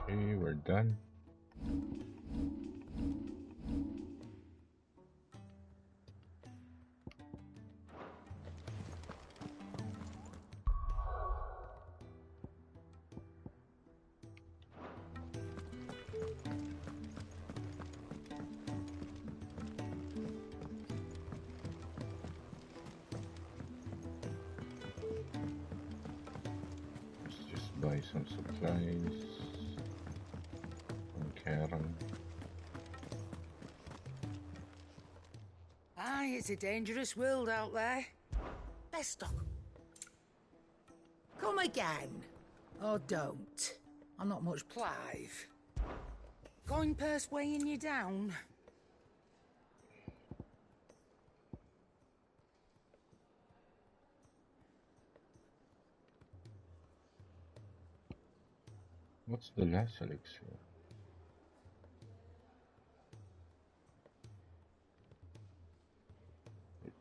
Okay, we're done. Let's just buy some supplies. Karen. Aye, it's a dangerous world out there. Bestock. Come again. Or don't. I'm not much Clive. Coin purse weighing you down. What's the last elixir?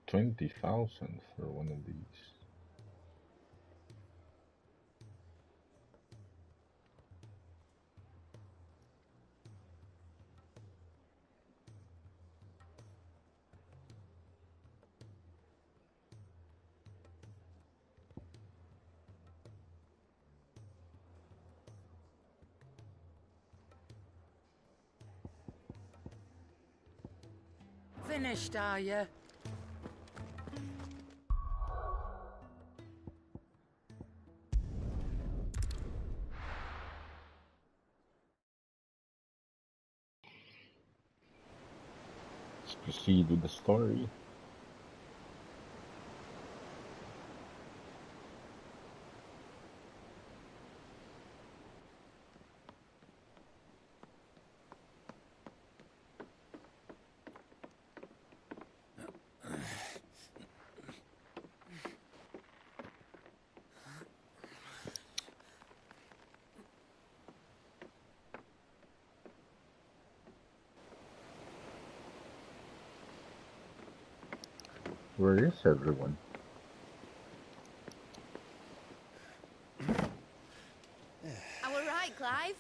20,000 for one of these. Finished, are you? Let's proceed with the story. Where is everyone? Am I right, Clive?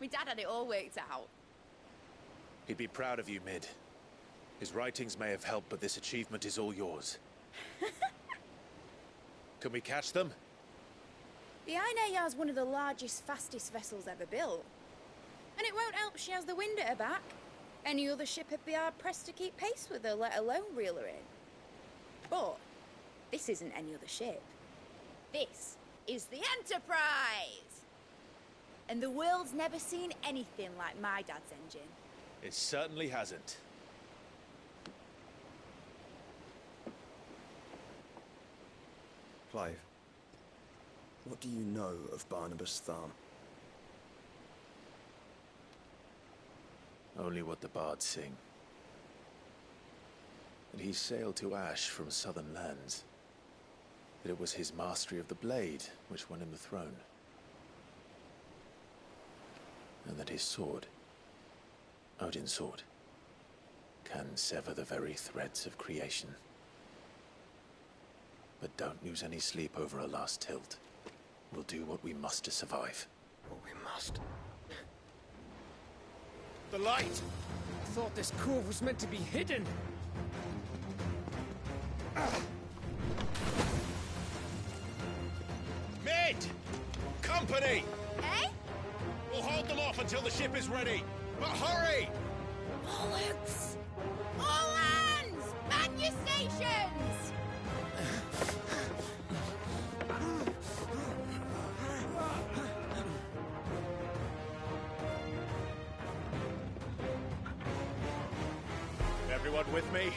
My dad had it all worked out. He'd be proud of you, Mid. His writings may have helped, but this achievement is all yours. Can we catch them? The Ainayar's one of the largest, fastest vessels ever built. And it won't help she has the wind at her back. Any other ship would be hard-pressed to keep pace with her, let alone reel her in. But this isn't any other ship. This is the Enterprise! And the world's never seen anything like my dad's engine. It certainly hasn't. Clive, what do you know of Barnabas Tharm? Only what the bards sing. That he sailed to Ash from southern lands. That it was his mastery of the blade which won him the throne. And that his sword, Odin's sword, can sever the very threads of creation. But don't lose any sleep over a last tilt. We'll do what we must to survive. What we must. The light! I thought this cove was meant to be hidden. Mid! Company! Eh? We'll hold them off until the ship is ready. But hurry! Bollocks! All hands! Man your stations! Everyone with me?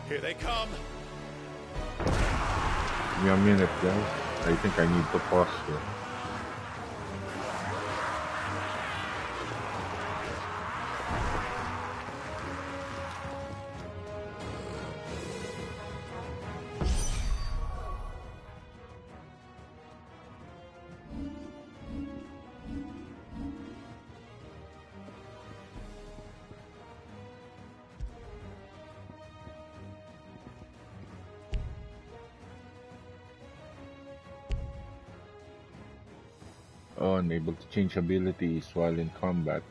Here they come. Give me a minute, guys. I think I need to pause here. Oh, unable to change abilities while in combat.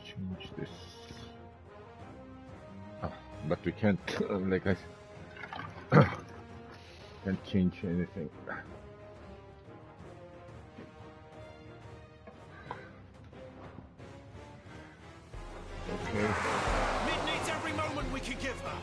Change this. Ah, but we can't, like I can't change anything. Okay. Mid needs every moment we can give her.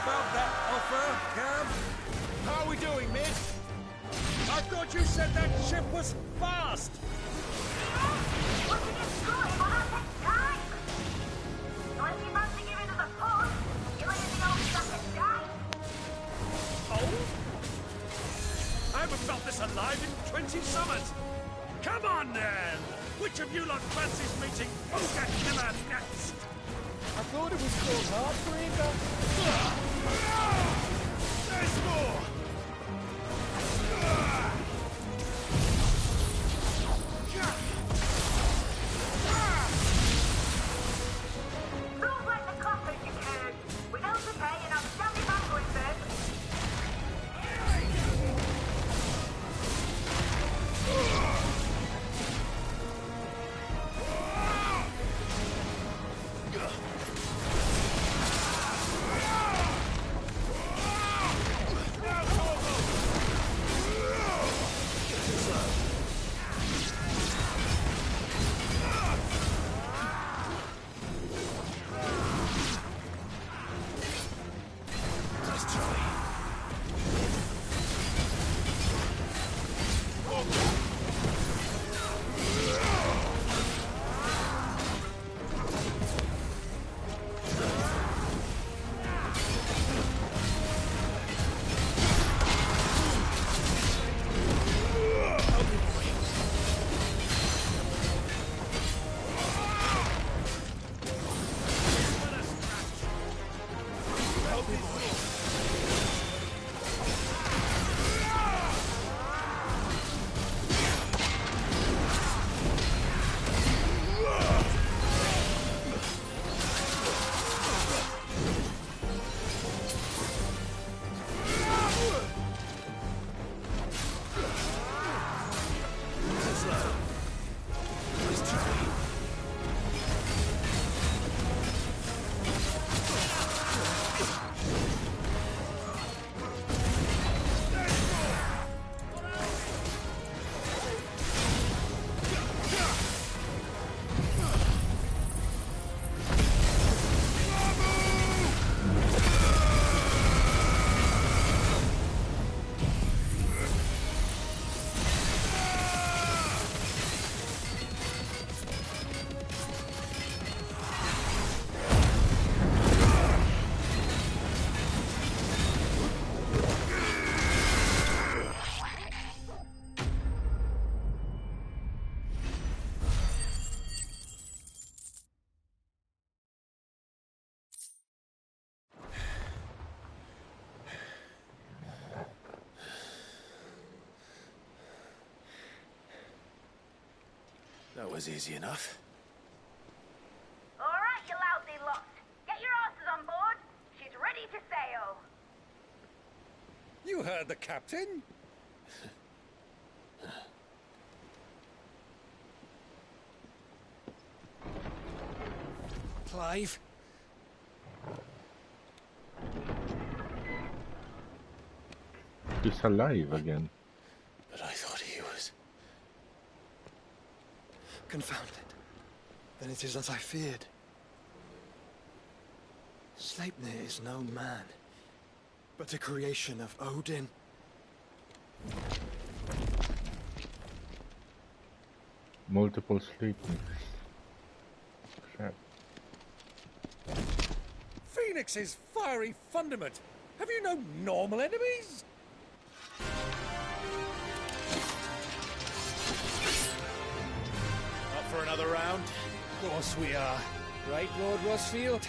About that offer, Cam? How are we doing, Mid? I thought you said that ship was fast! I haven't felt this alive in 20 summers. Come on, then! Which of you lot fancies meeting Ogre Killer next? I thought it was called Heartbreaker. There's more! Feels like the coffin you carried. Without the pay and I'm standing back with it. That was easy enough. All right, you lousy lot. Get your asses on board. She's ready to sail. You heard the captain? Clive? He's alive again. But I thought he was... Confound it. Then it is as I feared. Sleipnir is no man, but a creation of Odin. multiple sleepings. Shit. Phoenix's fiery fundament. Have you no normal enemies? Up for another round? Of course we are. Right, Lord Rosfield?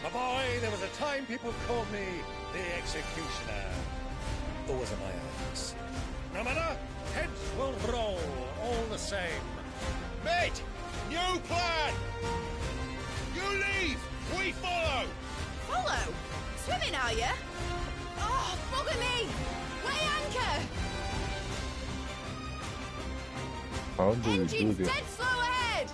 My boy, there was a time people called me the Executioner. Those are my eyes. No matter, heads will roll all the same. Mate! New plan! You leave! We follow! Follow? Swimming, are you? Oh, bugger me! Weigh anchor! How do we do Engine's this? dead slow ahead!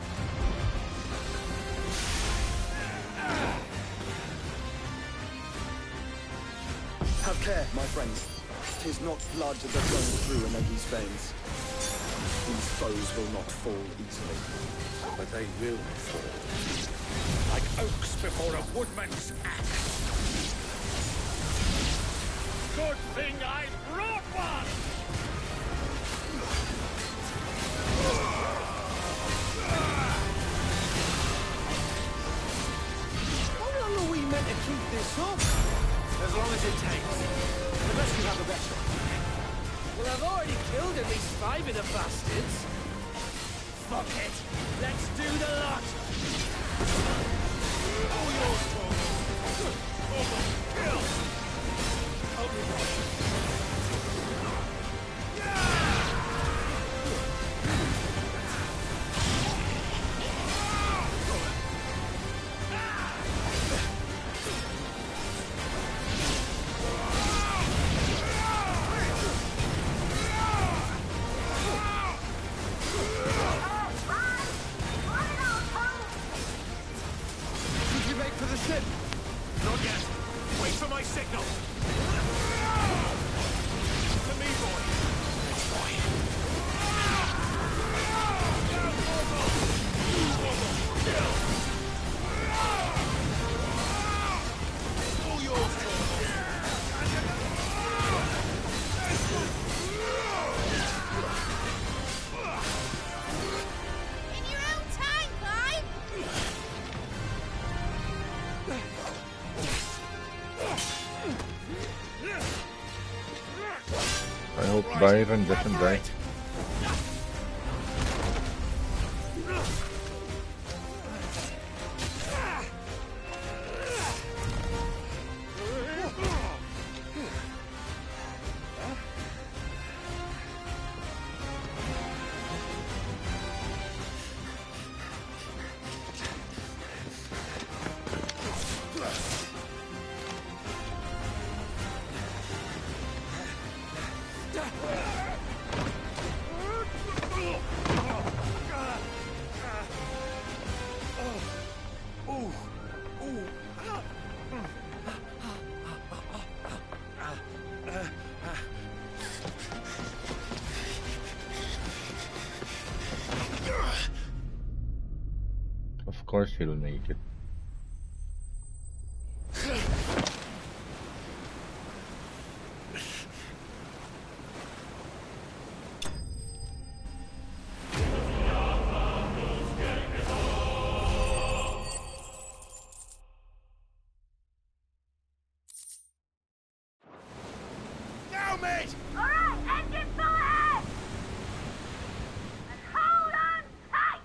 Have care, my friends. 'Tis not blood that runs through an enemy's veins. These foes will not fall easily, but they will fall. Like oaks before a woodman's axe. Good thing I brought one! How long are we meant to keep this up? As long as it takes. The less you have, the better. Well, I've already killed at least 5 of the bastards. Fuck it. Let's do the lot. All yours, Torgo. Kill! Help me, boy. Did you make for the ship? Not yet. Wait for my signal. To me, boy. Boy. Kill. All yours, In your own time, Clive! I hope Byron doesn't die. Of course he'll make it. Now, mate! Alright, engine full ahead! And hold on tight!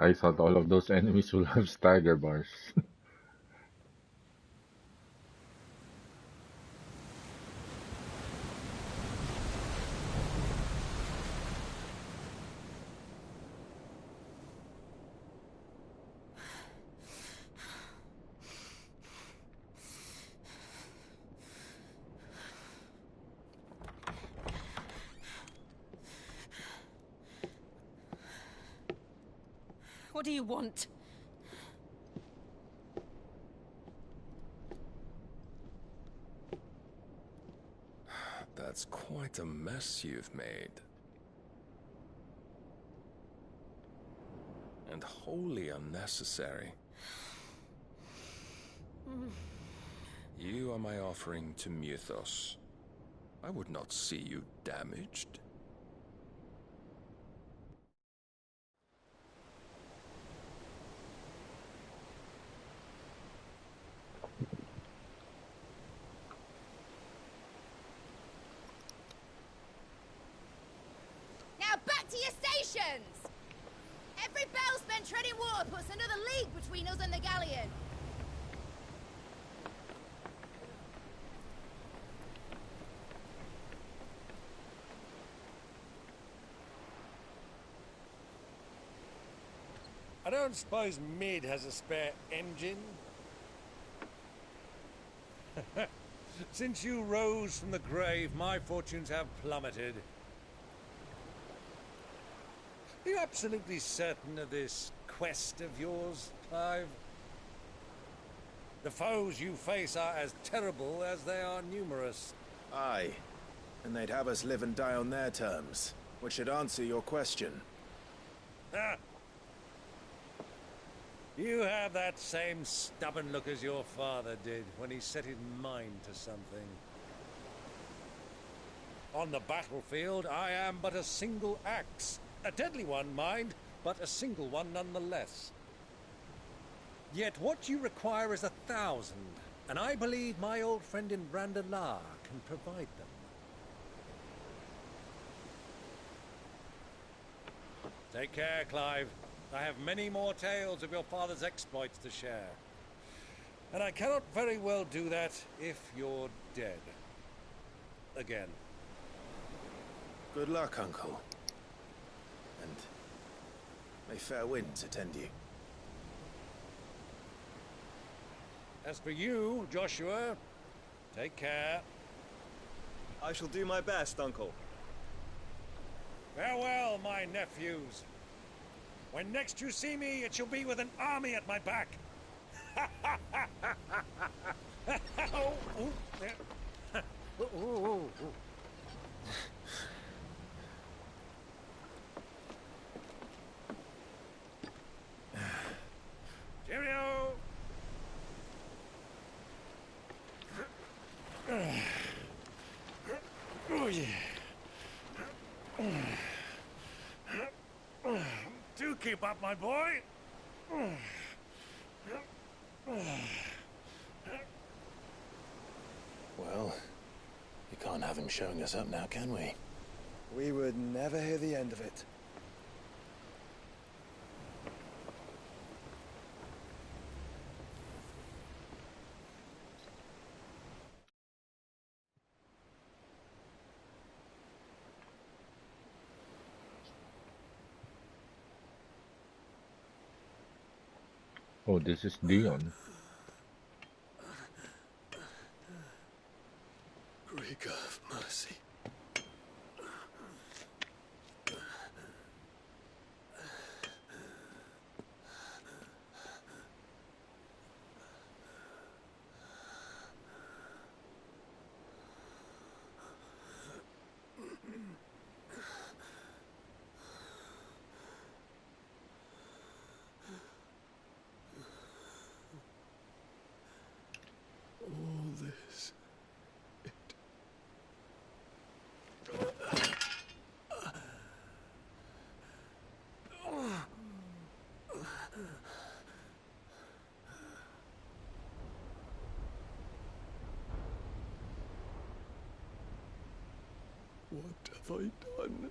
I thought all of those enemies will have stagger bars. What do you want? That's quite a mess you've made. And wholly unnecessary. You are my offering to Mythos. I would not see you damaged. Now back to your stations! Every bell spent treading water puts another league between us and the galleon. I don't suppose Mid has a spare engine? Since you rose from the grave, my fortunes have plummeted. Are you absolutely certain of this quest of yours, Clive? The foes you face are as terrible as they are numerous. Aye. And they'd have us live and die on their terms, which should answer your question. Ah. You have that same stubborn look as your father did when he set his mind to something. On the battlefield, I am but a single axe. A deadly one, mind, but a single one nonetheless. Yet what you require is 1,000, and I believe my old friend in Brandalar can provide them. Take care, Clive. I have many more tales of your father's exploits to share. And I cannot very well do that if you're dead. Again. Good luck, Uncle. And may fair winds attend you. As for you, Joshua, take care. I shall do my best, Uncle. Farewell, my nephews. When next you see me, it shall be with an army at my back. Oh, ooh, yeah. Ooh, ooh, ooh. Cheerio! Oh, yeah. Do keep up, my boy. Well, you can't have him showing us up now, can we? We would never hear the end of it. Oh, this is Dion. Rika, have mercy. All this. What have I done?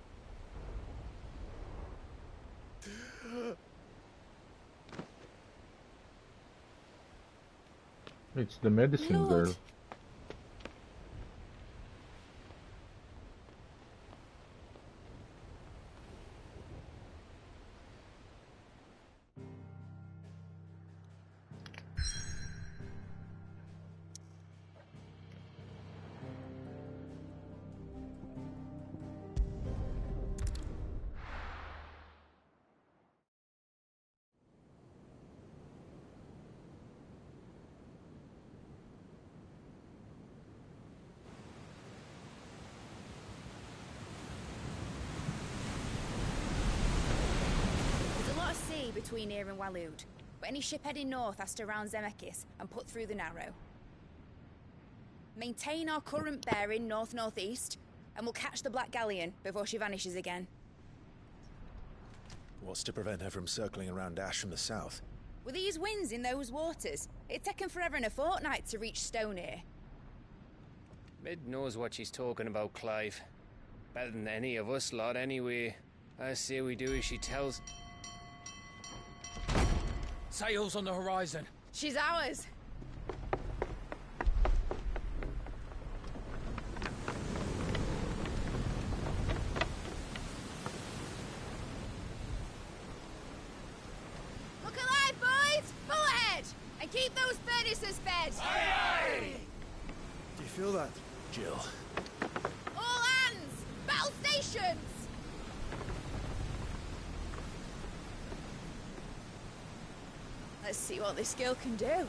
It's the medicine Lord. girl. There's a lot of sea between here and Waloed, but any ship heading north has to round Zemeckis and put through the Narrow. Maintain our current bearing north-northeast, and we'll catch the Black Galleon before she vanishes again. What's to prevent her from circling around Ash from the south? With these winds in those waters, it'd taken forever and a fortnight to reach Stonehere. Mid knows what she's talking about, Clive. Better than any of us lot, anyway. I say we do as she tells. Sails on the horizon. She's ours. Look alive, boys! Pull ahead! And keep those furnaces fed! Aye, aye! Do you feel that? Jill. All hands! Battle stations! Let's see what this girl can do.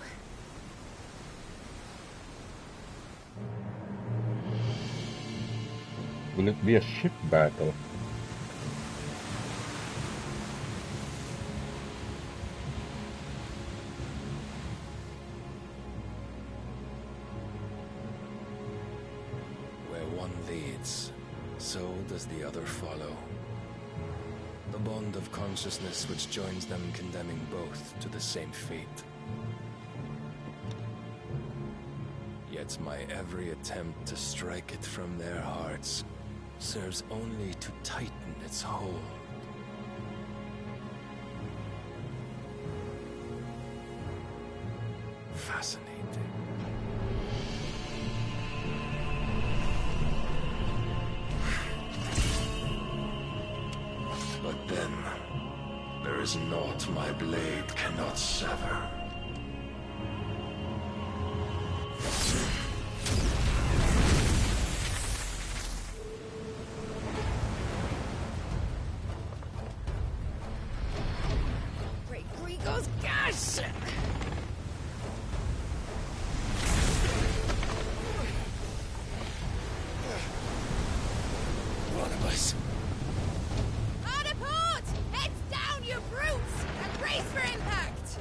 Will it be a ship battle? Where one leads, so does the other follow. The bond of consciousness which joins them condemning both to the same fate. Yet my every attempt to strike it from their hearts serves only to tighten its hold. Fascinating. But then, there is naught my blade cannot sever. Great Grigor's gosh! One of us. Hard a port! Heads down, you brutes! And brace for impact!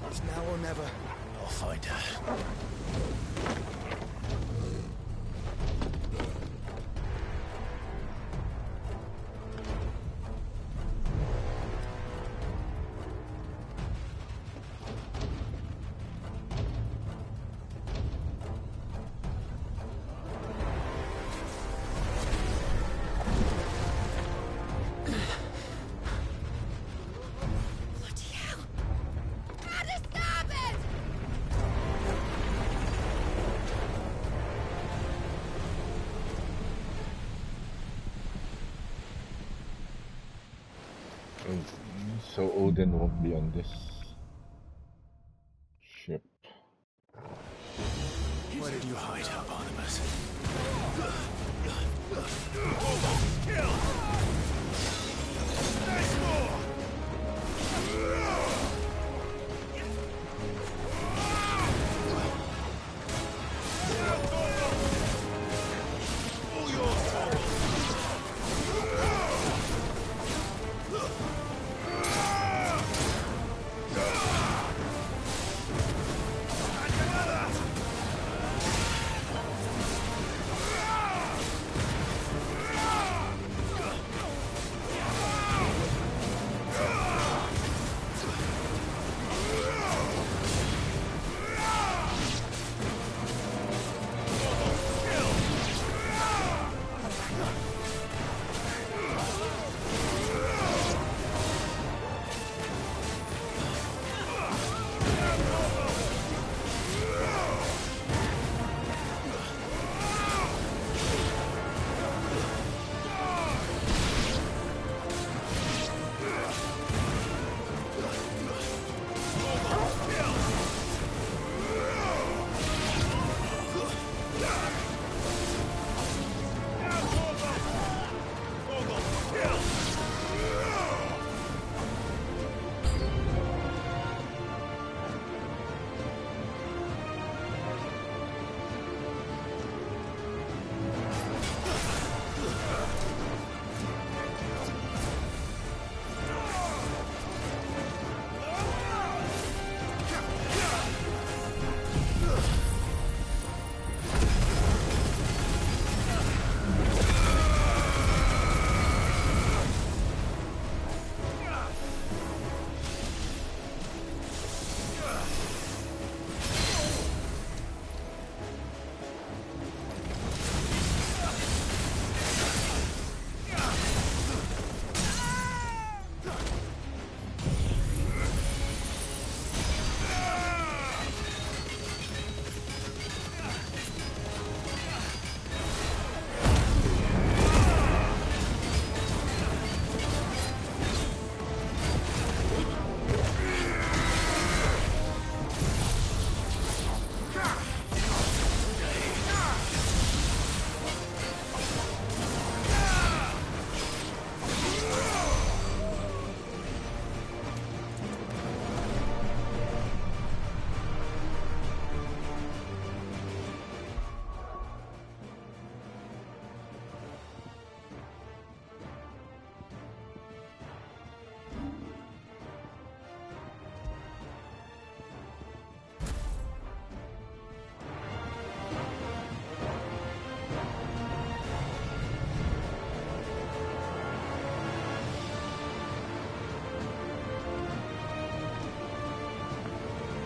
It's now or never. I'll find her. Bloody hell! Out of starboard! So Odin won't be on this ship. Where did you hide her, Barnabas? Kill! There's more! All yours, Torrell.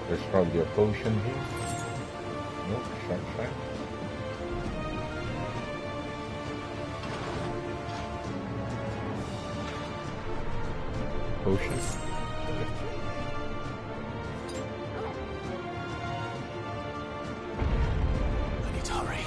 There's probably a potion here. Nope, sunshine. Potion. I need to hurry.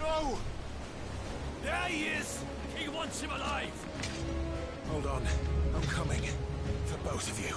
No! There he is! He wants him alive! Hold on. I'm coming. For both of you.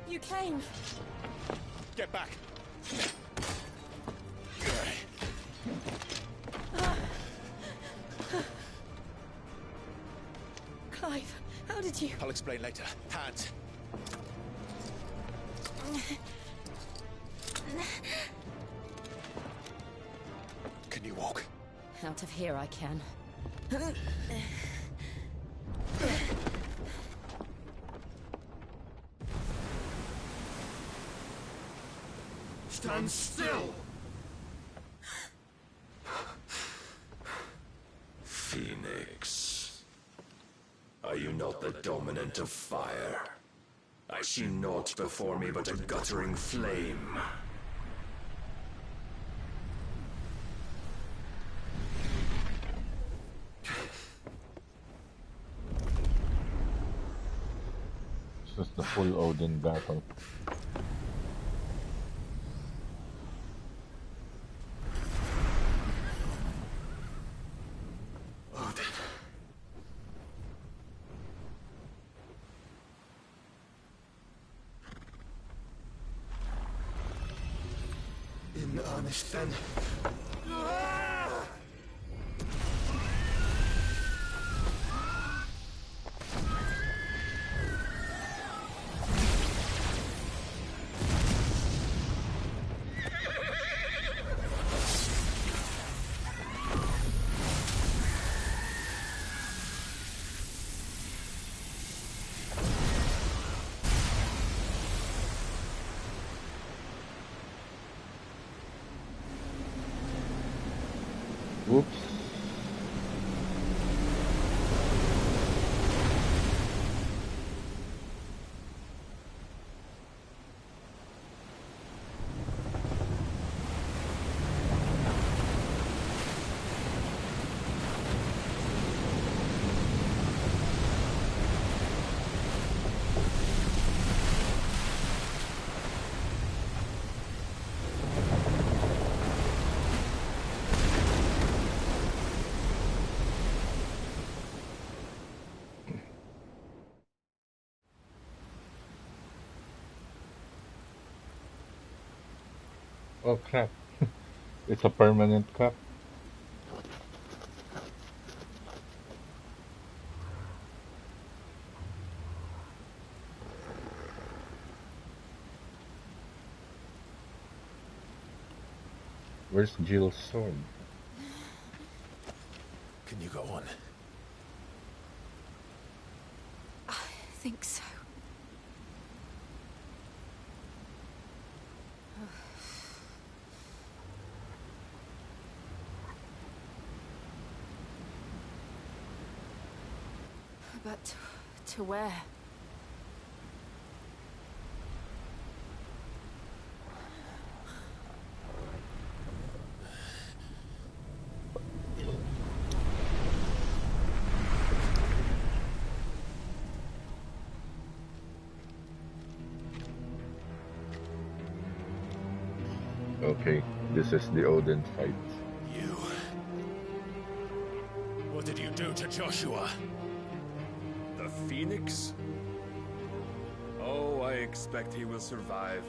You came. Get back. Clive, how did you... I'll explain later. Hands. Can you walk? Out of here I can. Stand still! Phoenix. Are you not the dominant of fire? I see naught before me but a guttering flame. This is the full Odin battle. In earnest then. Oops. Oh crap. It's a permanent cup. Where's Jill's sword? Can you go on? I think so. But to where? Okay, this is the Odin fight. You... What did you do to Joshua? The Phoenix? Oh, I expect he will survive.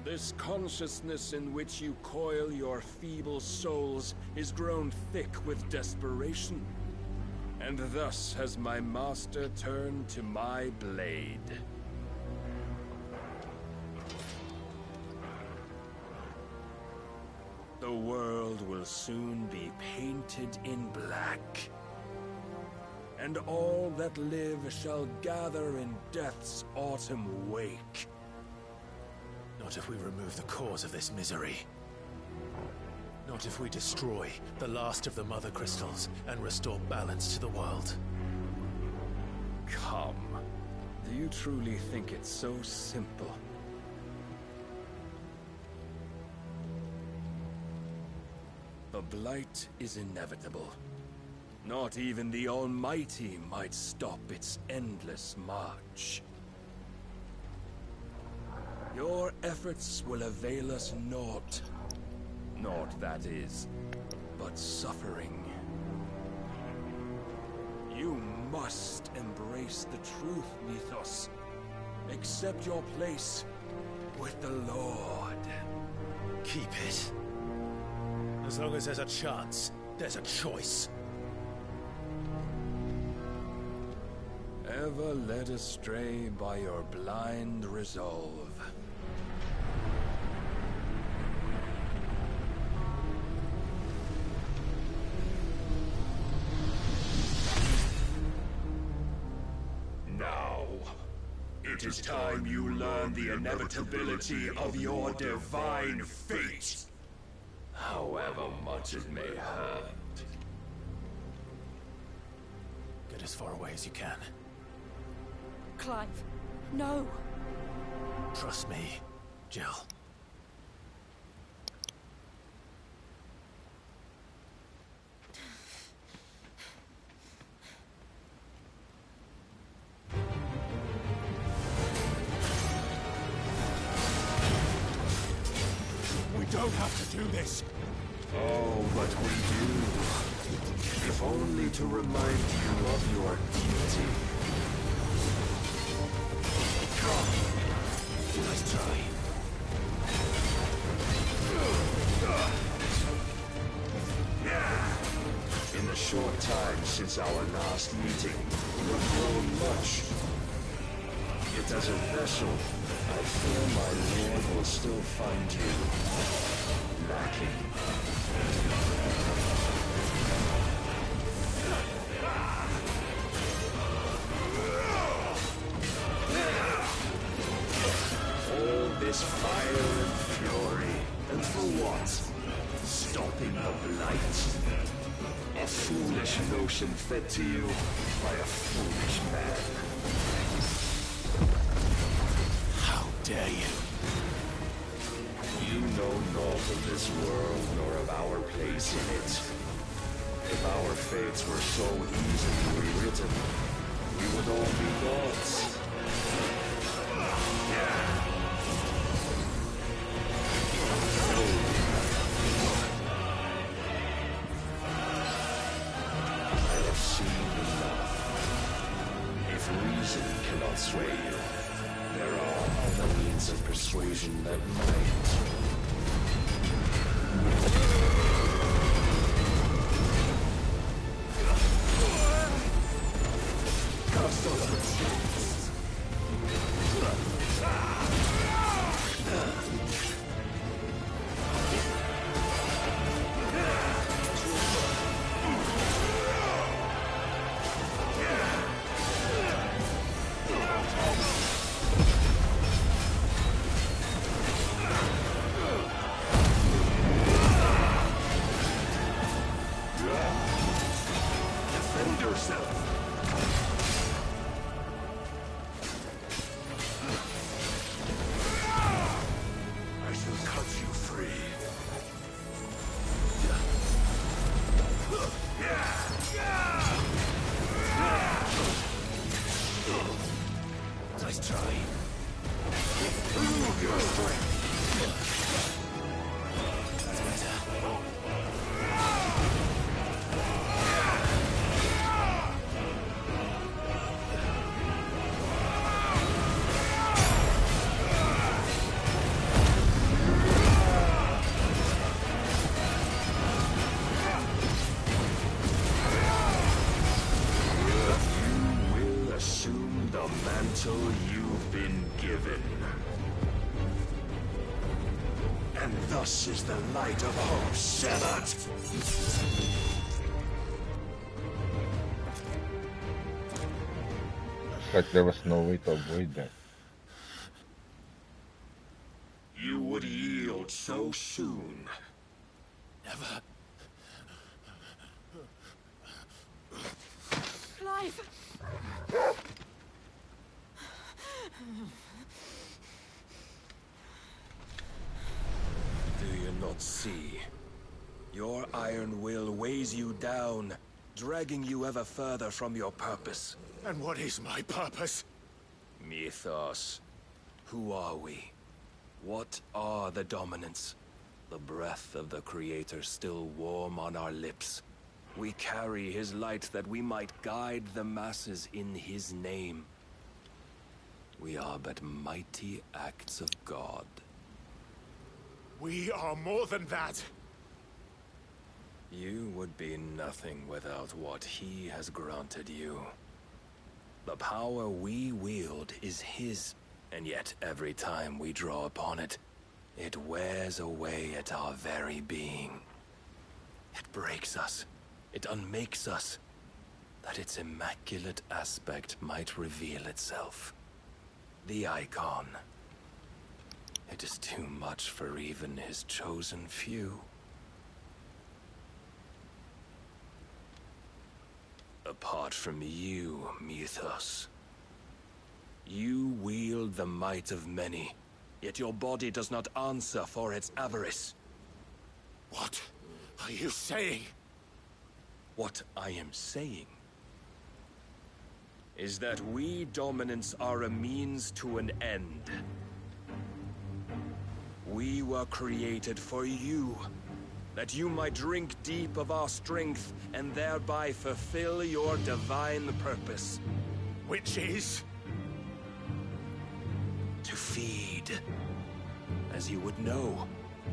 This consciousness in which you coil your feeble souls is grown thick with desperation. And thus has my master turned to my blade. The world will soon be painted in black. And all that live shall gather in death's autumn wake. Not if we remove the cause of this misery. Not if we destroy the last of the Mother Crystals and restore balance to the world. Come. Do you truly think it's so simple? The blight is inevitable. Not even the Almighty might stop its endless march. Your efforts will avail us naught. Naught, that is, but suffering. You must embrace the truth, Mythos. Accept your place with the Lord. Keep it. As long as there's a chance, there's a choice. Ever led astray by your blind resolve. Now, it is time you learn the inevitability of your divine fate. However much it may hurt. Get as far away as you can. Clive, no. Trust me, Jill. We don't have to do this. Oh, but we do. If only to remind you of your duty. Nice try. In the short time since our last meeting, you have grown much. Yet as a vessel, I fear my lord will still find you lacking. All this fire and fury, and for what? Stopping the blight? A foolish notion fed to you by a foolish man. How dare you? You know naught of this world, nor of our place in it. If our fates were so easily rewritten, we would all be gods. I have seen enough. If reason cannot sway you, there are other means of persuasion that might. Defend yourself. I shall cut you free. Nice try. Prove your strength. That's better. Assume the mantle you've been given. And thus is the light of hope severed. Like there was no way to avoid that. You would yield so soon. Never. Clive! Do you not see? Your iron will weighs you down, dragging you ever further from your purpose. And what is my purpose? Mythos. Who are we? What are the dominants? The breath of the Creator still warm on our lips. We carry his light that we might guide the masses in his name. We are but mighty acts of God. We are more than that. You would be nothing without what he has granted you. The power we wield is his, and yet every time we draw upon it, it wears away at our very being. It breaks us. It unmakes us, that its immaculate aspect might reveal itself. The icon. It is too much for even his chosen few. Apart from you, Mythos, you wield the might of many, yet your body does not answer for its avarice. What are you saying? What I am saying is that we dominants are a means to an end. We were created for you, that you might drink deep of our strength and thereby fulfill your divine purpose. Which is? To feed. As you would know,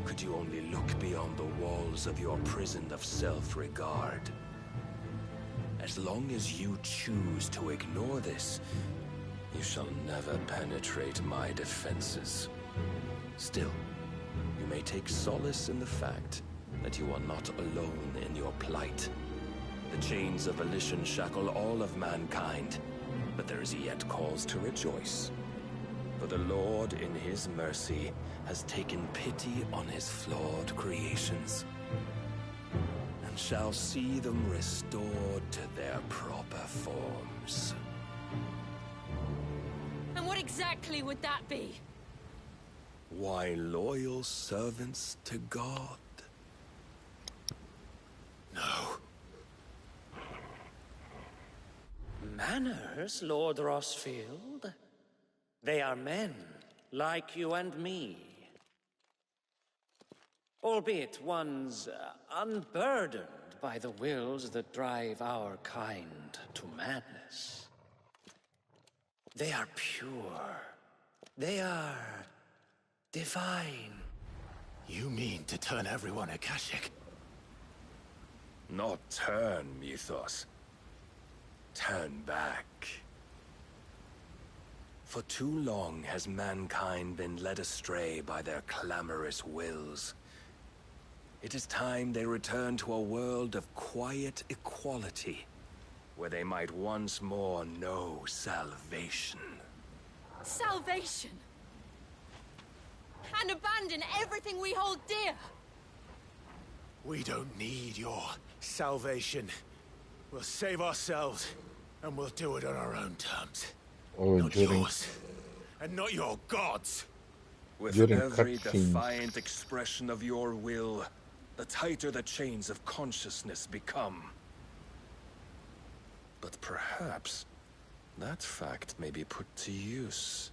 could you only look beyond the walls of your prison of self-regard. As long as you choose to ignore this, you shall never penetrate my defenses. Still, you may take solace in the fact that you are not alone in your plight. The chains of volition shackle all of mankind, but there is yet cause to rejoice. For the Lord, in his mercy, has taken pity on his flawed creations, and shall see them restored to their proper forms. And what exactly would that be? Why, loyal servants to God. No. Manners, Lord Rossfield? They are men, like you and me. Albeit ones unburdened by the wills that drive our kind to madness. They are pure. They are divine. You mean to turn everyone Akashic? Not turn, Mythos. Turn back. For too long has mankind been led astray by their clamorous wills. It is time they return to a world of quiet equality, where they might once more know salvation. Salvation! And abandon everything we hold dear! We don't need your salvation. We'll save ourselves, and we'll do it on our own terms. Oh, not yours, and not your gods. With During every cutscenes. defiant expression of your will, the tighter the chains of consciousness become. But perhaps that fact may be put to use.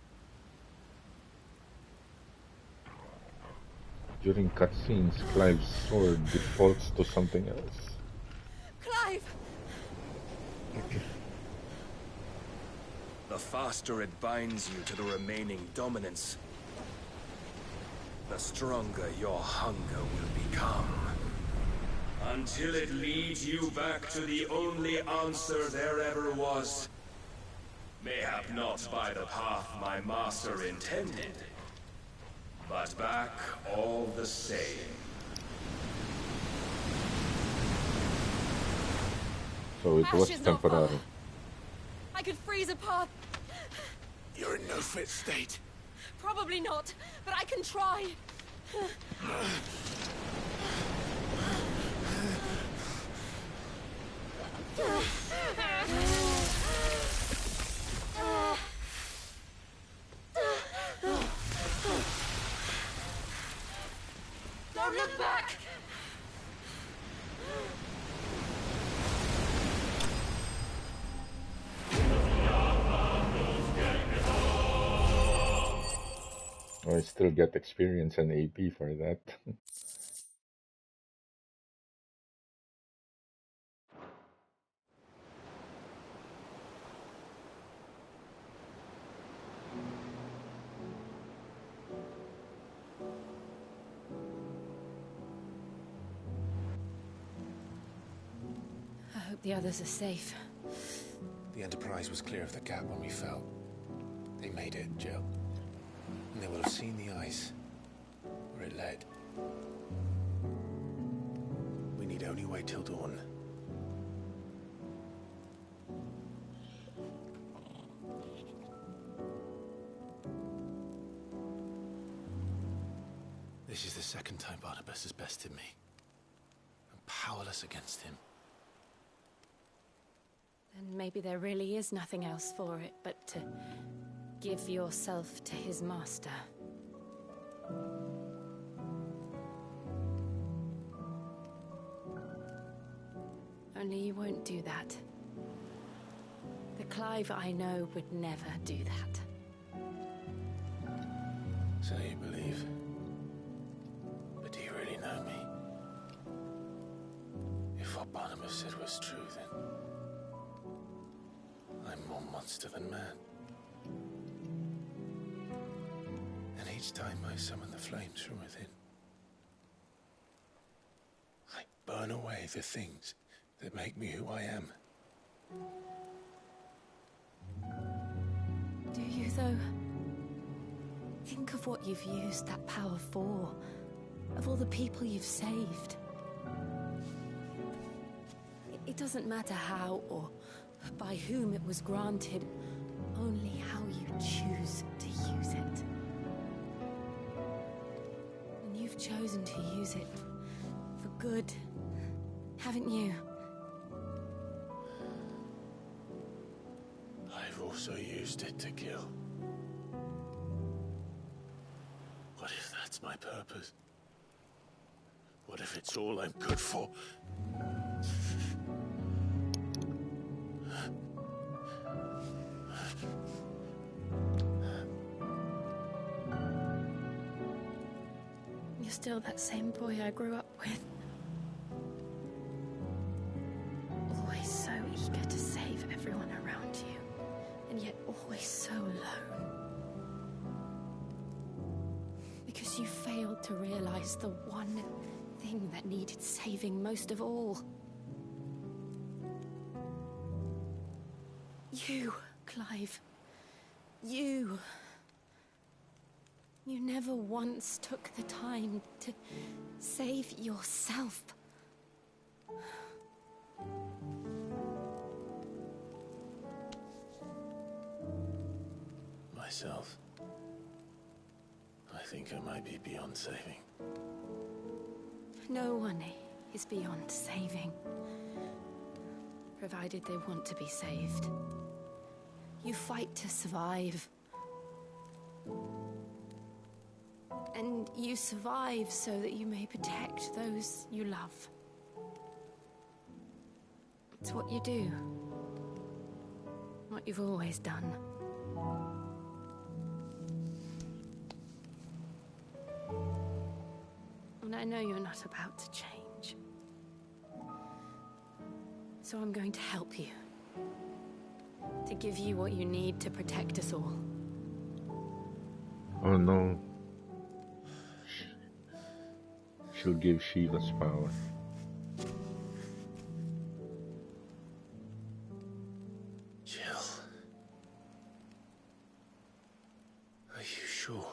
During cutscenes, Clive's sword defaults to something else. Clive! The faster it binds you to the remaining dominance, the stronger your hunger will become. Until it leads you back to the only answer there ever was. Mayhap not by the path my master intended, but back all the same. So it was Ash is not far. temporary. I could freeze a path. You're in no fit state. Probably not, but I can try. Don't look back! I still get experience and AP for that. hope the others are safe. The Enterprise was clear of the gap when we fell. They made it, Jill. And they will have seen the ice where it led. We need only wait till dawn. This is the second time Barnabas has bested me. I'm powerless against him. Then maybe there really is nothing else for it but to give yourself to his master. Only you won't do that. The Clive I know would never do that. So you believe? But do you really know me? If what Barnabas said was true, then I'm more monster than man. And each time I summon the flames from within, I burn away the things that make me who I am. Do you, though? Think of what you've used that power for, of all the people you've saved. It doesn't matter how or by whom it was granted, only how you choose to use it. And you've chosen to use it for good, haven't you? I've also used it to kill. What if that's my purpose? What if it's all I'm good for? You're still that same boy I grew up with. Always so eager to save everyone around you, and yet always so alone. Because you failed to realize the one thing that needed saving most of all. You, Clive. You. You never once took the time to save yourself. Myself. I think I might be beyond saving. No one is beyond saving, provided they want to be saved. You fight to survive. And you survive so that you may protect those you love. It's what you do. What you've always done. And I know you're not about to change. So I'm going to help you. To give you what you need to protect us all. Oh no. She'll give Shiva's power. Jill. Are you sure?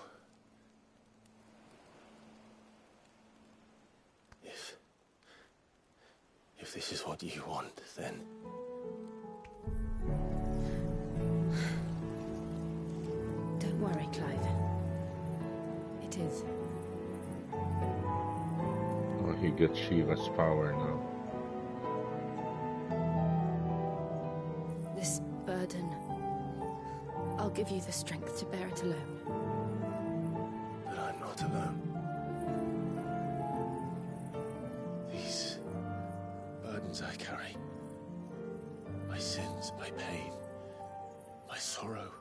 If this is what you want, then... Don't worry, Clive. It is. Oh, he gets Shiva's power now. This burden, I'll give you the strength to bear it alone. But I'm not alone. These burdens I carry, my sins, my pain, my sorrow,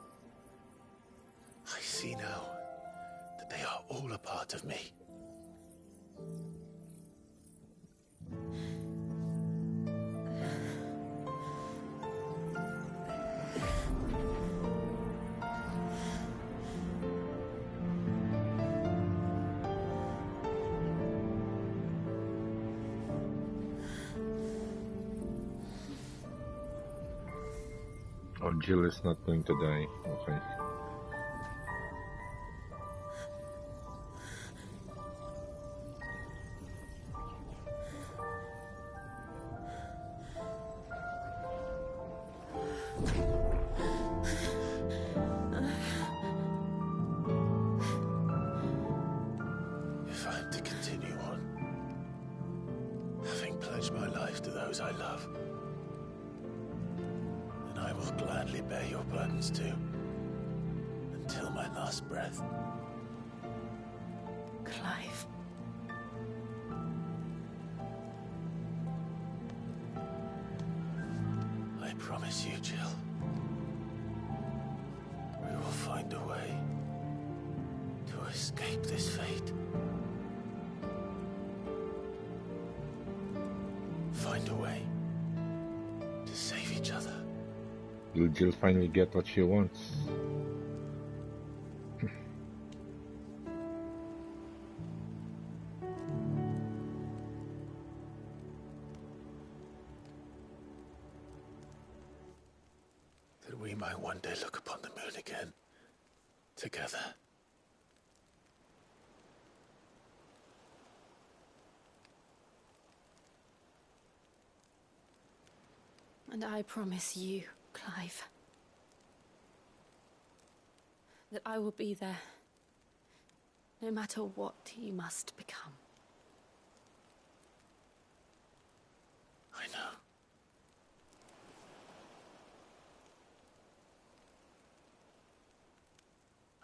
I see now that they are all a part of me. Oh, Jill is not going to die. Okay. If I'm to continue on, having pledged my life to those I love, then I will gladly bear your burdens too, until my last breath. Clive. I promise you, Jill, we will find a way to escape this fate. Find a way to save each other. Will Jill finally get what she wants? That we might one day look upon the moon again, together. And I promise you, Clive, that I will be there, no matter what you must become. I know.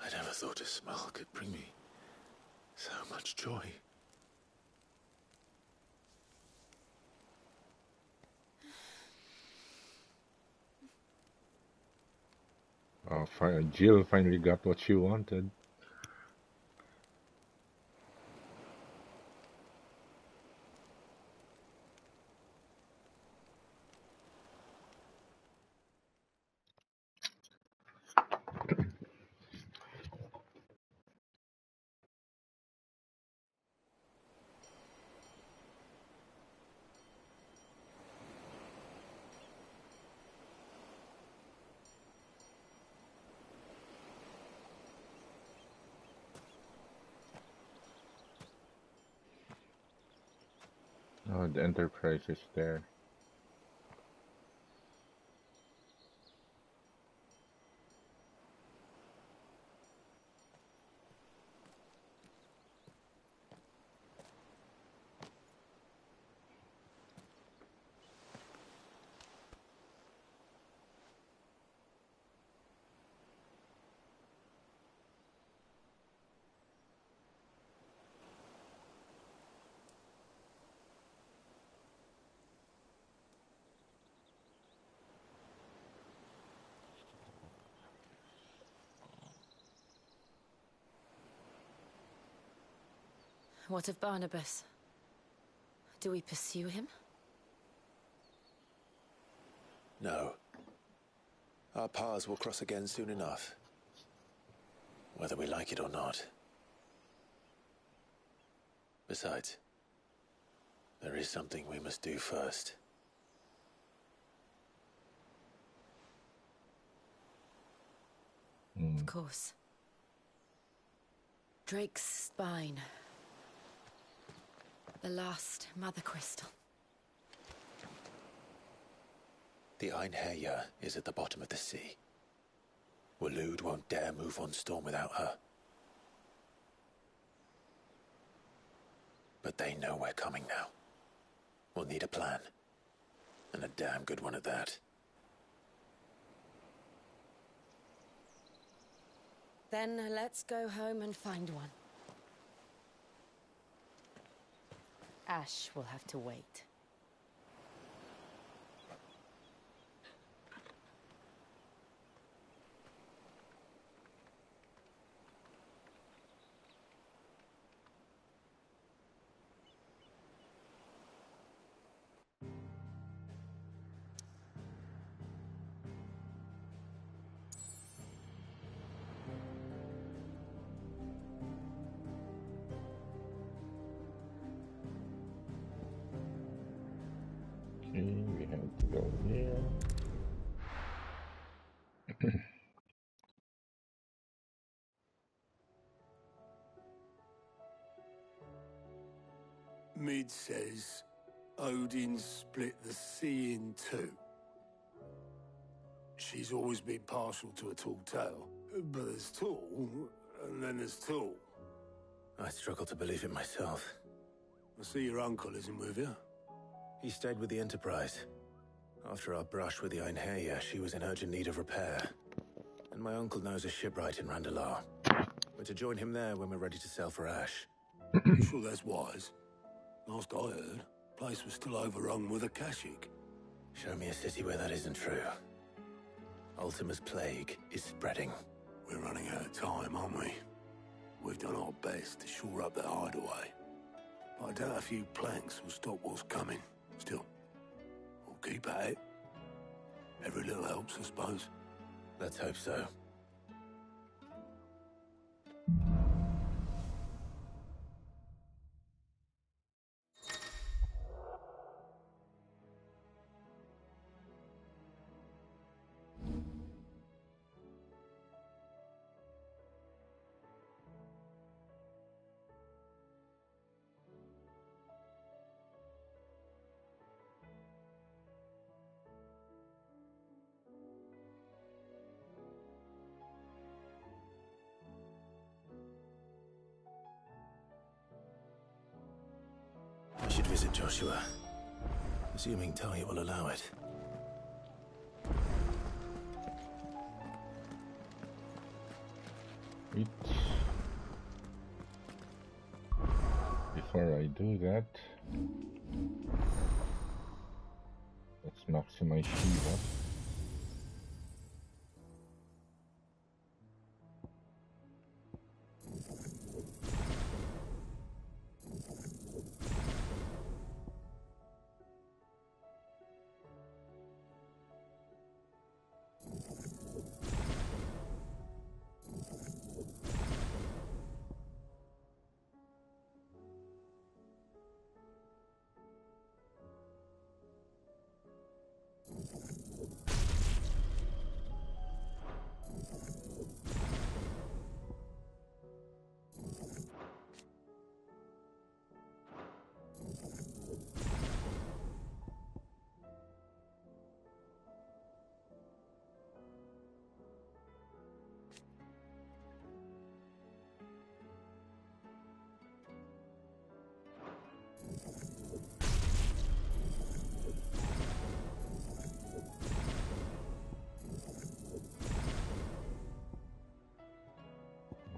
I never thought a smile could bring me so much joy. Jill finally got what she wanted. Oh, the Enterprise is there. What of Barnabas? Do we pursue him? No. Our paths will cross again soon enough. Whether we like it or not. Besides, there is something we must do first. Of course. Drake's spine. The last Mother Crystal. The Einherjar is at the bottom of the sea. Waloed won't dare move on Storm without her. But they know we're coming now. We'll need a plan. And a damn good one at that. Then let's go home and find one. Ash will have to wait. Okay, we have to go here. Mid says Odin split the sea in two. She's always been partial to a tall tale. But there's tall, and then there's tall. I struggle to believe it myself. I see your uncle isn't with you. He stayed with the Enterprise. After our brush with the Einherja, she was in urgent need of repair. And my uncle knows a shipwright in Randalar. We're to join him there when we're ready to sail for Ash. You sure that's wise? Last I heard, the place was still overrun with Akashic. Show me a city where that isn't true. Ultima's plague is spreading. We're running out of time, aren't we? We've done our best to shore up that hideaway. But I doubt a few planks will stop what's coming. Still, we'll keep at it. Every little helps, I suppose. Let's hope so. I should visit Joshua. Assuming Talia will allow it. Wait. Before I do that, let's maximize Shiva.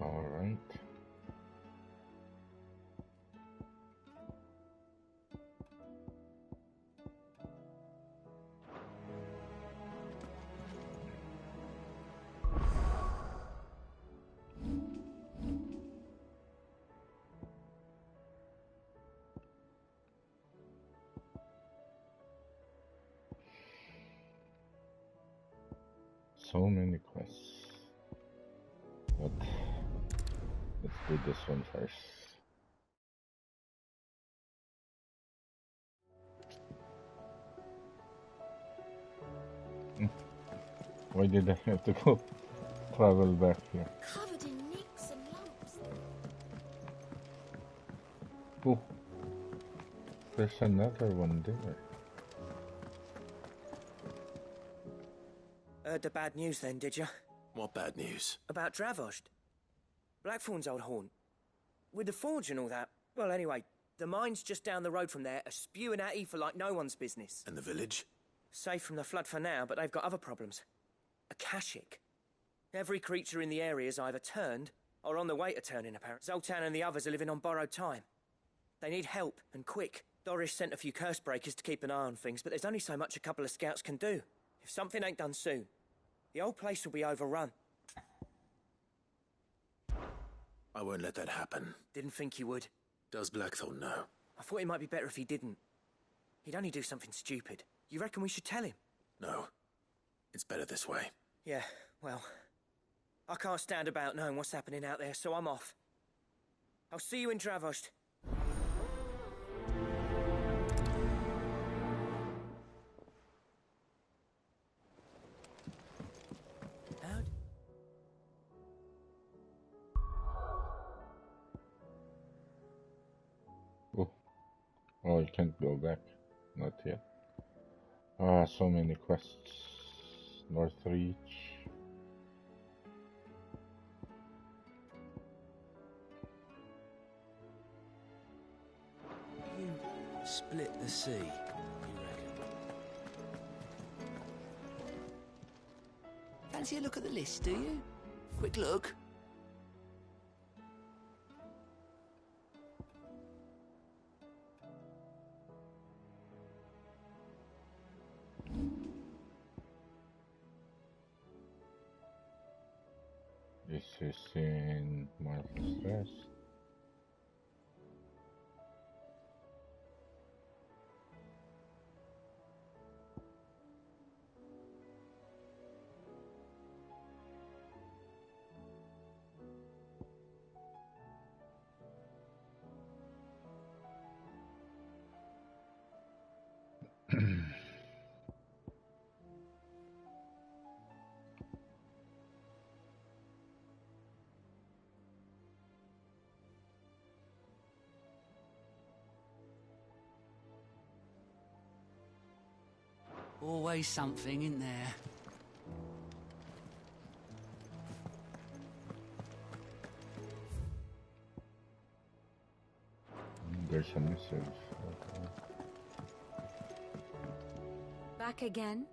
All right. So many quests. But let's do this one first. Why did I have to go travel back here? Covered in nicks and lumps. Oh, there's another one there. Heard the bad news then, did you? What bad news? About Dravost. Blackthorn's old haunt. With the forge and all that. Well, anyway, the mines just down the road from there are spewing at ether like no one's business. And the village? Safe from the flood for now, but they've got other problems. Akashic. Every creature in the area is either turned or on the way to turning, apparently. Zoltan and the others are living on borrowed time. They need help, and quick. Doris sent a few curse breakers to keep an eye on things, but there's only so much a couple of scouts can do. If something ain't done soon, the old place will be overrun. I won't let that happen. Didn't think you would. Does Blackthorn know? I thought it might be better if he didn't. He'd only do something stupid. You reckon we should tell him? No. It's better this way. Yeah, well, I can't stand about knowing what's happening out there, so I'm off. I'll see you in Dravost. Out. Oh, Oh, you can't go back. Not yet. Ah, so many quests. Northreach. You split the sea, you reckon? Fancy a look at the list, do you? Quick look. This is in Martha's Rest. Always something in there. There's a missive. Okay. Back again?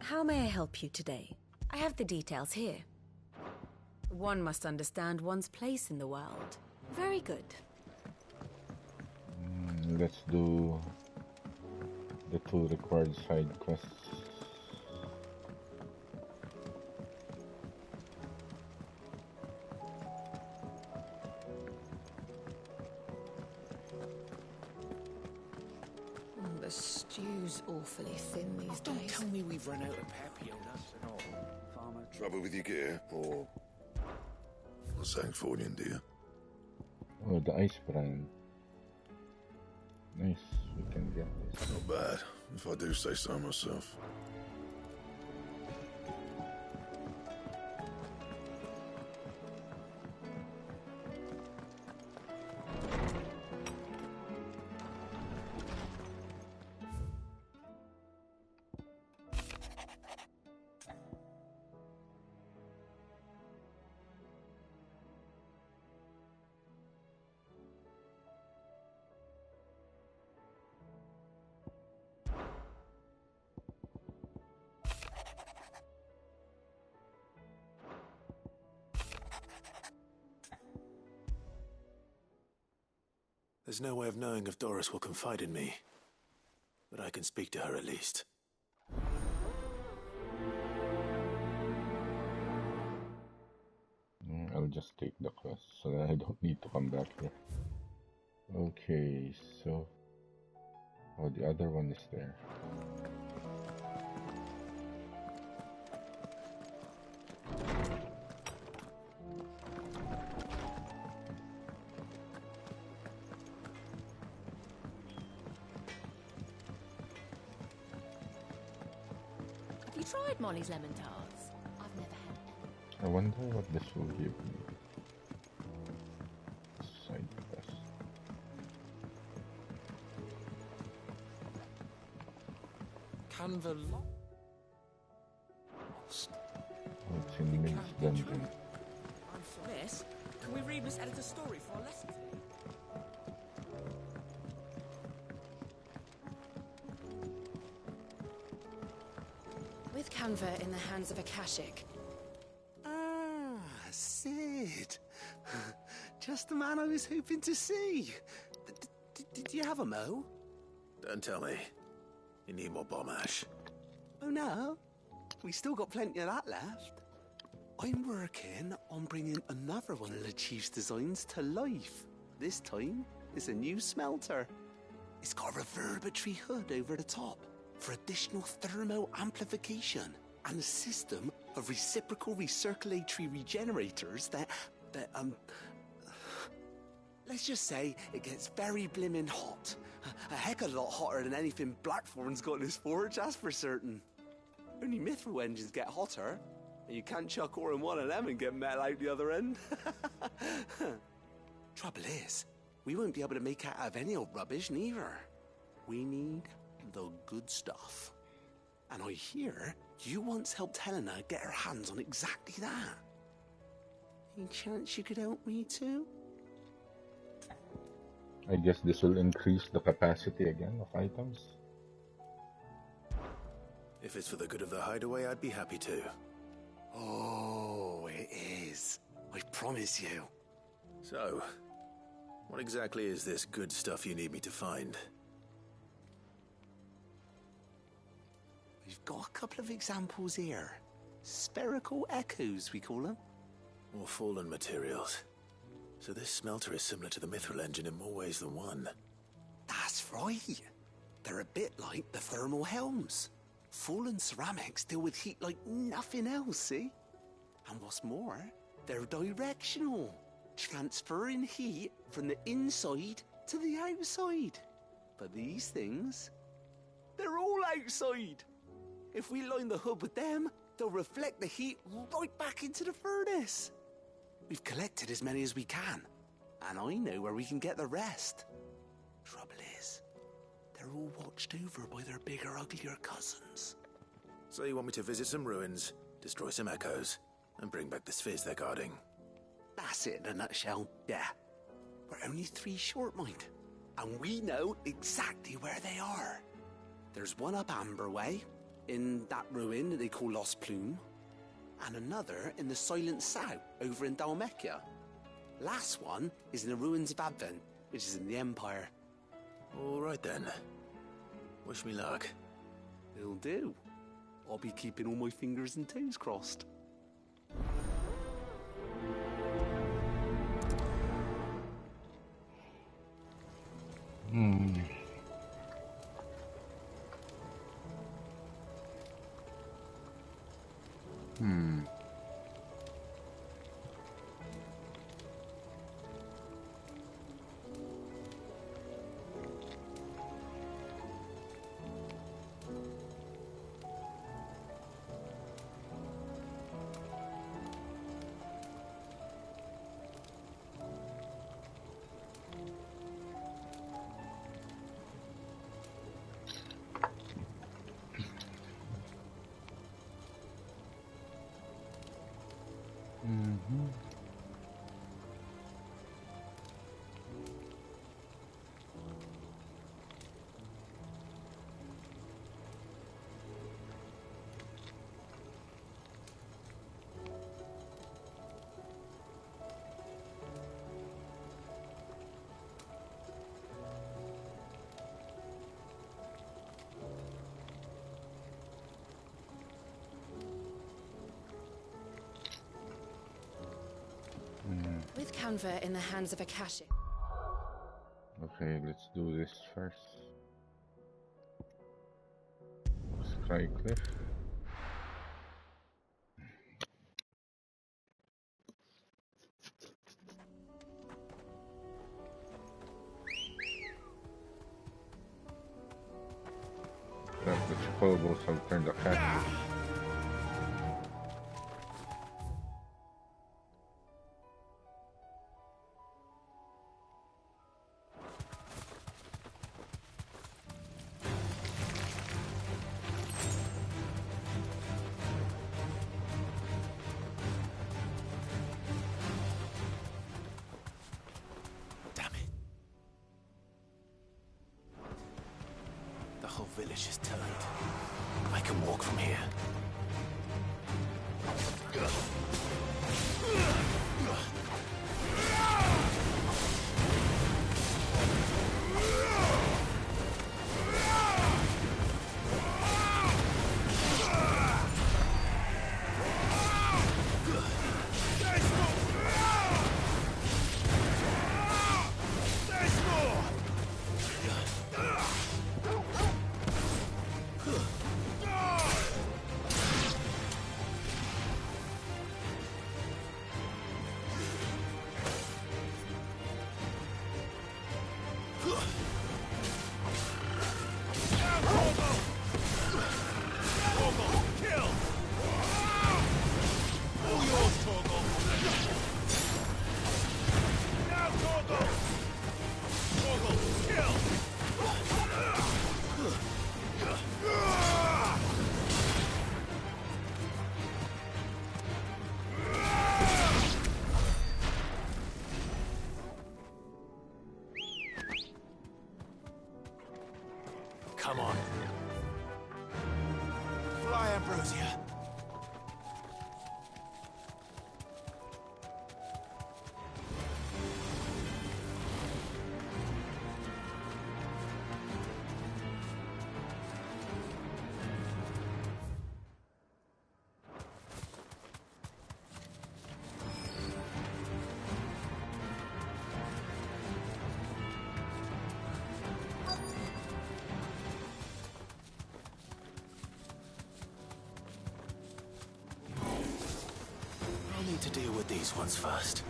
How may I help you today? I have the details here. One must understand one's place in the world. Very good. Let's do the 2 required side quests. The stew's awfully thin these days. Don't tell me we've run out of Papio nuts and all. Farmer. Trouble with your gear, or something for you, dear? Oh, the ice brand. Nice, we can get this. Not bad, if I do say so myself. There's no way of knowing if Doris will confide in me, but I can speak to her at least. I'll just take the quest so that I don't need to come back here. Okay, so... Oh, the other one is there. Have you tried Molly's lemon tarts? I've never had them. I wonder what this will give me. Side quest. Canva What's in Ming's dungeon? Miss, can we read Miss Editor's story for our lesson? With Canva in the hands of Akashic. Ah, Sid. Just the man I was hoping to see. Did you have a mo? Don't tell me. You need more bomb ash. Oh no, we still got plenty of that left. I'm working on bringing another one of the Chief's designs to life. This time, it's a new smelter. It's got a reverberatory hood over the top for additional thermo amplification and a system of reciprocal recirculatory regenerators that let's just say it gets very blimmin' hot. A heck of a lot hotter than anything Blackthorn's got in his forge, that's for certain. Only mithril engines get hotter, and you can't chuck ore in one of them and get metal out the other end. Trouble is, we won't be able to make out of any old rubbish, neither. We need the good stuff. And I hear you once helped Helena get her hands on exactly that. Any chance you could help me too? I guess this will increase the capacity again of items. If it's for the good of the hideaway, I'd be happy to. Oh, it is. I promise you. So, what exactly is this good stuff you need me to find? We've got a couple of examples here. Spherical echoes, we call them. More fallen materials. So this smelter is similar to the Mithril engine in more ways than one. That's right. They're a bit like the thermal helms. Fallen ceramics deal with heat like nothing else, see? And what's more, they're directional, transferring heat from the inside to the outside. But these things, they're all outside. If we line the hub with them, they'll reflect the heat right back into the furnace. We've collected as many as we can, and I know where we can get the rest. Trouble is, they're all watched over by their bigger, uglier cousins. So you want me to visit some ruins, destroy some echoes, and bring back the spheres they're guarding? That's it in a nutshell, yeah. We're only 3 short, mind, and we know exactly where they are. There's one up Amber Way, in that ruin that they call Lost Plume, and another in the Silent South, over in Dalmekia. Last one is in the ruins of Advent, which is in the Empire. All right then. Wish me luck. It'll do. I'll be keeping all my fingers and toes crossed. Hmm. With Canva in the hands of Akashic. Okay, let's do this first. Sky Cliff. Grab the chocobos, I'll turn the cactus. The whole village is turned. I can walk from here. need to deal with these ones first.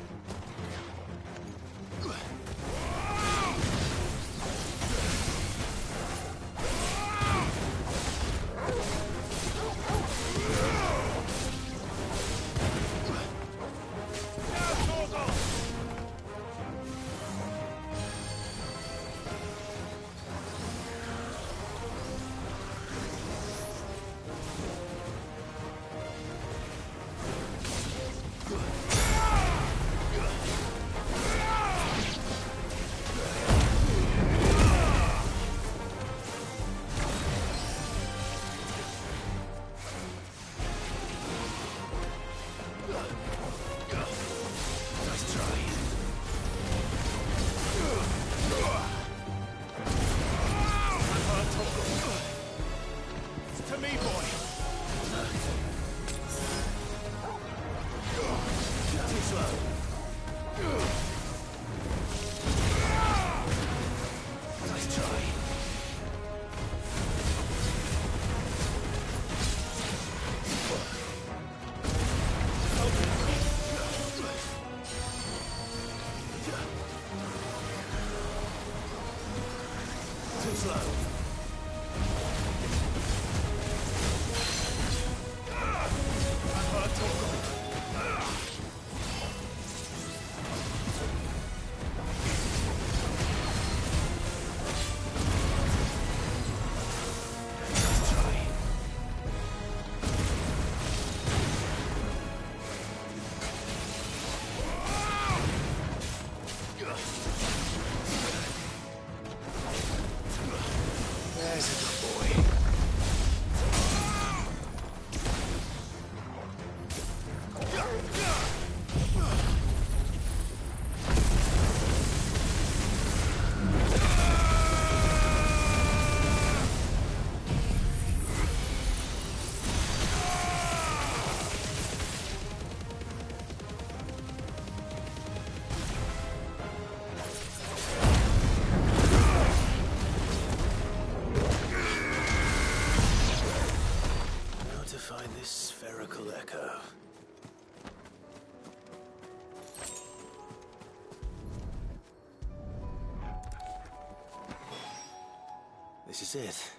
This is it.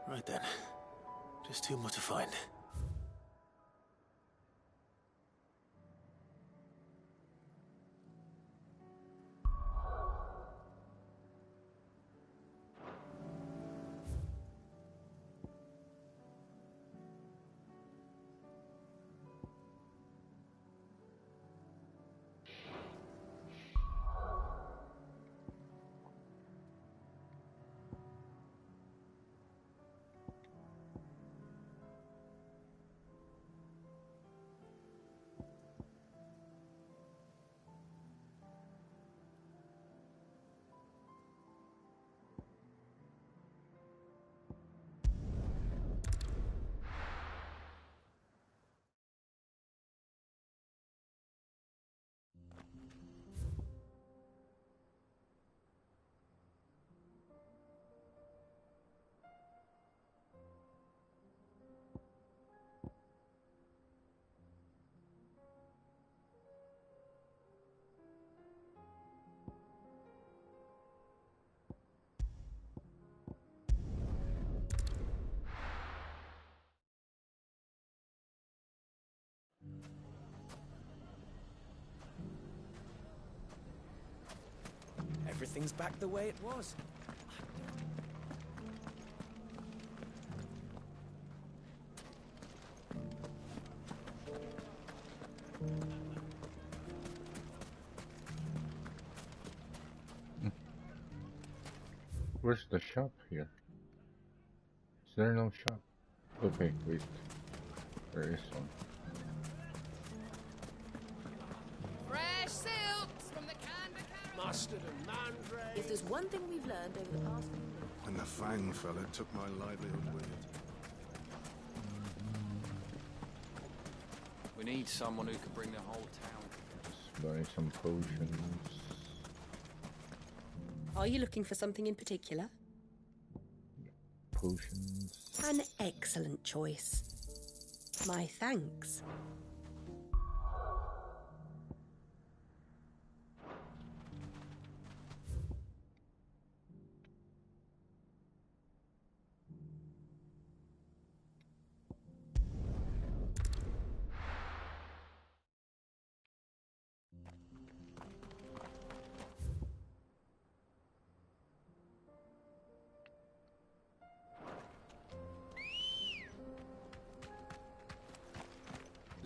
Right then. Just two more to find. Everything's back the way it was. Where's the shop here? Is there no shop? Okay, wait. There is one. Fresh silks from the Canberra. Mustard and mandrake. If there's one thing we've learned over the past few years. When the Fang fella took my livelihood with it. We need someone who can bring the whole town together. Let's buy some potions. Are you looking for something in particular? Potions. An excellent choice. My thanks.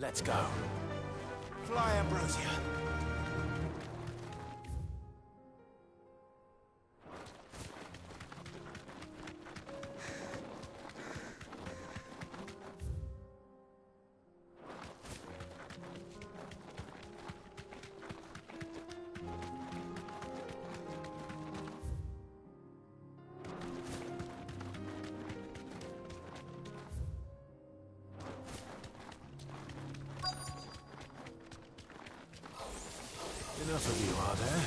Let's go. Fly, Ambrosia. Enough of you, are there?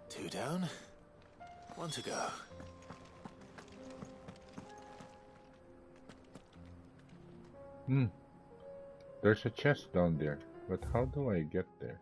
Two down, one to go. There's a chest down there, but how do I get there?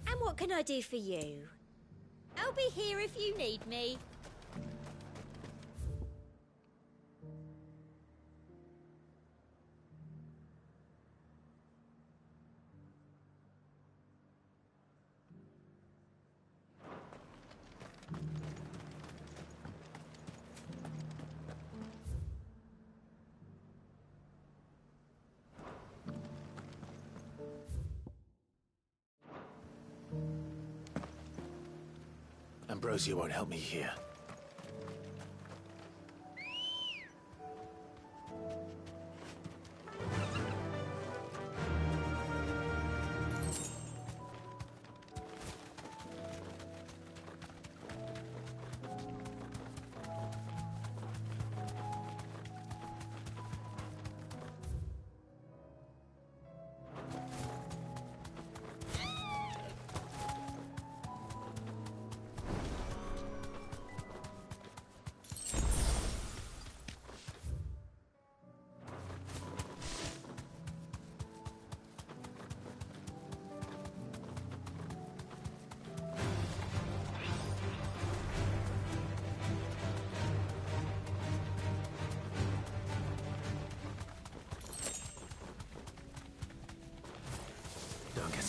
And what can I do for you? I'll be here if you need me. Ambrosia won't help me here.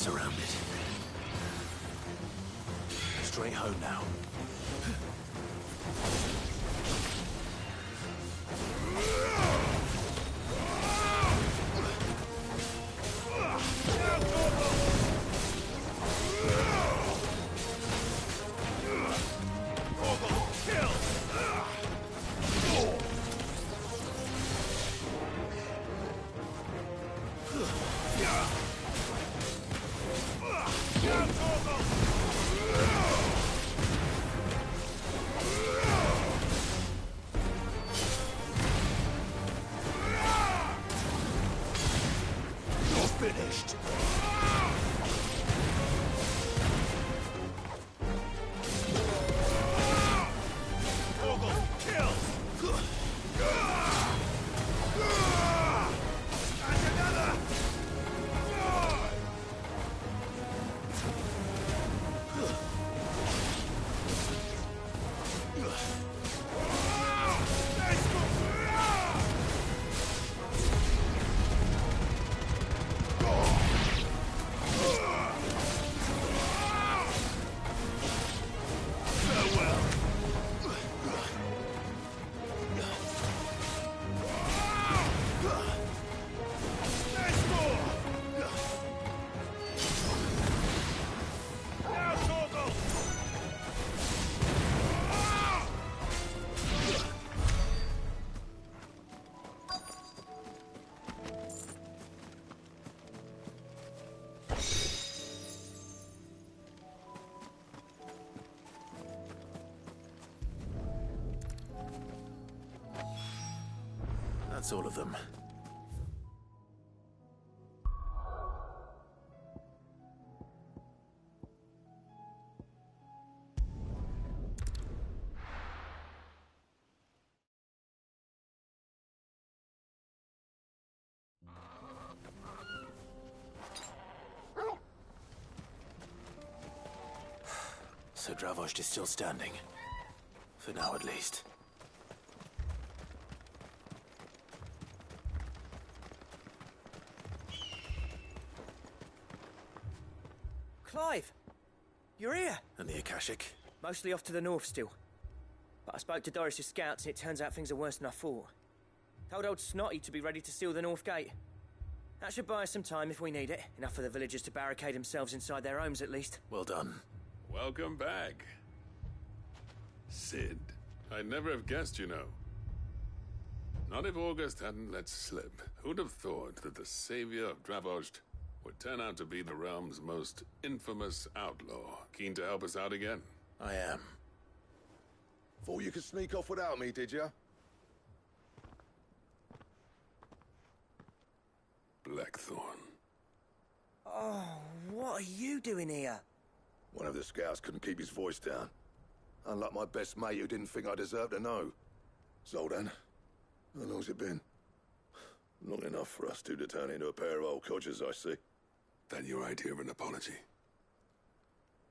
surrounded. Straight home now. Finished. That's all of them. So Dravost is still standing. For now, at least. Clive! You're here! And the Akashic? Mostly off to the north still. But I spoke to Doris's scouts and it turns out things are worse than I thought. Told old Snotty to be ready to seal the north gate. That should buy us some time if we need it. Enough for the villagers to barricade themselves inside their homes at least. Well done. Welcome back. Sid. I'd never have guessed, you know. Not if August hadn't let slip. Who'd have thought that the savior of Dravost would turn out to be the realm's most infamous outlaw? Keen to help us out again? I am. Thought you could sneak off without me, did ya? Blackthorn. Oh, what are you doing here? One of the scouts couldn't keep his voice down. Unlike my best mate who didn't think I deserved to know. Zoldan, how long's it been? Long enough for us two to turn into a pair of old codgers, I see. That your idea of an apology?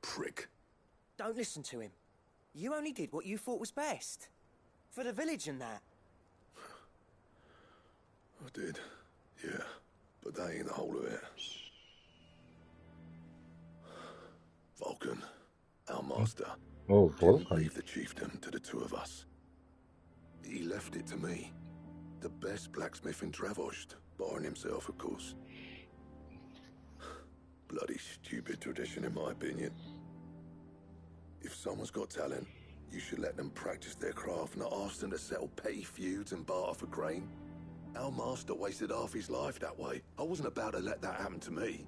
Prick. Don't listen to him. You only did what you thought was best. For the village and that. I did, yeah. But that ain't the whole of it. Vulcan, our master, didn't leave the chiefdom to the two of us. He left it to me. The best blacksmith in Dravost, barring himself, of course. Bloody stupid tradition, in my opinion. If someone's got talent, you should let them practice their craft, not ask them to settle petty feuds and barter for grain. Our master wasted half his life that way. I wasn't about to let that happen to me.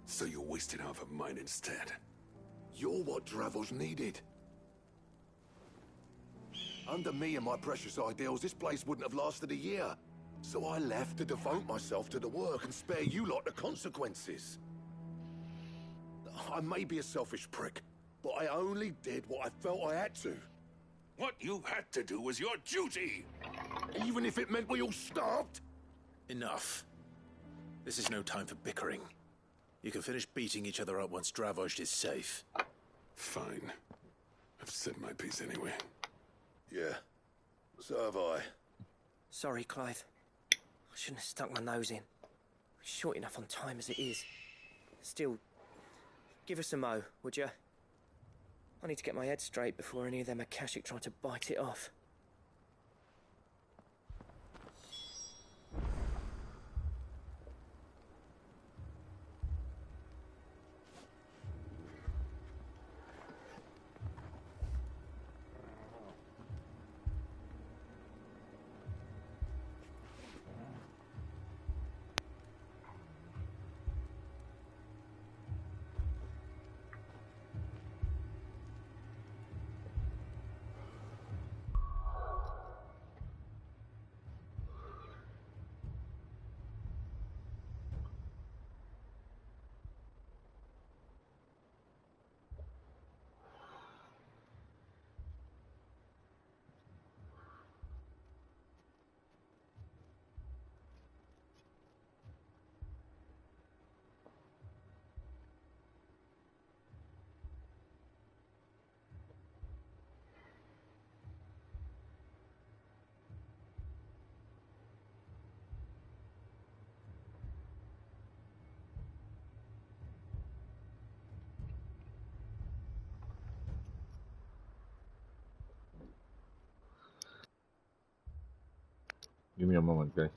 So you wasted half of mine instead? You're what Dravost needed. Under me and my precious ideals, this place wouldn't have lasted a year. So I left to devote myself to the work and spare you lot the consequences. I may be a selfish prick, but I only did what I felt I had to. What you had to do was your duty! Even if it meant we all starved? Enough. This is no time for bickering. You can finish beating each other up once Dravost is safe. Fine. I've said my piece anyway. Yeah, so have I. Sorry, Clive. I shouldn't have stuck my nose in. Short enough on time as it is. Still, Give us a mo, would you? I need to get my head straight before any of them Akashic try to bite it off. Give me a moment, guys.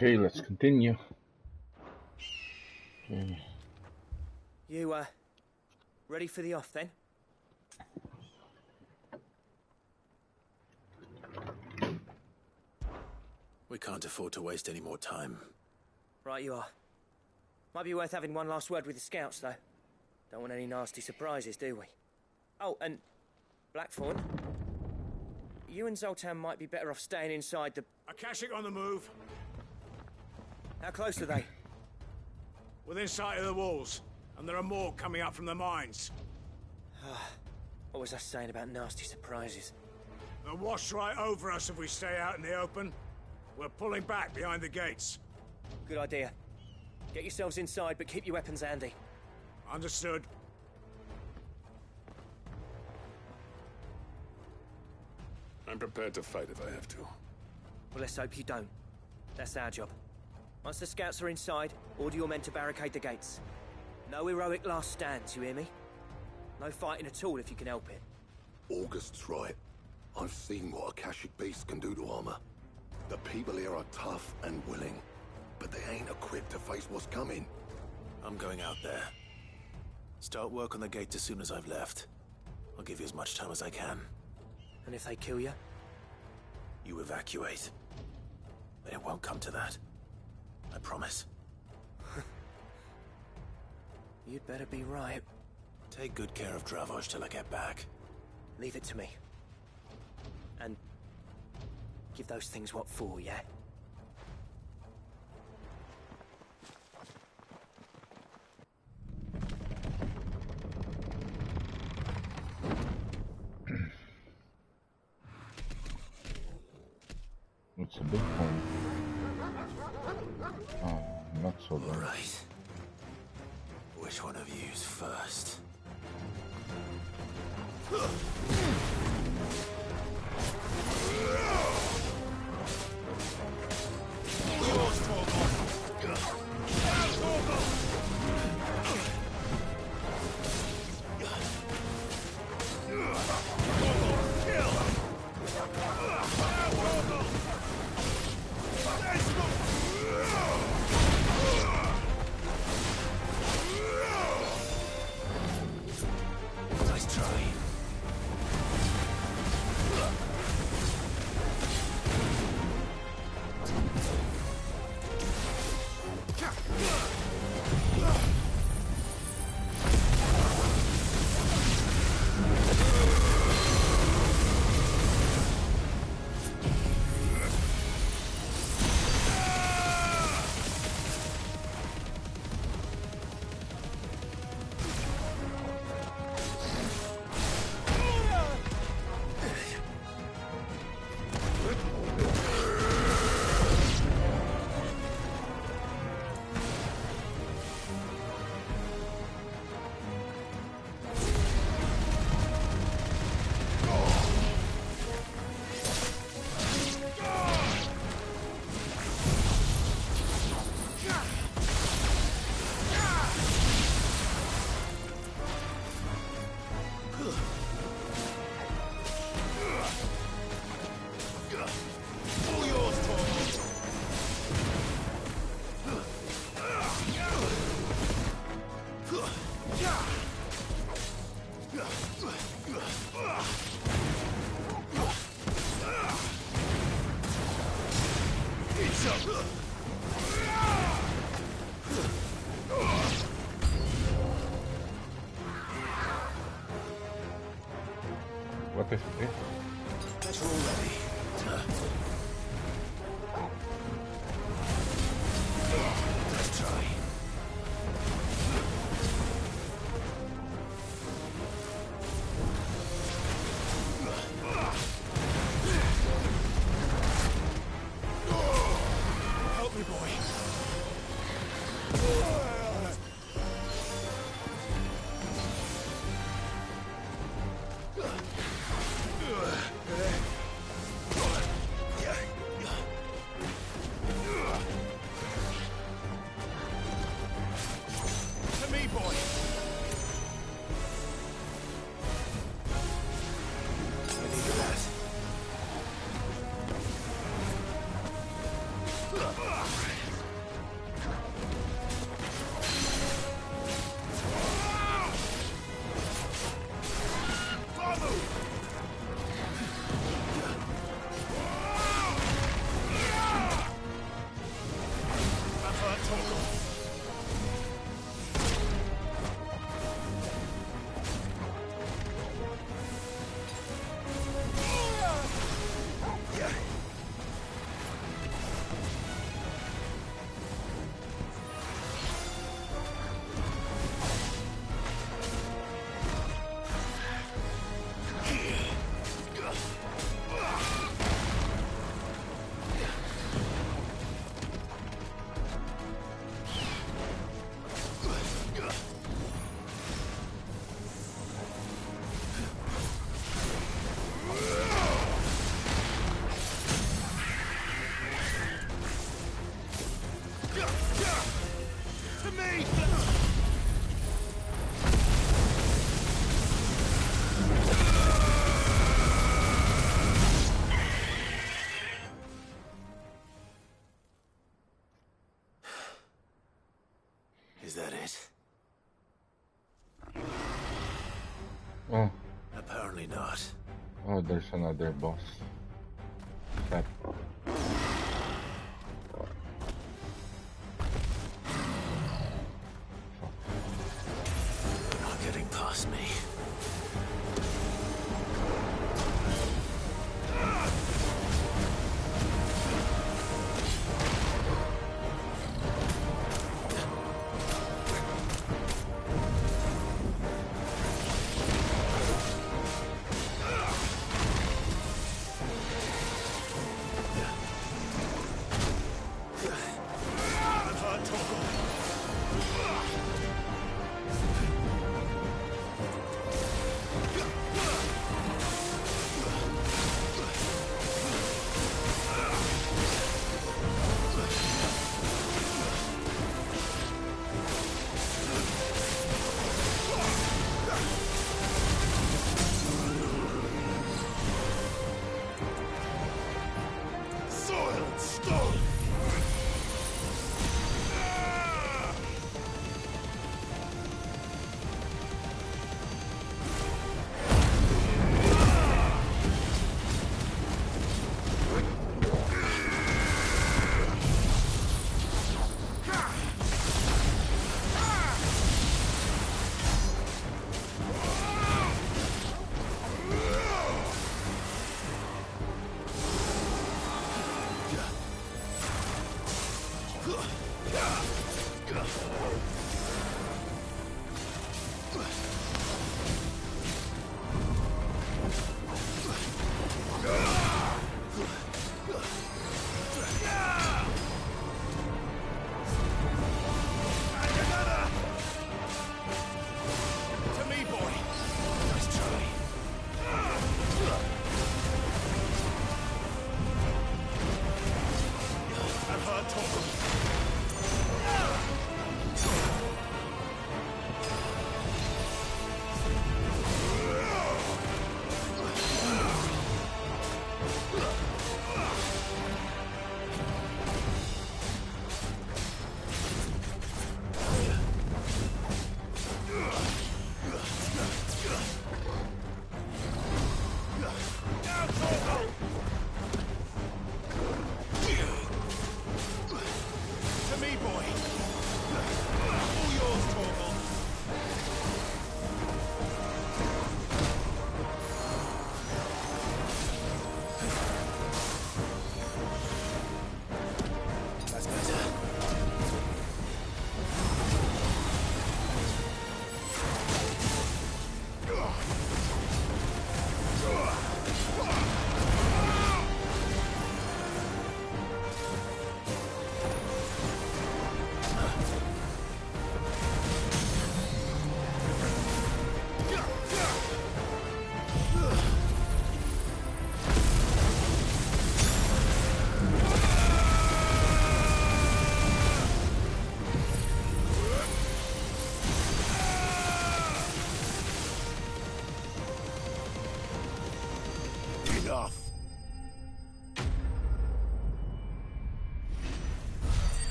Okay, let's continue. Okay. You, ready for the off then? We can't afford to waste any more time. Right you are. Might be worth having one last word with the scouts, though. Don't want any nasty surprises, do we? Oh, and Blackthorn, you and Zoltan might be better off staying inside the... Akashic on the move. How close are they? Within sight of the walls, and there are more coming up from the mines. What was I saying about nasty surprises? They'll wash right over us if we stay out in the open. We're pulling back behind the gates. Good idea. Get yourselves inside, but keep your weapons handy. Understood. I'm prepared to fight if I have to. Well, let's hope you don't. That's our job. Once the scouts are inside, order your men to barricade the gates. No heroic last stands, you hear me? No fighting at all if you can help it. August's right. I've seen what Akashic beasts can do to armor. The people here are tough and willing, but they ain't equipped to face what's coming. I'm going out there. Start work on the gate as soon as I've left. I'll give you as much time as I can. And if they kill you? You evacuate. But it won't come to that. I promise. You'd better be right. Take good care of Dravoj till I get back. Leave it to me. And give those things what for, yeah? It's a big one. Oh, not so bad. All right. Which one of you's first? Nice try. What is it? That's all ready. Let's try. Help me, boy. Yeah. Oh. Apparently not. Oh, there's another boss. That. Not getting past me.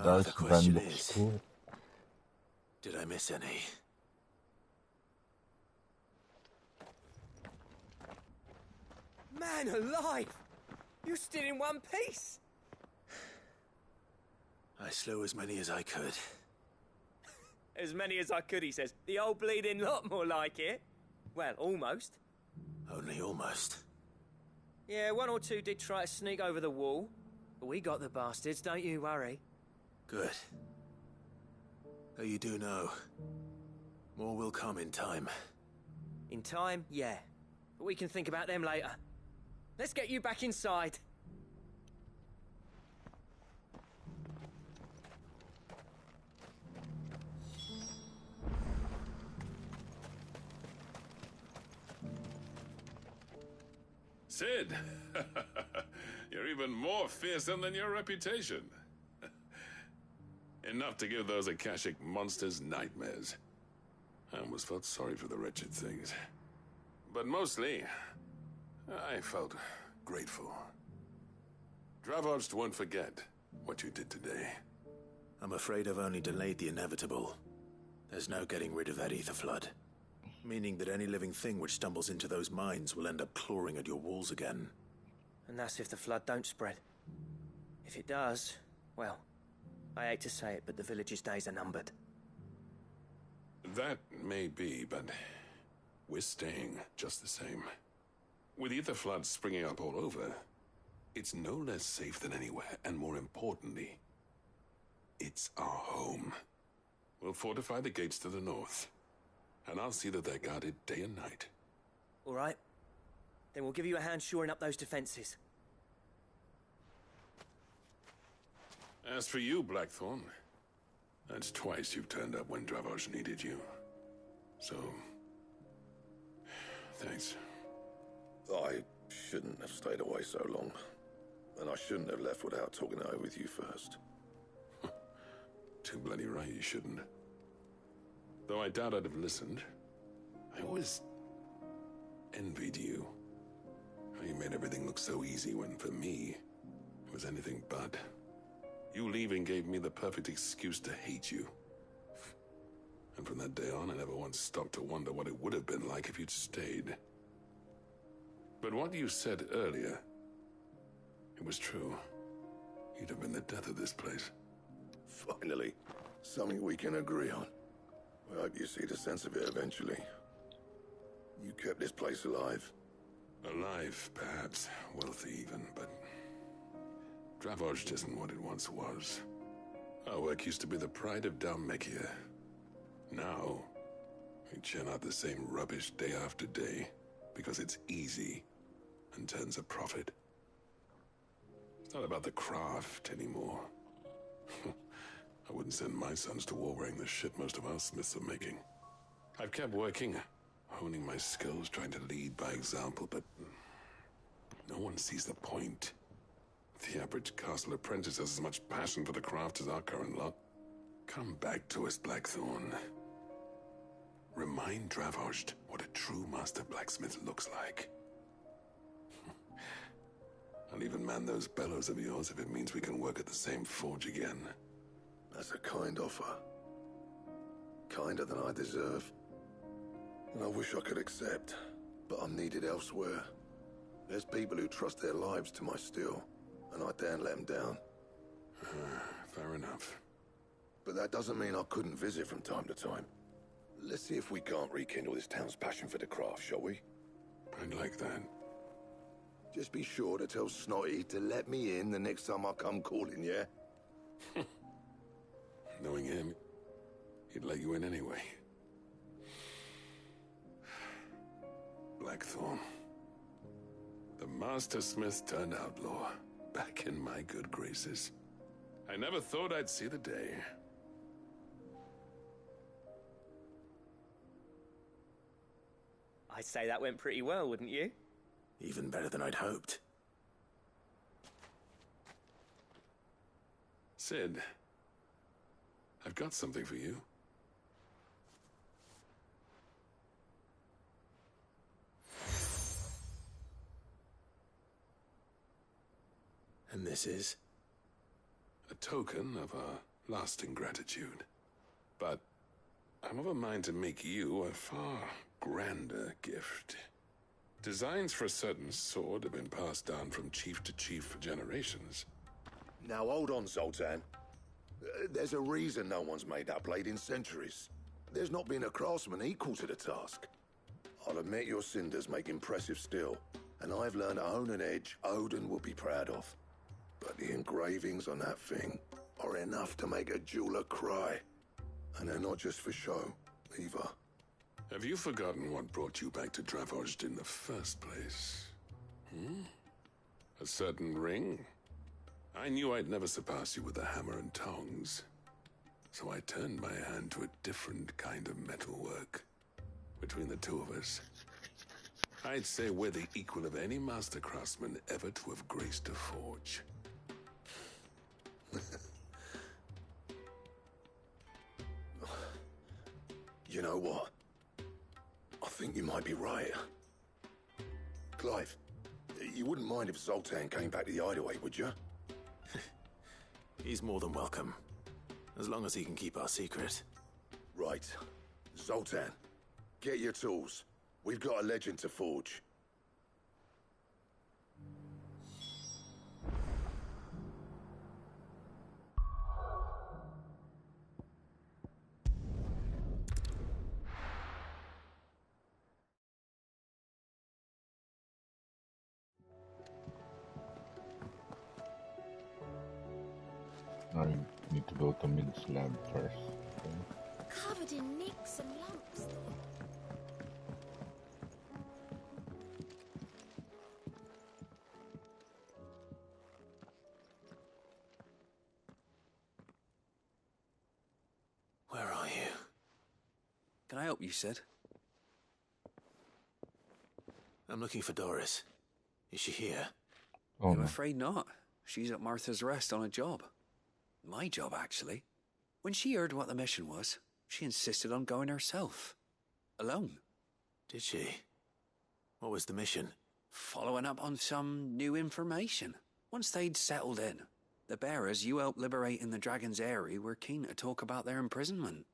Now the question is, Cool. did I miss any? Man alive! You stood in one piece! I slew as many as I could. As many as I could, he says. The old bleeding lot, more like it. Well, almost. Only almost. Yeah, one or two did try to sneak over the wall. But we got the bastards, don't you worry. Good. Though you do know, more will come in time. In time, yeah. But we can think about them later. Let's get you back inside. Sid! You're even more fearsome than your reputation. Enough to give those Akashic monsters nightmares. I almost felt sorry for the wretched things. But mostly, I felt grateful. Dravoged won't forget what you did today. I'm afraid I've only delayed the inevitable. There's no getting rid of that ether flood. Meaning that any living thing which stumbles into those mines will end up clawing at your walls again. And that's if the flood don't spread. If it does, well, I hate to say it, but the village's days are numbered. That may be, but we're staying just the same. With ether floods springing up all over, it's no less safe than anywhere, and more importantly, it's our home. We'll fortify the gates to the north, and I'll see that they're guarded day and night. All right. Then we'll give you a hand shoring up those defenses. As for you, Blackthorn, that's twice you've turned up when Dravos needed you. So, thanks. I shouldn't have stayed away so long. And I shouldn't have left without talking it over with you first. Too bloody right you shouldn't. Though I doubt I'd have listened. I always envied you. How you made everything look so easy when, for me, it was anything but. You leaving gave me the perfect excuse to hate you. And from that day on, I never once stopped to wonder what it would have been like if you'd stayed. But what you said earlier, it was true. You'd have been the death of this place. Finally, something we can agree on. I hope you see the sense of it eventually. You kept this place alive. Alive, perhaps. Wealthy even, but Dravoged isn't what it once was. Our work used to be the pride of Dalmekia. Now, we churn out the same rubbish day after day because it's easy and turns a profit. It's not about the craft anymore. I wouldn't send my sons to war wearing the shit most of our smiths are making. I've kept working, honing my skills, trying to lead by example, but no one sees the point. The average castle apprentice has as much passion for the craft as our current lot. Come back to us, Blackthorn. Remind Dravoged what a true master blacksmith looks like. I'll even man those bellows of yours if it means we can work at the same forge again. That's a kind offer. Kinder than I deserve. And I wish I could accept, but I'm needed elsewhere. There's people who trust their lives to my steel, and I daren't let them down. Fair enough. But that doesn't mean I couldn't visit from time to time. Let's see if we can't rekindle this town's passion for the craft, shall we? I'd like that. Just be sure to tell Snotty to let me in the next time I come calling, yeah? Knowing him, he'd let you in anyway. Blackthorn. The Master Smith turned outlaw, back in my good graces. I never thought I'd see the day. I'd say that went pretty well, wouldn't you? Even better than I'd hoped. Sid, I've got something for you. And this is? A token of our lasting gratitude. But I'm of a mind to make you a far grander gift. Designs for a certain sword have been passed down from chief to chief for generations. Now hold on, Zoltan. There's a reason no one's made that blade in centuries. There's not been a craftsman equal to the task. I'll admit your cinders make impressive steel, and I've learned to own an edge Odin will be proud of. But the engravings on that thing are enough to make a jeweler cry. And they're not just for show, either. Have you forgotten what brought you back to Dravoged in the first place? A certain ring? I knew I'd never surpass you with the hammer and tongs. So I turned my hand to a different kind of metalwork. Between the two of us, I'd say we're the equal of any master craftsman ever to have graced a forge. You know what? I think you might be right. Clive, You wouldn't mind if Zoltan came back to the hideaway, would you? He's more than welcome. As long as he can keep our secret. Right. Zoltan, get your tools. We've got a legend to forge. I need to go to Mint's lab first. Okay. Covered in nicks and lumps. Where are you? Can I help you, Sid? I'm looking for Doris. Is she here? Oh, I'm no. afraid not. She's at Martha's Rest on a job. My job, actually. When she heard what the mission was, she insisted on going herself. Alone. Did she? What was the mission? Following up on some new information. Once they'd settled in, the bearers you helped liberate in the Dragon's Eyrie were keen to talk about their imprisonment.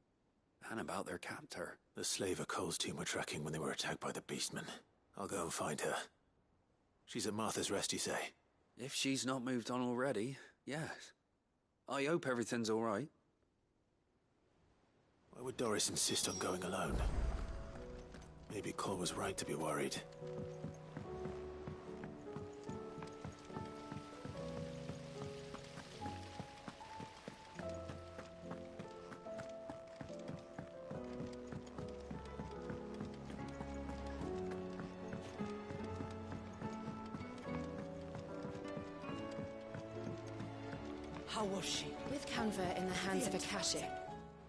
And about their captor. The slaver Cole's team were tracking when they were attacked by the Beastmen. I'll go and find her. She's at Martha's Rest, you say? If she's not moved on already, yes. I hope everything's all right. Why would Doris insist on going alone? Maybe Cole was right to be worried. How was she? With Canva in the hands of Akashic.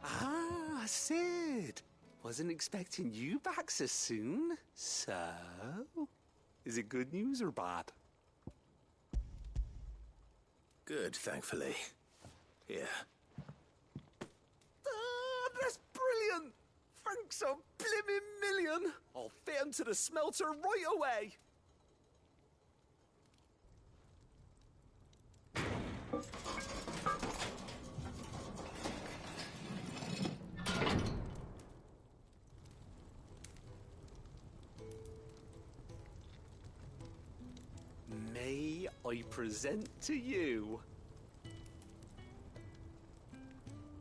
Ah, Sid. Wasn't expecting you back so soon. So, is it good news or bad? Good, thankfully. Here. Ah, that's brilliant. Thanks a blimmin' million. I'll fit 'em to the smelter right away. May I present to you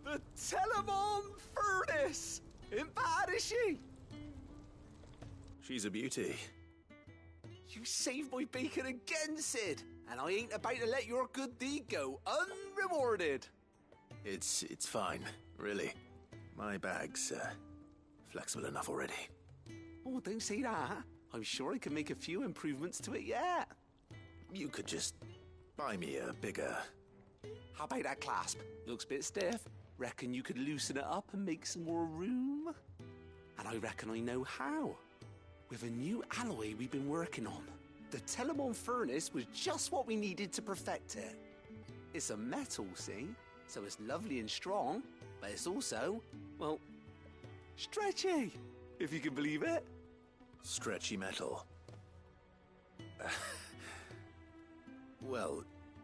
the Telemon Furnace? Ain't bad, is she? She's a beauty. You saved my bacon again, Sid, and I ain't about to let your good deed go unrewarded. It's fine, really. My bag's flexible enough already. Oh, don't say that. I'm sure I can make a few improvements to it yet. You could just buy me a bigger... How about that clasp? Looks a bit stiff. Reckon you could loosen it up and make some more room? And I reckon I know how. With a new alloy we've been working on. The Telemon Furnace was just what we needed to perfect it. It's a metal, see? So it's lovely and strong, but it's also, well, stretchy, if you can believe it. Stretchy metal. Well,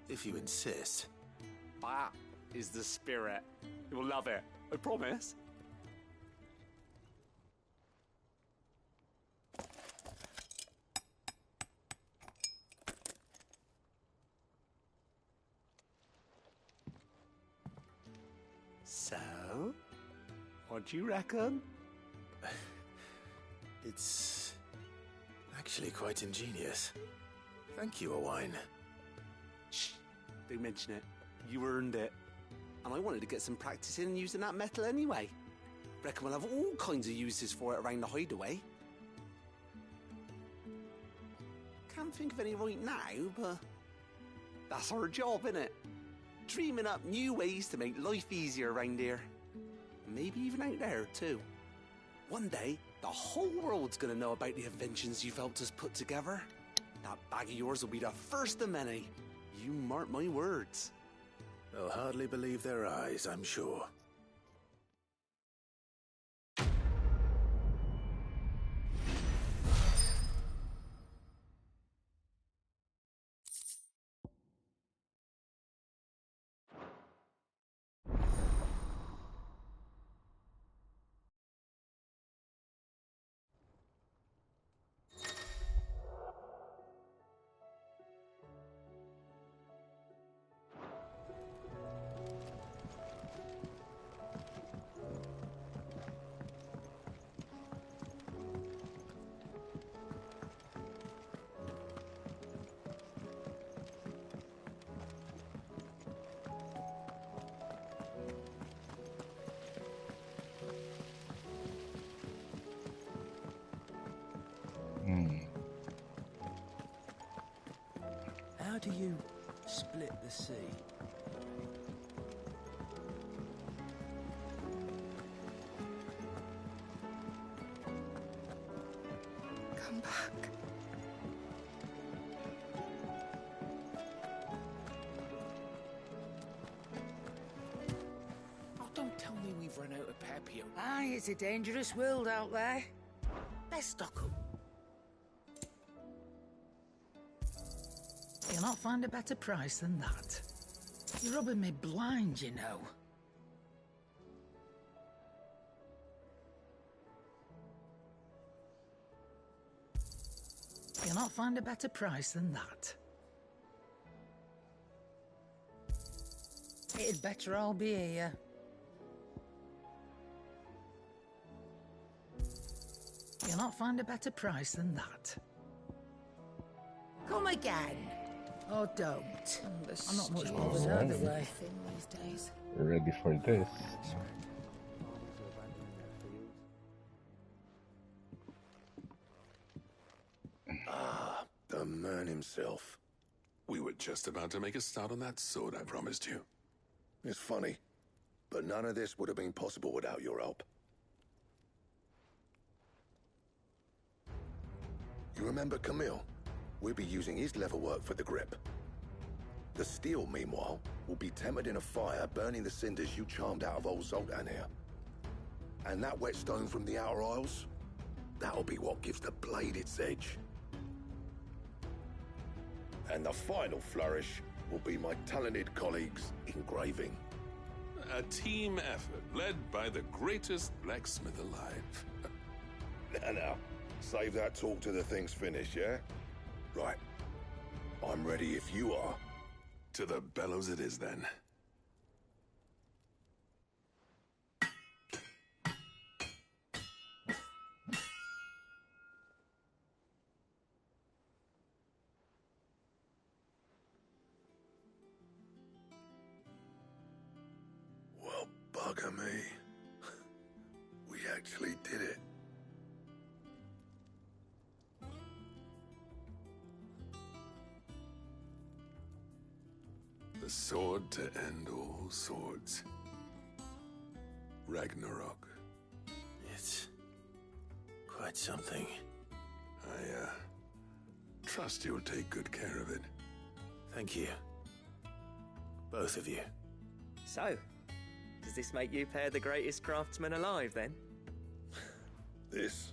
if you insist. That is the spirit. You'll love it, I promise. So, what do you reckon? It's actually quite ingenious. Thank you, Owain. Shh, don't mention it. You earned it. And I wanted to get some practice in using that metal anyway. Reckon we'll have all kinds of uses for it around the hideaway. Can't think of any right now, but that's our job, innit? Dreaming up new ways to make life easier around here. Maybe even out there, too. One day, the whole world's gonna know about the inventions you've helped us put together. That bag of yours will be the first of many. You mark my words. They'll hardly believe their eyes, I'm sure. How do you split the sea? Come back. Oh, don't tell me we've run out of pep here. Aye, it's a dangerous world out there. Let's stock up. You'll not find a better price than that. You're rubbing me blind, you know. You'll not find a better price than that. It'd better all be here. You'll not find a better price than that. Come again. Or don't. I'm not much bothered either way. These days. Ready for this? Ah, the man himself. We were just about to make a start on that sword I promised you. It's funny, but none of this would have been possible without your help. You remember Camille? We'll be using his leather work for the grip. The steel, meanwhile, will be tempered in a fire, burning the cinders you charmed out of old Zoltan here. And that whetstone from the Outer Isles, that'll be what gives the blade its edge. And the final flourish will be my talented colleagues' engraving. A team effort led by the greatest blacksmith alive. Now, save that talk till the thing's finished, yeah? Right. I'm ready if you are. To the bellows it is, then. Well, bugger me. We actually did it. The sword to end all swords. Ragnarok. It's quite something. I, trust you'll take good care of it. Thank you. Both of you. So, does this make you pair the greatest craftsmen alive, then? This?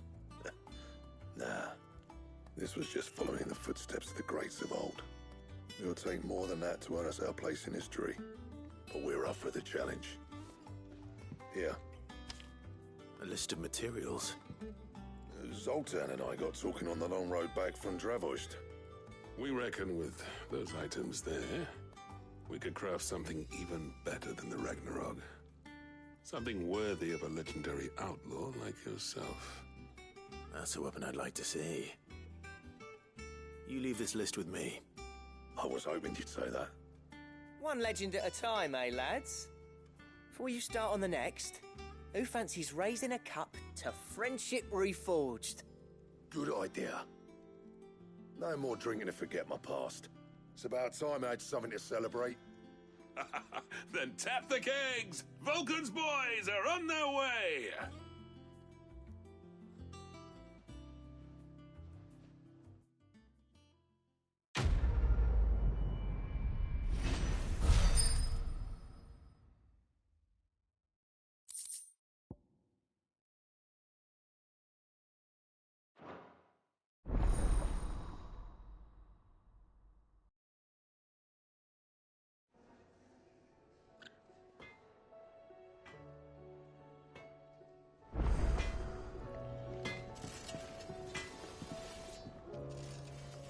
Nah. This was just following the footsteps of the greats of old. It'll take more than that to earn us our place in history. But we're up for the challenge. Here. A list of materials. Zoltan and I got talking on the long road back from Dravoist. We reckon with those items there, we could craft something even better than the Ragnarok. Something worthy of a legendary outlaw like yourself. That's a weapon I'd like to see. You leave this list with me. I was hoping you'd say that. One legend at a time, eh, lads? Before you start on the next, who fancies raising a cup to friendship reforged? Good idea. No more drinking to forget my past. It's about time I had something to celebrate. Then tap the kegs! Vulcan's boys are on their way!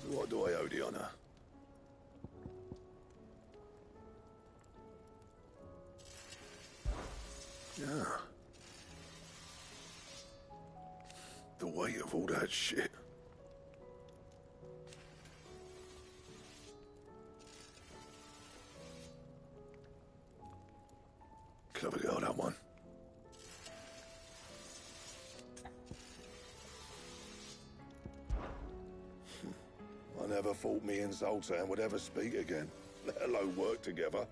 What do I owe the honor? Yeah. The weight of all that shit. Clever girl, that one. I never thought me and Zoltan would ever speak again, let alone work together.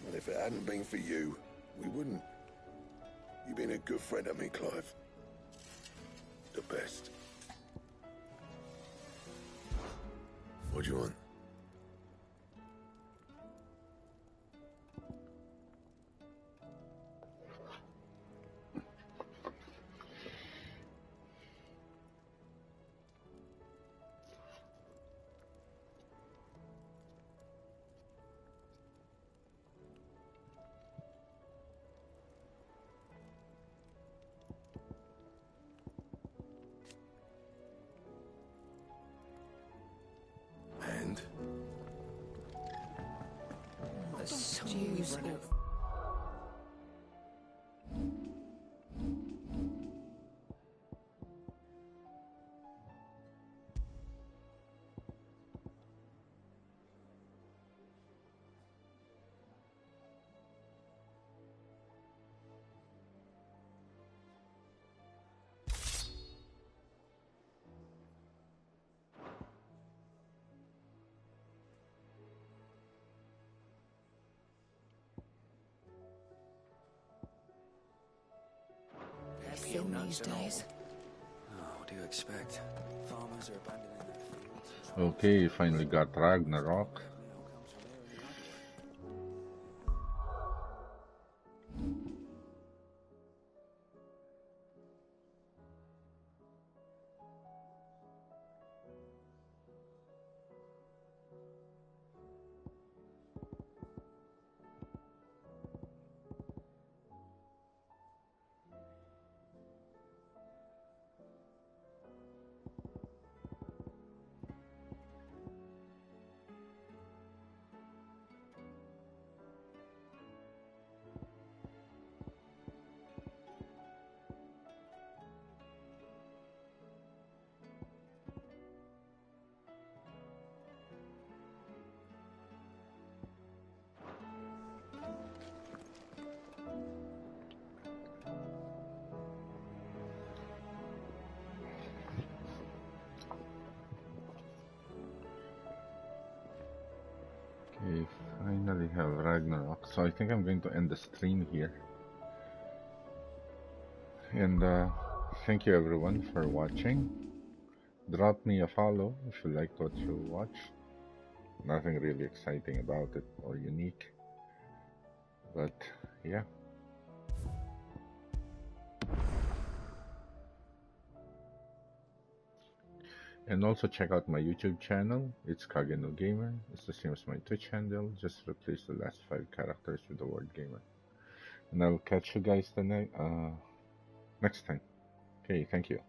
And if it hadn't been for you, we wouldn't. You've been a good friend to me, Clive. The best. What do you want? And? The song we've run out. Thin these days. Oh, what do you expect? Farmers are abandoning their fields. Okay, finally got Ragnarok. Okay, finally have Ragnarok. So I think I'm going to end the stream here. And thank you everyone for watching. Drop me a follow if you liked what you watched. Nothing really exciting about it or unique. But yeah. And also check out my YouTube channel. It's Kageno Gamer. It's the same as my Twitch handle. Just replace the last 5 characters with the word gamer. And I'll catch you guys the next time. Okay, thank you.